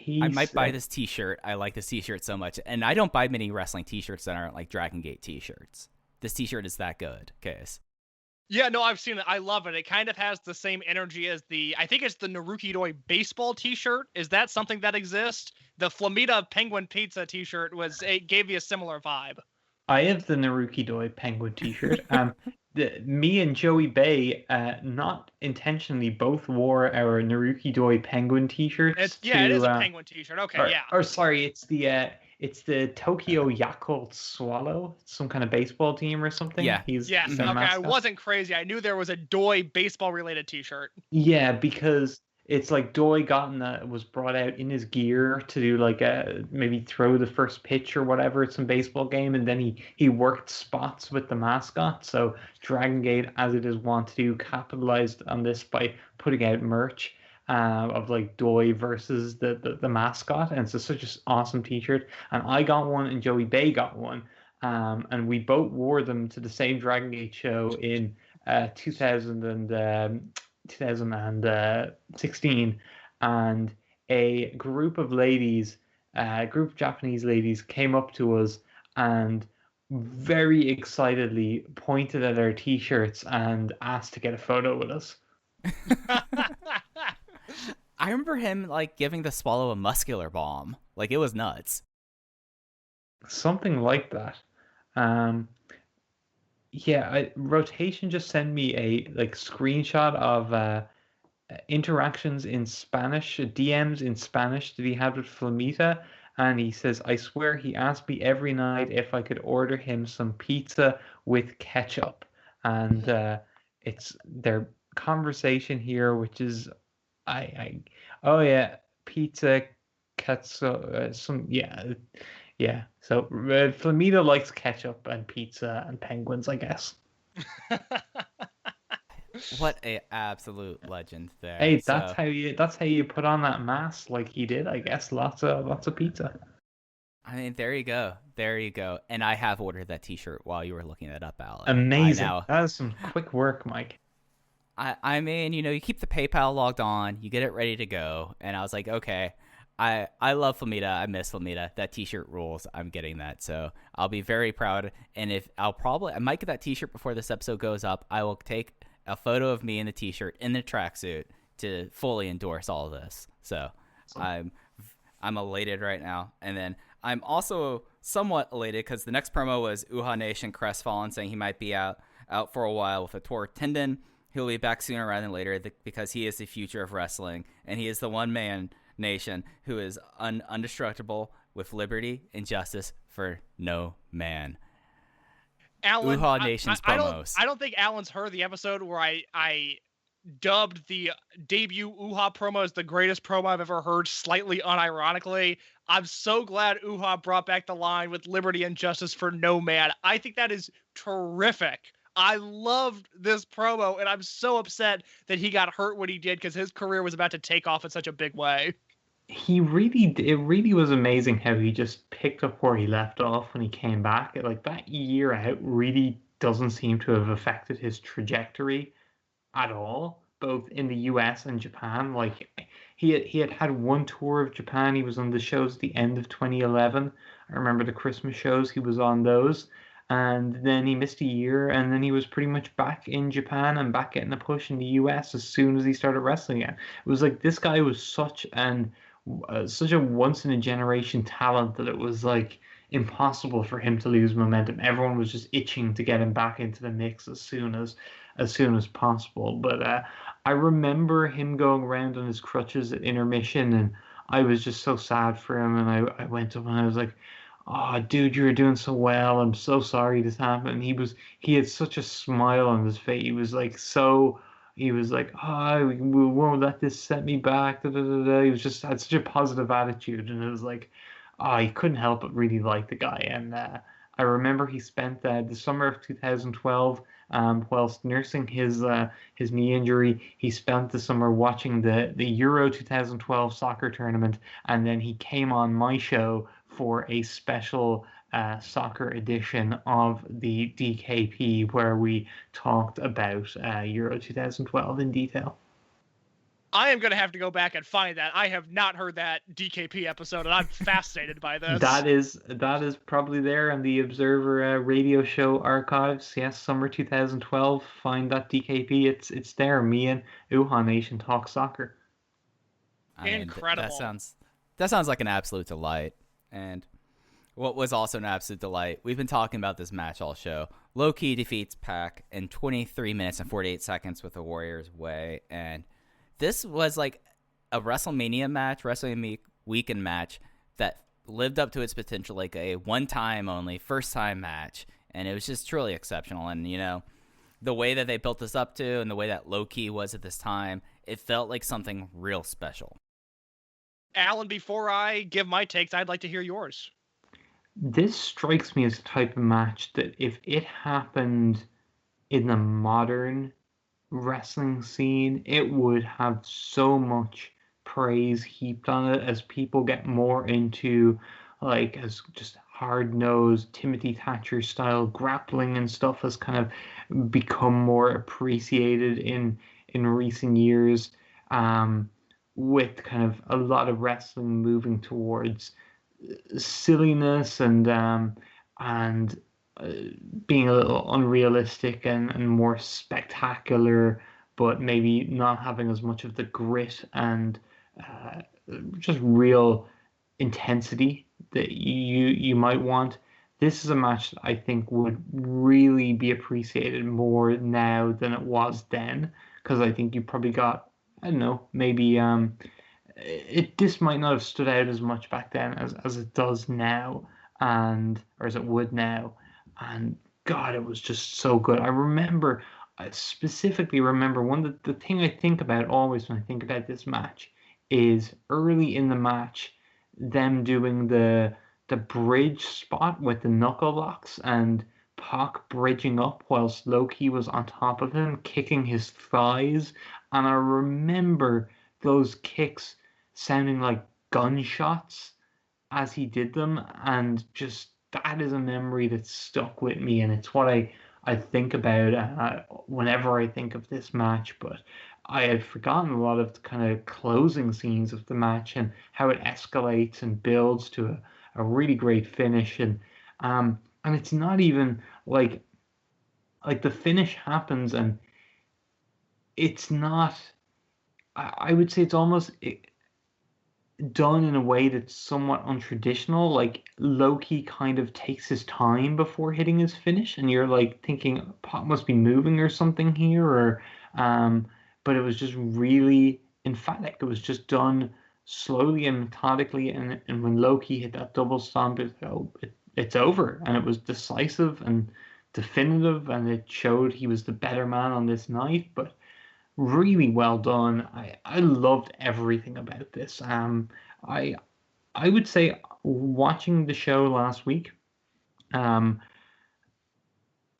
might buy this T-shirt. I like this T-shirt so much, and I don't buy many wrestling T-shirts that aren't like Dragon Gate T-shirts. This T-shirt is that good, Case. Yeah, no, I've seen it. I love it. It kind of has the same energy as I think it's the Naruki Doi baseball T-shirt. Is that something that exists? The Flamita Penguin Pizza T-shirt it gave me a similar vibe. I have the Naruki Doi penguin T-shirt. Me and Joey Bay, not intentionally, both wore our Naruki Doi penguin T-shirts. It is a penguin T-shirt. Okay, Or sorry, it's the Tokyo Yakult Swallow, some kind of baseball team or something. Yeah. Okay, I wasn't crazy. I knew there was a Doi baseball related T-shirt. Yeah, because it's like Doi was brought out in his gear to do like maybe throw the first pitch or whatever at some baseball game, and then he worked spots with the mascot. So Dragon Gate, as it is wont to do, capitalized on this by putting out merch of like Doi versus the mascot, and it's such an awesome T-shirt. And I got one, and Joey Bay got one, and we both wore them to the same Dragon Gate show in 2016, and a group of Japanese ladies came up to us and very excitedly pointed at our T-shirts and asked to get a photo with us. I remember him like giving the Swallow a muscular bomb. Like, it was nuts. Something like that. Rotation just sent me a like screenshot of interactions in Spanish, DMs in Spanish that he had with Flamita, and he says, I swear he asked me every night if I could order him some pizza with ketchup. And it's their conversation here, which is pizza, ketchup, So Flamita likes ketchup and pizza and penguins, I guess. What a absolute legend there. Hey, that's how you put on that mask like he did, I guess. Lots of pizza. I mean, there you go. And I have ordered that T-shirt while you were looking that up, Alex. Amazing. That is some quick work, Mike. I mean, you keep the PayPal logged on, you get it ready to go, and I was like, okay, I love Flamita. I miss Flamita. That T-shirt rules. I'm getting that, so I'll be very proud. And I might get that T-shirt before this episode goes up. I will take a photo of me in the T-shirt in the tracksuit to fully endorse all of this. So I'm elated right now, and then I'm also somewhat elated because the next promo was Uhaa Nation crestfallen, saying he might be out for a while with a torn tendon. He'll be back sooner rather than later because he is the future of wrestling, and he is the one-man nation who is indestructible with liberty and justice for no man. Alan, Uhaa Nation's promos. I don't think Alan's heard the episode where I dubbed the debut Uhaa promo as the greatest promo I've ever heard, slightly unironically. I'm so glad Uhaa brought back the line with liberty and justice for no man. I think that is terrific. I loved this promo, and I'm so upset that he got hurt when he did because his career was about to take off in such a big way. It really was amazing how he just picked up where he left off when he came back. Like, that year out really doesn't seem to have affected his trajectory at all. both in the US and Japan. Like he had one tour of Japan. He was on the shows at the end of 2011. I remember the Christmas shows. He was on those. And then he missed a year, and then he was pretty much back in Japan and back getting a push in the US as soon as he started wrestling again. It was like this guy was such a once in a generation talent that it was like impossible for him to lose momentum. Everyone was just itching to get him back into the mix as soon as possible. But I remember him going around on his crutches at intermission, and I was just so sad for him. And I went up and I was like, "Oh, dude, you were doing so well. I'm so sorry this happened." And he had such a smile on his face. He was like, "Oh, we won't let this set me back." Da, da, da, da. He was just had such a positive attitude, and it was like, oh, he couldn't help but really like the guy. And I remember he spent the summer of 2012, whilst nursing his knee injury. He spent the summer watching the Euro 2012 soccer tournament, and then he came on my show for a special soccer edition of the DKP where we talked about Euro 2012 in detail. I am going to have to go back and find that. I have not heard that DKP episode, and I'm fascinated by this. That is probably there in the Observer radio show archives. Yes, summer 2012. Find that DKP. It's there. Me and Uha Nation talk soccer. Incredible. That sounds like an absolute delight. And what was also an absolute delight, we've been talking about this match all show. Loki defeats Pac in 23 minutes and 48 seconds with the Warriors Way, and this was like a WrestleMania match, Wrestling Weekend match that lived up to its potential, like a one-time only, first-time match, and it was just truly exceptional. And, you know, the way that they built this up to and the way that Loki was at this time, it felt like something real special. Alan, before I give my takes, I'd like to hear yours. This strikes me as a type of match that if it happened in the modern wrestling scene, it would have so much praise heaped on it as people get more into like as just hard-nosed Timothy Thatcher style grappling and stuff has kind of become more appreciated in recent years, with kind of a lot of wrestling moving towards silliness and being a little unrealistic and more spectacular, but maybe not having as much of the grit and just real intensity that you might want. This is a match that I think would really be appreciated more now than it was then, because I think you probably got, I don't know, maybe this might not have stood out as much back then as it does now, or as it would now. And God, it was just so good. I specifically remember the thing I think about always when I think about this match is early in the match, them doing the bridge spot with the knuckle locks and Pac bridging up whilst Loki was on top of him, kicking his thighs. And I remember those kicks sounding like gunshots as he did them, and just that is a memory that's stuck with me, and it's what I think about whenever I think of this match. But I had forgotten a lot of the kind of closing scenes of the match and how it escalates and builds to a really great finish, and it's not even like the finish happens and it's not. I would say it's almost done in a way that's somewhat untraditional. Like Loki kind of takes his time before hitting his finish, and you're like thinking Pop must be moving or something here, or but it was just really emphatic. It was just done slowly and methodically, and when Loki hit that double stomp, it's over, and it was decisive and definitive, and it showed he was the better man on this night. But really well done. I loved everything about this. I would say watching the show last week,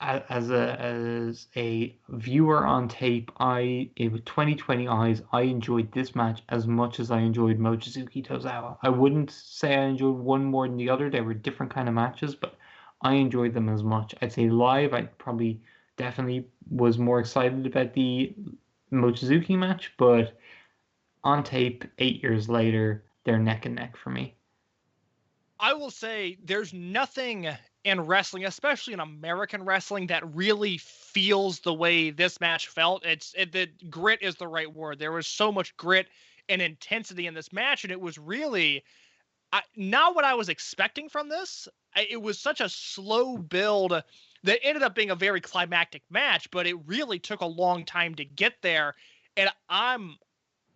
as a viewer on tape, with 2020 eyes, I enjoyed this match as much as I enjoyed Mochizuki Tozawa. I wouldn't say I enjoyed one more than the other. They were different kind of matches, but I enjoyed them as much. I'd say live, I probably definitely was more excited about the Mochizuki match, but on tape 8 years later, they're neck and neck for me. I will say there's nothing in wrestling, especially in American wrestling, that really feels the way this match felt. The grit is the right word. There was so much grit and intensity in this match, and it was really not what I was expecting from this. It was such a slow build that ended up being a very climactic match, but it really took a long time to get there. And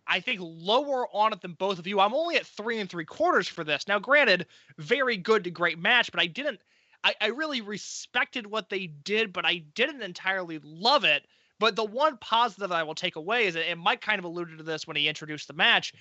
I think lower on it than both of you. I'm only at 3 3/4 for this. Now, granted, very good to great match, but I really respected what they did, but I didn't entirely love it. But the one positive that I will take away is, and Mike kind of alluded to this when he introduced the match,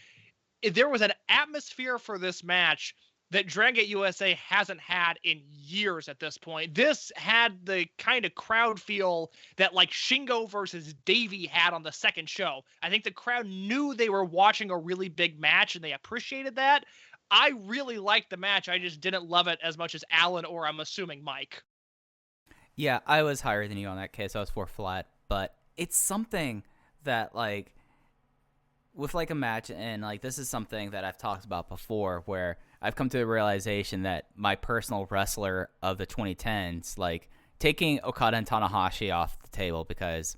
there was an atmosphere for this match that Dragon Gate USA hasn't had in years at this point. This had the kind of crowd feel that like Shingo versus Davey had on the second show. I think the crowd knew they were watching a really big match and they appreciated that. I really liked the match. I just didn't love it as much as Alan, or I'm assuming Mike. Yeah, I was higher than you on that case. I was 4 flat, but it's something that like with like a match, and like this is something that I've talked about before, where I've come to the realization that my personal wrestler of the 2010s, like taking Okada and Tanahashi off the table because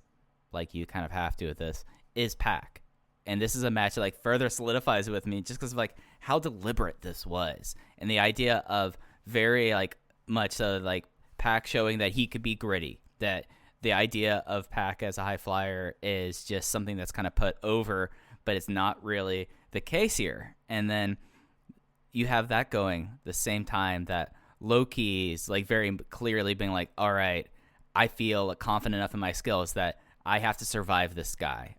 like you kind of have to with this, is Pac. And this is a match that like further solidifies it with me just because of like how deliberate this was. And the idea of very like much so like Pac showing that he could be gritty, that the idea of Pac as a high flyer is just something that's kind of put over, but it's not really the case here. And then you have that going the same time that Loki's like very clearly being like, all right, I feel confident enough in my skills that I have to survive this guy.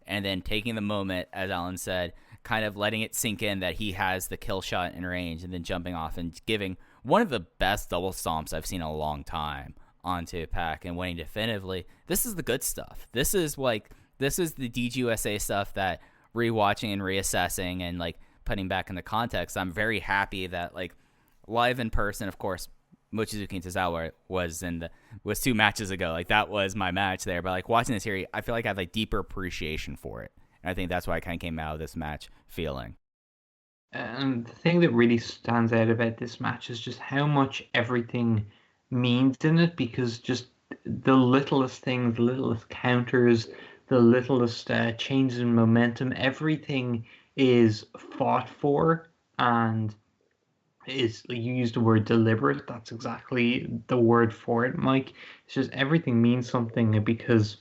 And then taking the moment, as Alan said, kind of letting it sink in that he has the kill shot in range, and then jumping off and giving one of the best double stomps I've seen in a long time onto Pac and winning definitively. This is the good stuff. This is the DGUSA stuff that rewatching and reassessing and like putting back into context, I'm very happy that like live in person, of course, Mochizuki and Tozawa was 2 matches ago. Like that was my match there. But like watching this here, I feel like I have like deeper appreciation for it. And I think that's why I kind of came out of this match feeling. And the thing that really stands out about this match is just how much everything means in it, because just the littlest things, the littlest counters, the littlest changes in momentum, everything is fought for, and is, you used the word deliberate. That's exactly the word for it, Mike. It's just everything means something because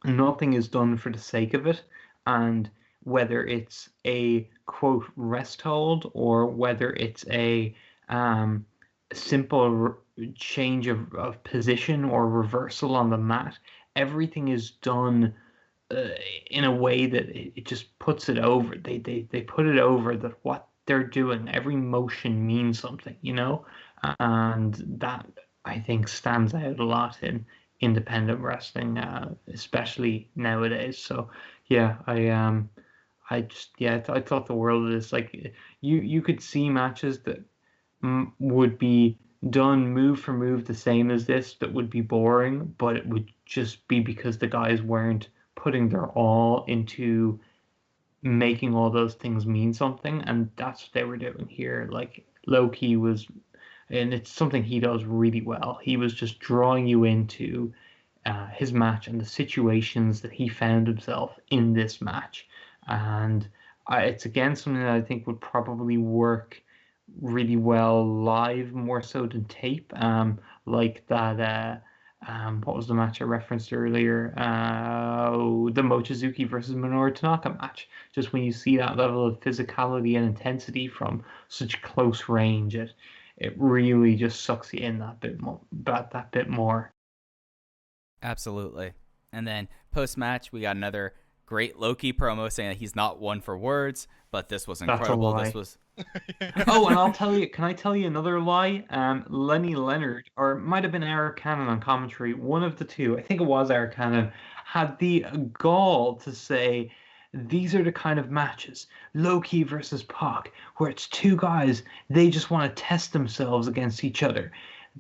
nothing is done for the sake of it. And whether it's a quote rest hold or whether it's a simple change of position or reversal on the mat, everything is done in a way that it just puts it over. They put it over that what they're doing, every motion means something, and that I think stands out a lot in independent wrestling, especially nowadays. So yeah, I thought the world of this. Like you could see matches that would be done move for move the same as this that would be boring, but it would just be because the guys weren't putting their all into making all those things mean something, and that's what they were doing here. Like Loki was, and it's something he does really well. He was just drawing you into his match and the situations that he found himself in this match, and it's again something that I think would probably work really well live more so than tape. Like that. What was the match I referenced earlier? The Mochizuki versus Minoru Tanaka match. Just when you see that level of physicality and intensity from such close range, it really just sucks you in that bit more. Absolutely. And then post-match, we got another great Loki promo saying that he's not one for words, but this was incredible. This was... Oh, and I'll tell you, can I tell you another lie? Lenny Leonard, or it might have been Eric Cannon on commentary, one of the two, I think it was Eric Cannon, had the gall to say, these are the kind of matches, Loki versus Pac, where it's 2 guys, they just want to test themselves against each other.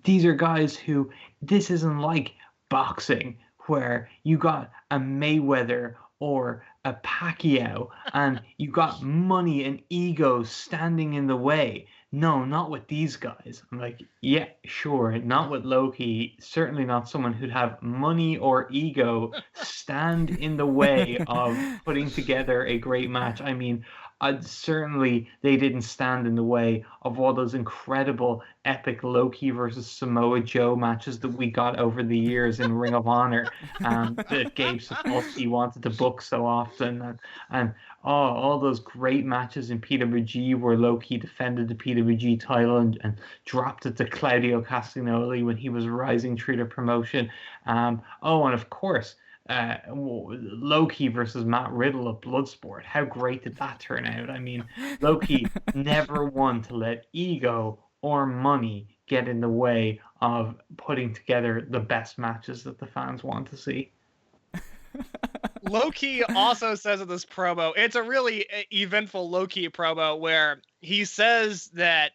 These are guys who, this isn't like boxing, where you got a Mayweather or a Pacquiao and you got money and ego standing in the way. No, not with these guys. I'm like, yeah, sure, not with Loki. Certainly not someone who'd have money or ego stand in the way of putting together a great match. I mean, certainly they didn't stand in the way of all those incredible epic Loki versus Samoa Joe matches that we got over the years in Ring of Honor, that Gabe Sapolsky wanted to book so often, and all those great matches in PWG where Loki defended the PWG title and dropped it to Claudio Castagnoli when he was rising through the promotion. And of course, Loki versus Matt Riddle of Bloodsport. How great did that turn out? I mean, Loki never one to let ego or money get in the way of putting together the best matches that the fans want to see. Loki also says in this promo, it's a really eventful Loki promo where he says that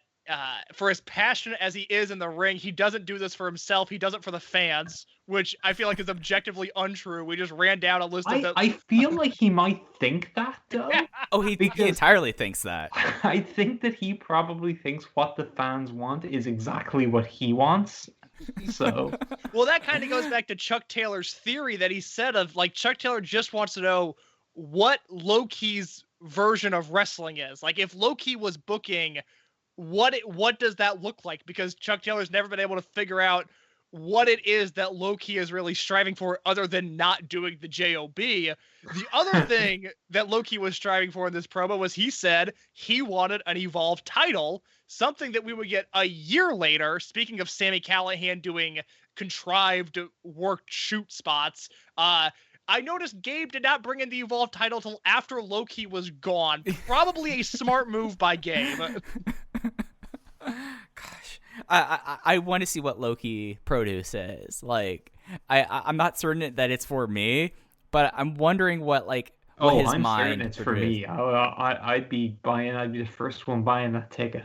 for as passionate as he is in the ring, he doesn't do this for himself. He does it for the fans, which I feel like is objectively untrue. We just ran down a list of I feel like he might think that, though. Oh, he entirely thinks that. I think that he probably thinks what the fans want is exactly what he wants. So, well, that kind of goes back to Chuck Taylor's theory that he said of like Chuck Taylor just wants to know what Loki's version of wrestling is. Like if Loki was booking, what does that look like? Because Chuck Taylor's never been able to figure out what it is that Loki is really striving for other than not doing the JOB. The other thing that Loki was striving for in this promo was he said he wanted an Evolve title, something that we would get a year later. Speaking of Sami Callahan doing contrived worked shoot spots, I noticed Gabe did not bring in the Evolve title till after Loki was gone. Probably a smart move by Gabe. Gosh, I want to see what Loki produce is. Like, I'm not certain that it's for me, but I'm wondering what his I'm mind. Certain it's for me. I'd be the first one buying that ticket.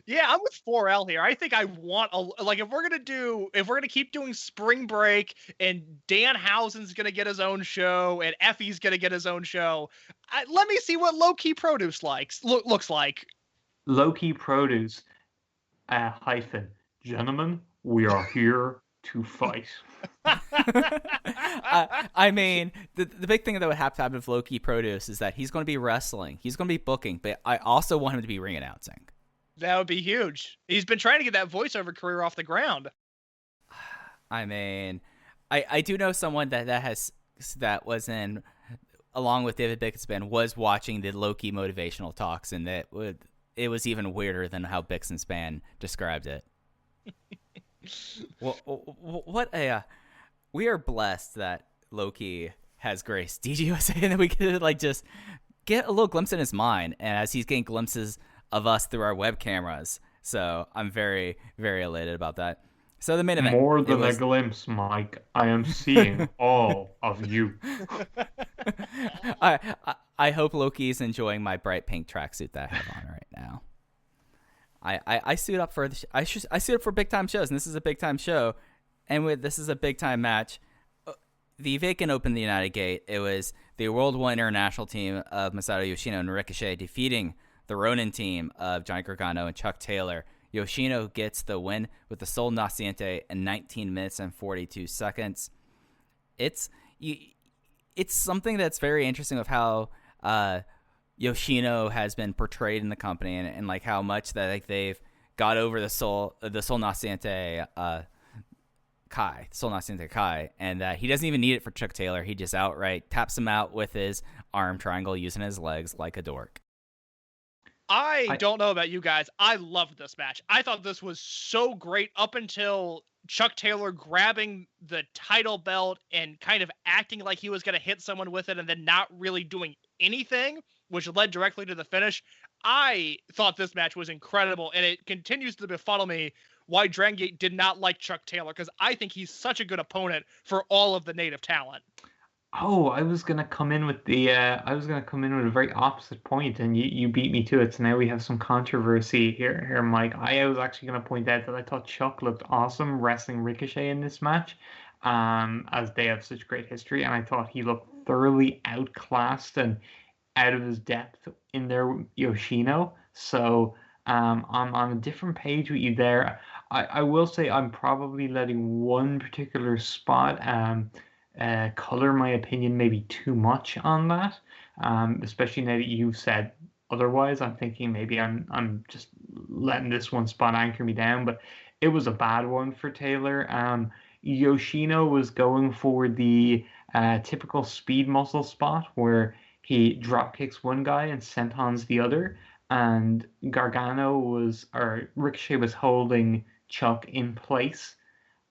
Yeah, I'm with 4L here. I think I want if we're gonna keep doing Spring Break and Danhausen's gonna get his own show and Effie's gonna get his own show, let me see what Loki produce looks like. Loki produce gentlemen, we are here to fight. I mean, the big thing that would have to happen with Loki produce is that he's going to be wrestling, he's going to be booking, but I also want him to be ring announcing. That would be huge. He's been trying to get that voiceover career off the ground. I mean, I do know someone that was in, along with David Bixenspan, was watching the Loki motivational talks, and it was even weirder than how Bixenspan described it. We are blessed that Loki has graced DGUSA, and then we could just get a little glimpse in his mind, and as he's getting glimpses of us through our web cameras. So I'm very, very elated about that. So the main event. More than a glimpse, Mike. I am seeing all of you. I hope Loki's enjoying my bright pink tracksuit that I have on right now. I suit up for I suit up for big time shows, and this is a big time show, and this is a big time match. The Vacant opened the United Gate. It was the World One International team of Masato Yoshino and Ricochet defeating the Ronin team of Johnny Gargano and Chuck Taylor. Yoshino gets the win with the Sol Naciente in 19 minutes and 42 seconds. It's something that's very interesting of how Yoshino has been portrayed in the company, and like how much that they've got over the Sol Naciente Kai, and that he doesn't even need it for Chuck Taylor. He just outright taps him out with his arm triangle using his legs like a dork. I don't know about you guys. I loved this match. I thought this was so great up until Chuck Taylor grabbing the title belt and kind of acting like he was going to hit someone with it and then not really doing anything, which led directly to the finish. I thought this match was incredible, and it continues to befuddle me why Dragon Gate did not like Chuck Taylor, because I think he's such a good opponent for all of the native talent. Oh, I was gonna come in with a very opposite point, and you beat me to it. So now we have some controversy here, Mike. I was actually gonna point out that I thought Chuck looked awesome wrestling Ricochet in this match, as they have such great history, and I thought he looked thoroughly outclassed and out of his depth in there, Yoshino. So I'm on a different page with you there. I will say I'm probably letting one particular spot color my opinion maybe too much on that. Especially now that you've said otherwise, I'm thinking maybe I'm just letting this one spot anchor me down, but it was a bad one for Taylor. Yoshino was going for the typical speed muscle spot where he drop kicks one guy and sentons the other, and Ricochet was holding Chuck in place,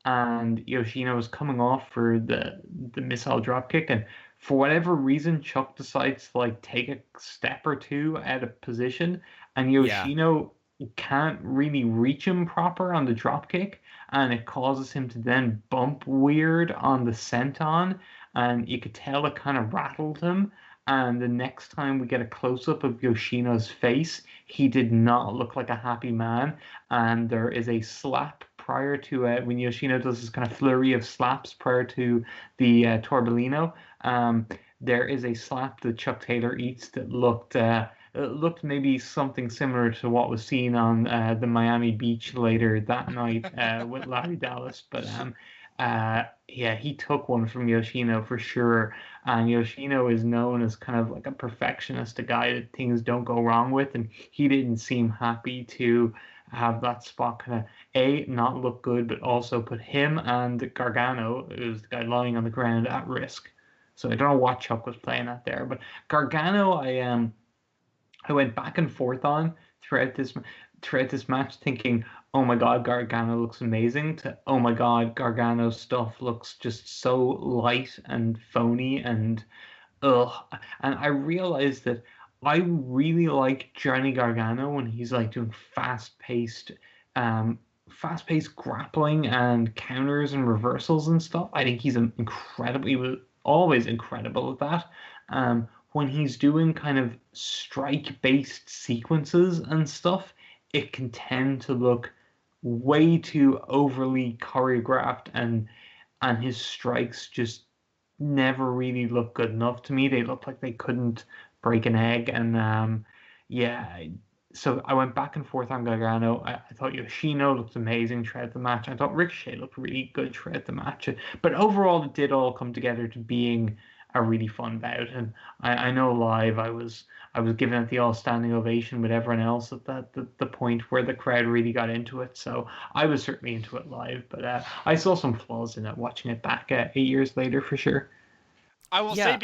and Yoshino was coming off for the missile dropkick, and for whatever reason, Chuck decides to like take a step or two out of position, and Yoshino can't really reach him proper on the dropkick, and it causes him to then bump weird on the senton, and you could tell it kind of rattled him. And the next time we get a close up of Yoshino's face, he did not look like a happy man. And there is a slap prior to when Yoshino does this kind of flurry of slaps prior to the Torbellino. There is a slap that Chuck Taylor eats that looked maybe something similar to what was seen on the Miami Beach later that night with Larry Dallas. But yeah, he took one from Yoshino for sure. And Yoshino is known as kind of like a perfectionist, a guy that things don't go wrong with, and he didn't seem happy to have that spot kind of not look good, but also put him and Gargano, who's the guy lying on the ground, at risk. So I don't know what Chuck was playing at there, but Gargano, I went back and forth on throughout this match, thinking, oh my god, Gargano looks amazing, to oh my god, Gargano's stuff looks just so light and phony and ugh. And I realized that I really like Johnny Gargano when he's like doing fast-paced grappling and counters and reversals and stuff. I think he's he was always incredible at that. When he's doing kind of strike-based sequences and stuff, it can tend to look way too overly choreographed, and his strikes just never really look good enough to me. They look like they couldn't break an egg, and yeah. So I went back and forth on Gargano. I thought Yoshino looked amazing throughout the match. I thought Ricochet looked really good throughout the match. But overall, it did all come together to being a really fun bout. And I know live I was giving it the all standing ovation with everyone else at the point where the crowd really got into it. So I was certainly into it live, but I saw some flaws in it watching it back 8 years later for sure. I will say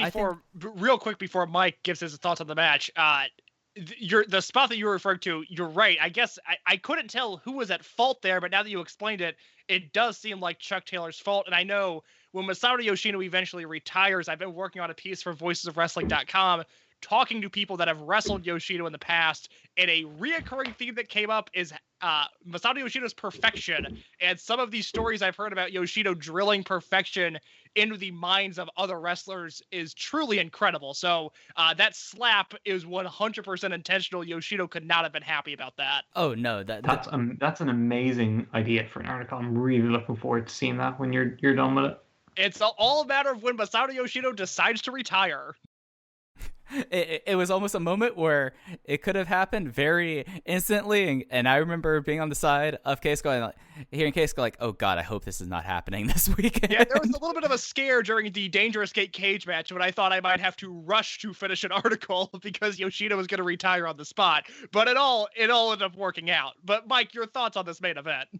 real quick before Mike gives his thoughts on the match, the spot that you were referring to, you're right. I guess I couldn't tell who was at fault there, but now that you explained it, it does seem like Chuck Taylor's fault. And I know when Masato Yoshino eventually retires, I've been working on a piece for voicesofwrestling.com talking to people that have wrestled Yoshino in the past, and a reoccurring theme that came up is Masato Yoshino's perfection. And some of these stories I've heard about Yoshino drilling perfection into the minds of other wrestlers is truly incredible. So that slap is 100% intentional. Yoshino could not have been happy about that. Oh no, that's an amazing idea for an article. I'm really looking forward to seeing that when you're done with it. It's all a matter of when Masato Yoshino decides to retire. It was almost a moment where it could have happened very instantly, and I remember being on the side of Case going, hearing Case go like, "Oh God, I hope this is not happening this weekend." Yeah, there was a little bit of a scare during the Dangerous Gate cage match when I thought I might have to rush to finish an article because Yoshino was going to retire on the spot, but it all ended up working out. But Mike, your thoughts on this main event?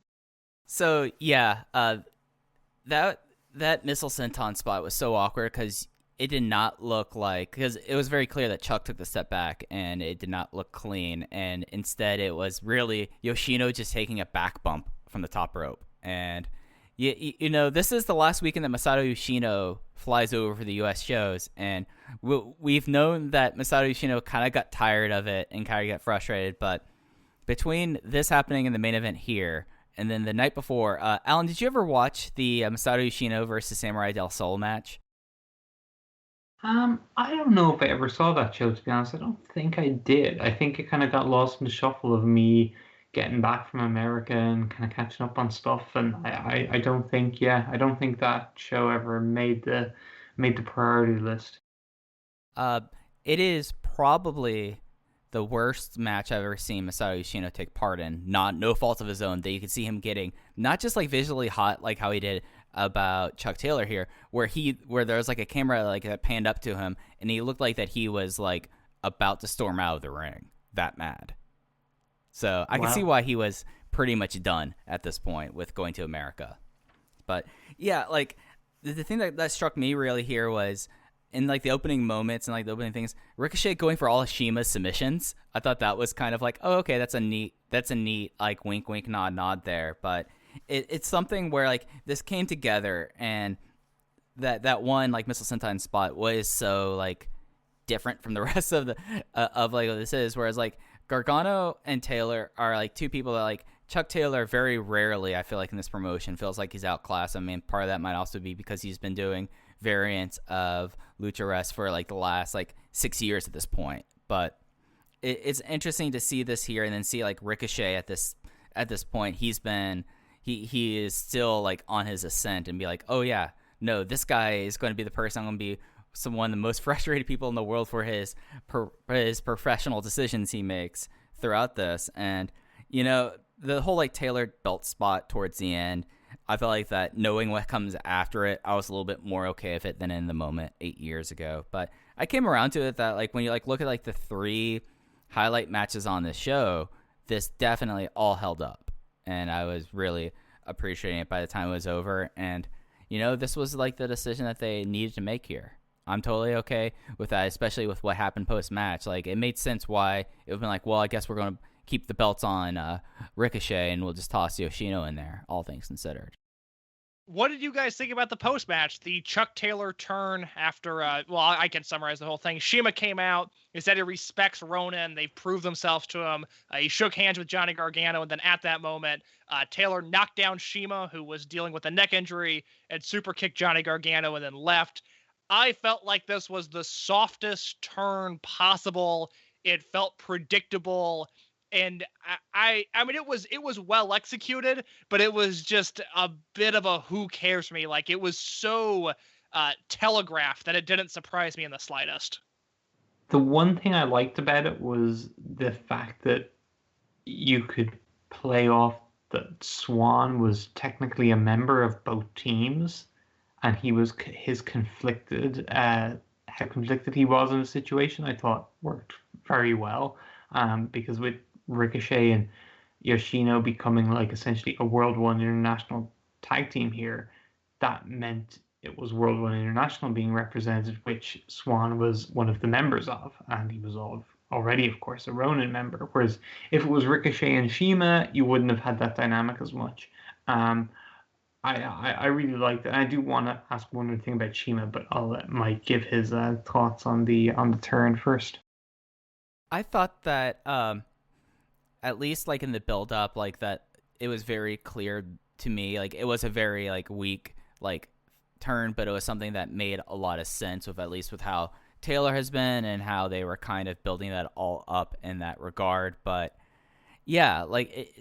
So yeah, that missile senton spot was so awkward because it did not look like, because it was very clear that Chuck took the step back and it did not look clean, and instead it was really Yoshino just taking a back bump from the top rope. And you know, this is the last weekend that Masato Yoshino flies over for the US shows, and we've known that Masato Yoshino kind of got tired of it and kind of got frustrated, but between this happening in the main event here and then the night before, Alan, did you ever watch the Masato Yoshino versus Samurai Del Sol match? I don't know if I ever saw that show, to be honest. I don't think I did. I think it kind of got lost in the shuffle of me getting back from America and kind of catching up on stuff. And I don't think that show ever made the priority list. It is probably the worst match I've ever seen Masato Yoshino take part in. No fault of his own. That you could see him getting not just like visually hot, like how he did about Chuck Taylor here, where there was like a camera like that panned up to him, and he looked like that he was like about to storm out of the ring. That mad. So I can see why he was pretty much done at this point with going to America. But yeah, like the thing that struck me really here was, in like the opening moments and like the opening things, Ricochet going for all Shima's submissions. I thought that was kind of like, oh, okay, that's a neat like wink wink nod there. But it's something where like this came together, and that one like Missile Senton spot was so like different from the rest of the of like what this is. Whereas like Gargano and Taylor are like two people that like Chuck Taylor very rarely, I feel like in this promotion, feels like he's outclassed. I mean, part of that might also be because he's been doing variants of Lucha Rest for like the last like 6 years at this point. But it's interesting to see this here, and then see like Ricochet at this point. He is still like on his ascent, and be like, oh yeah, no, this guy is going to be the person. I'm going to be one of the most frustrated people in the world for his professional decisions he makes throughout this. And you know, the whole like Taylor belt spot towards the end, I felt like that knowing what comes after it, I was a little bit more okay with it than in the moment 8 years ago. But I came around to it that like when you like look at like the 3 highlight matches on this show, this definitely all held up, and I was really appreciating it by the time it was over. And you know, this was like the decision that they needed to make here. I'm totally okay with that, especially with what happened post match. Like it made sense why it would have been like, well, I guess we're going to keep the belts on Ricochet, and we'll just toss Yoshino in there, all things considered. What did you guys think about the post-match? The Chuck Taylor turn after, well, I can summarize the whole thing. Shima came out, he said he respects Ronin. They've proved themselves to him. He shook hands with Johnny Gargano, and then at that moment, Taylor knocked down Shima, who was dealing with a neck injury, and super kicked Johnny Gargano and then left. I felt like this was the softest turn possible. It felt predictable. And I mean, it was well executed, but it was just a bit of a who cares me. Like it was so telegraphed that it didn't surprise me in the slightest. The one thing I liked about it was the fact that you could play off that Swan was technically a member of both teams, and his conflicted how conflicted he was in the situation. I thought worked very well, because with Ricochet and Yoshino becoming like essentially a World One International tag team here, that meant it was World One International being represented, which Swan was one of the members of, and he was already, of course, a Ronin member. Whereas if it was Ricochet and Shima, you wouldn't have had that dynamic as much. I really liked it. I do want to ask one other thing about Shima, but I'll let Mike give his thoughts on the turn first. I thought that at least like in the build up, like that it was very clear to me, like it was a very like weak like turn, but it was something that made a lot of sense with at least with how Taylor has been and how they were kind of building that all up in that regard. But yeah, like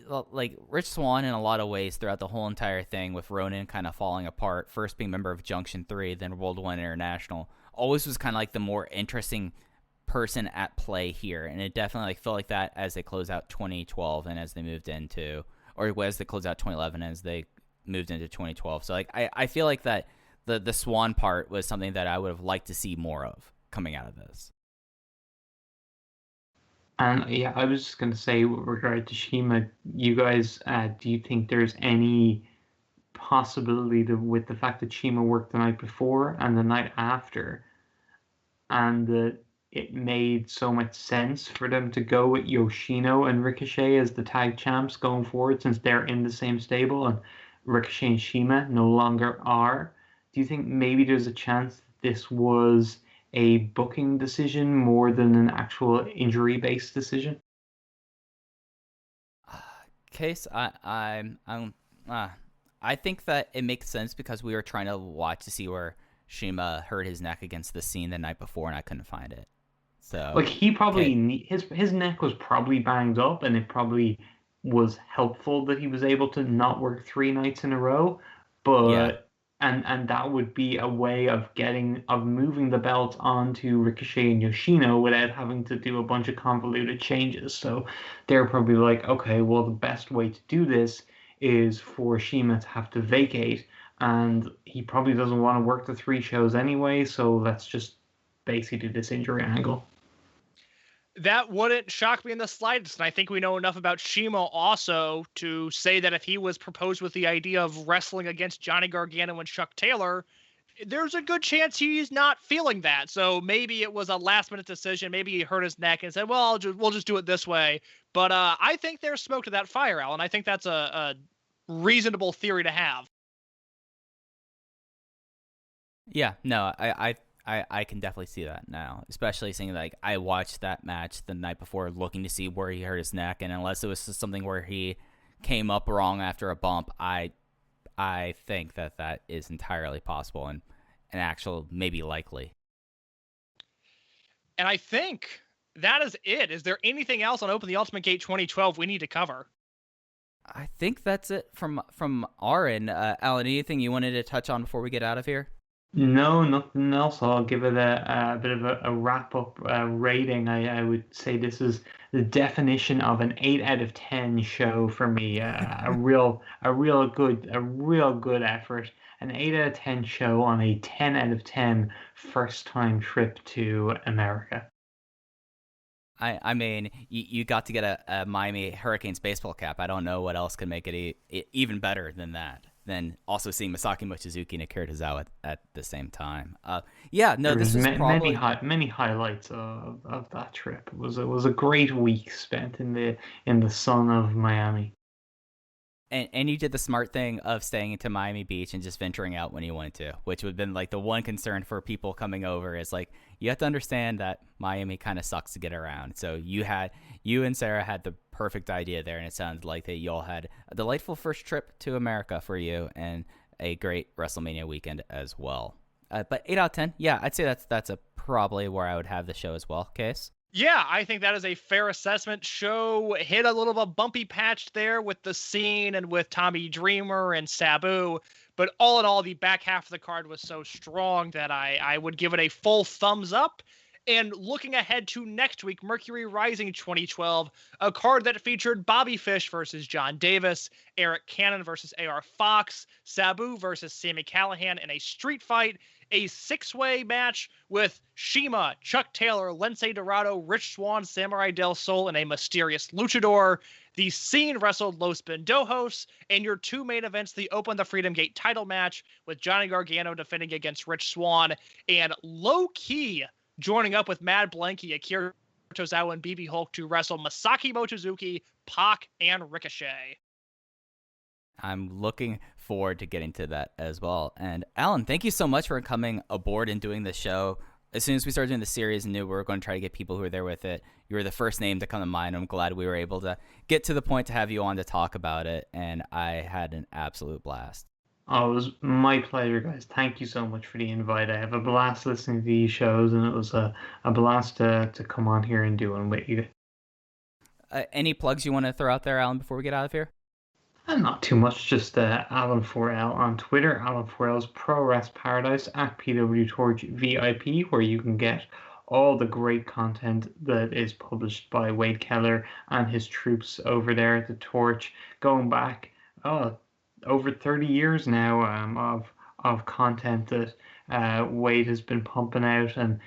Rich Swann in a lot of ways throughout the whole entire thing, with Ronin kind of falling apart, first being member of Junction 3, then World 1 International, always was kind of like the more interesting person at play here. And it definitely like felt like that as they close out 2012 and as they moved into, or as they close out 2011 as they moved into 2012. So like I feel like that the Swan part was something that I would have liked to see more of coming out of this. And yeah, I was just going to say with regard to Shima, you guys, do you think there's any possibility that with the fact that Shima worked the night before and the night after, and that it made so much sense for them to go with Yoshino and Ricochet as the tag champs going forward, since they're in the same stable and Ricochet and Shima no longer are? Do you think maybe there's a chance that this was a booking decision more than an actual injury-based decision? Case, I think that it makes sense because we were trying to watch to see where Shima hurt his neck against the scene the night before, and I couldn't find it. So like he probably his neck was probably banged up, and it probably was helpful that he was able to not work 3 nights in a row, but and that would be a way of moving the belt onto Ricochet and Yoshino without having to do a bunch of convoluted changes. So they're probably like, okay, well, the best way to do this is for Shima to have to vacate, and he probably doesn't want to work the 3 shows anyway, so let's just basically do this injury angle. That wouldn't shock me in the slightest, and I think we know enough about Shima also to say that if he was proposed with the idea of wrestling against Johnny Gargano and Chuck Taylor, there's a good chance he's not feeling that. So maybe it was a last-minute decision. Maybe he hurt his neck and said, well, we'll just do it this way. But I think there's smoke to that fire, Alan. I think that's a reasonable theory to have. Yeah, no, I can definitely see that now, especially seeing like I watched that match the night before looking to see where he hurt his neck, and unless it was just something where he came up wrong after a bump, I think that is entirely possible and an actual maybe likely. And I think that is it. Is there anything else on Open the Ultimate Gate 2012 we need to cover? I think that's it from our end. Alan, anything you wanted to touch on before we get out of here? No, nothing else. I'll give it a bit of a wrap-up rating. I would say this is the definition of an 8 out of 10 show for me. A real good effort. An 8 out of 10 show on a 10 out of 10 first-time trip to America. I mean, you got to get a Miami Hurricanes baseball cap. I don't know what else could make it even better than that. Than also seeing Masaaki Mochizuki and Akira Tozawa at the same time. This was probably many highlights of that trip. It was a great week spent in the sun of Miami. And you did the smart thing of staying into Miami Beach and just venturing out when you wanted to, which would have been like the one concern for people coming over is like, you have to understand that Miami kind of sucks to get around. So you and Sarah had the perfect idea there, and it sounded like that you all had a delightful first trip to America for you and a great WrestleMania weekend as well. But 8 out of 10, yeah, I'd say that's probably where I would have the show as well. Case? Yeah, I think that is a fair assessment. Show hit a little bit bumpy patch there with the scene and with Tommy Dreamer and Sabu. But all in all, the back half of the card was so strong that I would give it a full thumbs up. And looking ahead to next week, Mercury Rising 2012, a card that featured Bobby Fish versus John Davis, Eric Cannon versus AR Fox, Sabu versus Sami Callahan in a street fight, a 6-way match with Shima, Chuck Taylor, Lince Dorado, Rich Swann, Samurai Del Sol, and a mysterious luchador. The Scene wrestled Los Pendojos, and your 2 main events, the Open the Freedom Gate title match with Johnny Gargano defending against Rich Swann, and low-key joining up with Mad Blanky, Akira Tozawa, and BB Hulk to wrestle Masaaki Mochizuki, Pac, and Ricochet. I'm looking forward to getting to that as well. And Alan, thank you so much for coming aboard and doing the show. As soon as we started doing the series and knew we were going to try to get people who were there with it, you were the first name to come to mind. I'm glad we were able to get to the point to have you on to talk about it, and I had an absolute blast. Oh, it was my pleasure, guys. Thank you so much for the invite. I have a blast listening to these shows, and it was a blast to come on here and do one with you. Any plugs you want to throw out there, Alan, before we get out of here? Not too much, just Alan4L on Twitter, Alan4L's Pro Wrest Paradise at PW Torch VIP, where you can get all the great content that is published by Wade Keller and his troops over there at the Torch, going back over 30 years now of content that Wade has been pumping out, and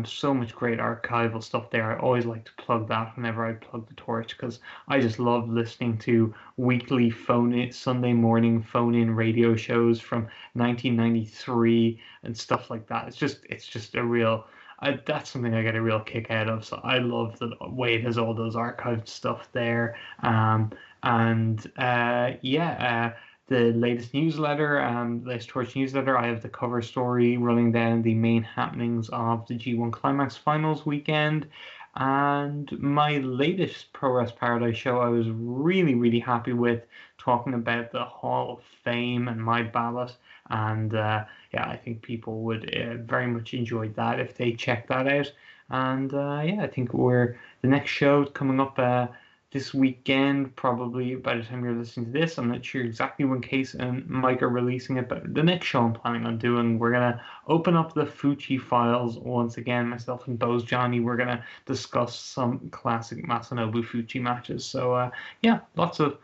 so much great archival stuff there. I always like to plug that whenever I plug the Torch, because I just love listening to weekly Sunday morning phone-in radio shows from 1993 and stuff like that. It's just a real... that's something I get a real kick out of. So I love that Wade has all those archived stuff there. The latest newsletter, latest Torch newsletter, I have the cover story running down the main happenings of the G1 Climax Finals weekend. And my latest Pro Wrest Paradise show, I was really, really happy with, talking about the Hall of Fame and my ballot. And I think people would very much enjoy that if they check that out. And I think the next show coming up this weekend, probably by the time you're listening to this. I'm not sure exactly when Case and Mike are releasing it, but the next show I'm planning on doing, we're going to open up the Fuji files once again. Myself and Bose Johnny, we're going to discuss some classic Masanobu Fuji matches. So, yeah, lots of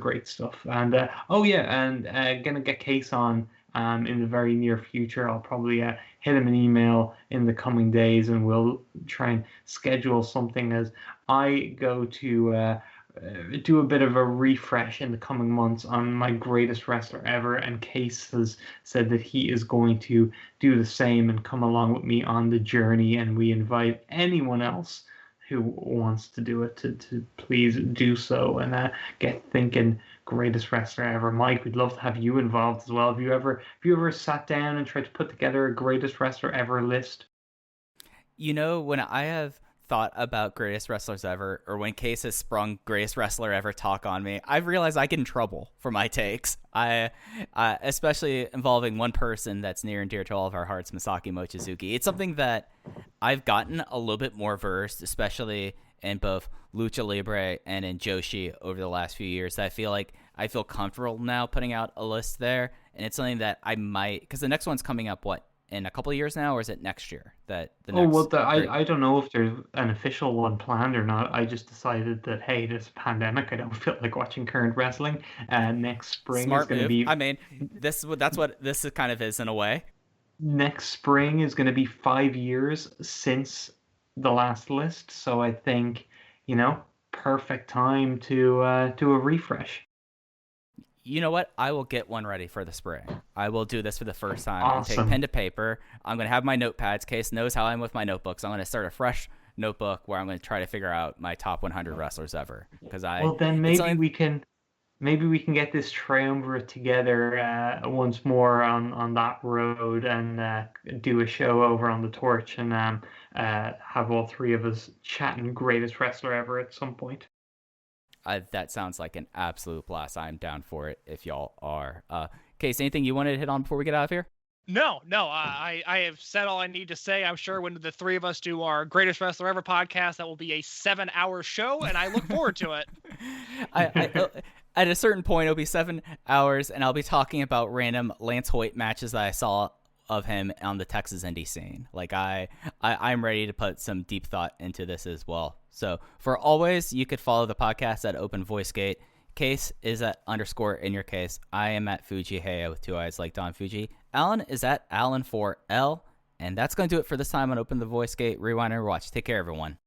great stuff. And, going to get Case on in the very near future. I'll probably hit him an email in the coming days, and we'll try and schedule something as I go to do a bit of a refresh in the coming months on my greatest wrestler ever. And Case has said that he is going to do the same and come along with me on the journey. And we invite anyone else who wants to do it to please do so and get thinking greatest wrestler ever. Mike, we'd love to have you involved as well. Have you ever sat down and tried to put together a greatest wrestler ever list? When I have thought about greatest wrestlers ever, or when Case has sprung greatest wrestler ever talk on me, I've realized I get in trouble for my takes. I especially involving one person that's near and dear to all of our hearts, Masaaki Mochizuki. It's something that I've gotten a little bit more versed, especially in both Lucha Libre and in Joshi over the last few years. I feel comfortable now putting out a list there, and it's something that I might, because the next one's coming up, in a couple of years now, or is it next year? I don't know if there's an official one planned or not. I just decided that, hey, this pandemic, I don't feel like watching current wrestling. Next spring is going to be. I mean, that's what this kind of is in a way. Next spring is going to be 5 years since the last list, so I think perfect time to do a refresh. You know what? I will get one ready for the spring. I will do this for the first time. Awesome. I'm take pen to paper. I'm going to have my notepads. Case knows how I'm with my notebooks. I'm going to start a fresh notebook where I'm going to try to figure out my top 100 wrestlers ever. Maybe we can get this triumvirate together once more on that road and do a show over on the Torch and have all three of us chatting greatest wrestler ever at some point. That sounds like an absolute blast. I'm down for it if y'all are. Case, anything you wanted to hit on before we get out of here? No. I have said all I need to say. I'm sure when the three of us do our Greatest Wrestler Ever podcast, that will be a 7-hour show, and I look forward to it. At a certain point, it'll be 7 hours, and I'll be talking about random Lance Hoyt matches that I saw of him on the Texas indie scene. I'm ready to put some deep thought into this as well. So for always, you could follow the podcast at Open VoiceGate. Case is at _ in your case. I am at Fuji Heya with 2 eyes like Don Fuji. Alan is at Alan4L. And that's going to do it for this time on Open the VoiceGate. Rewind and Rewatch. Take care, everyone.